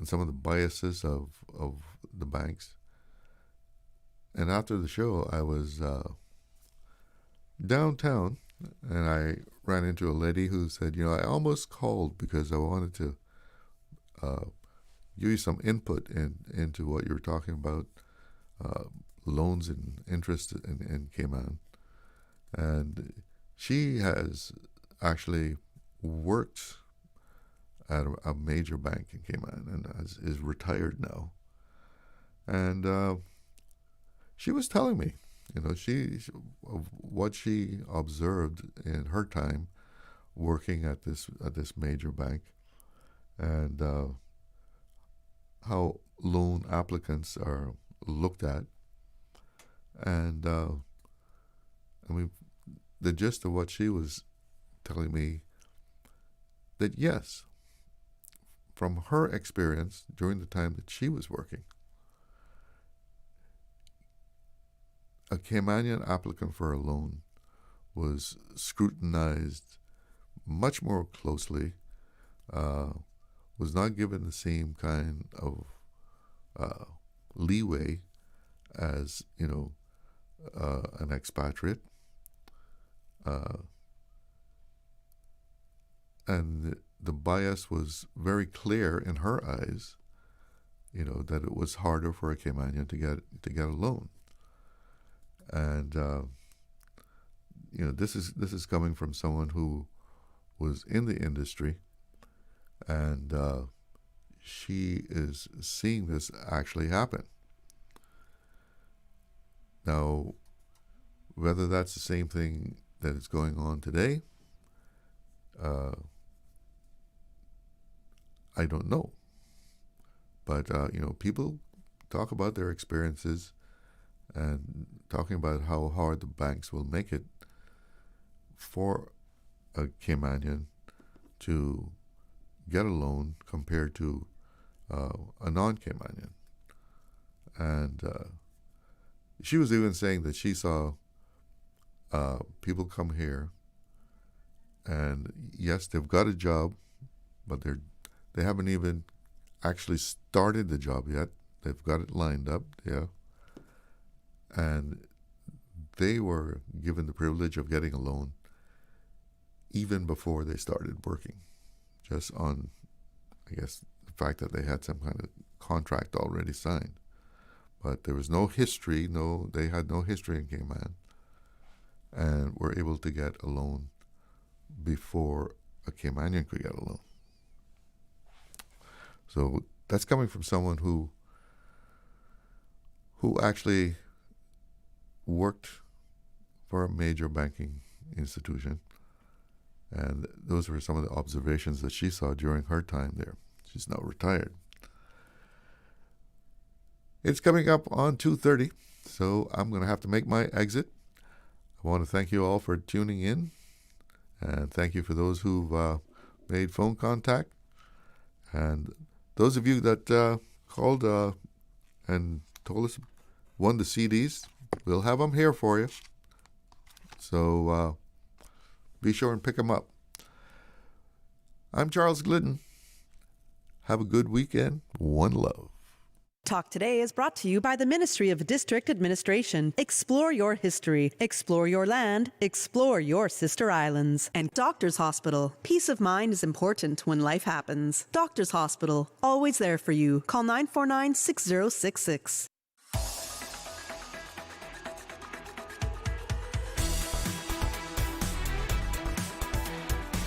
S4: some of the biases of the banks. And after the show, I was downtown, and I ran into a lady who said, I almost called because I wanted to give you some input into what you were talking about, loans and interest in Cayman. And she has actually worked at a major bank in Cayman and is retired now. And she was telling me, she of what she observed in her time working at this major bank, and how loan applicants are looked at. And the gist of what she was telling me, that yes, from her experience during the time that she was working, a Caymanian applicant for a loan was scrutinized much more closely, was not given the same kind of leeway as, an expatriate. And the bias was very clear in her eyes, that it was harder for a Caymanian to get a loan. And this is coming from someone who was in the industry, and she is seeing this actually happen. Now, whether that's the same thing that is going on today, I don't know. But, people talk about their experiences and talking about how hard the banks will make it for a Caymanian to get a loan compared to a non-Caymanian. And she was even saying that she saw people come here, and yes, they've got a job, but they haven't even actually started the job yet. They've got it lined up, yeah. And they were given the privilege of getting a loan even before they started working, just on, I guess, the fact that they had some kind of contract already signed. But there was no history, they had no history in Cayman, and were able to get a loan before a Caymanian could get a loan. So that's coming from someone who actually worked for a major banking institution. And those were some of the observations that she saw during her time there. She's now retired. It's coming up on 2:30, so I'm going to have to make my exit. I want to thank you all for tuning in, and thank you for those who've made phone contact. And those of you that called and told us won the CDs, we'll have them here for you. So be sure and pick them up. I'm Charles Glidden. Have a good weekend. One love.
S12: Talk Today is brought to you by the Ministry of District Administration. Explore your history. Explore your land. Explore your sister islands. And Doctors Hospital. Peace of mind is important when life happens. Doctors Hospital. Always there for you. Call 949-6066.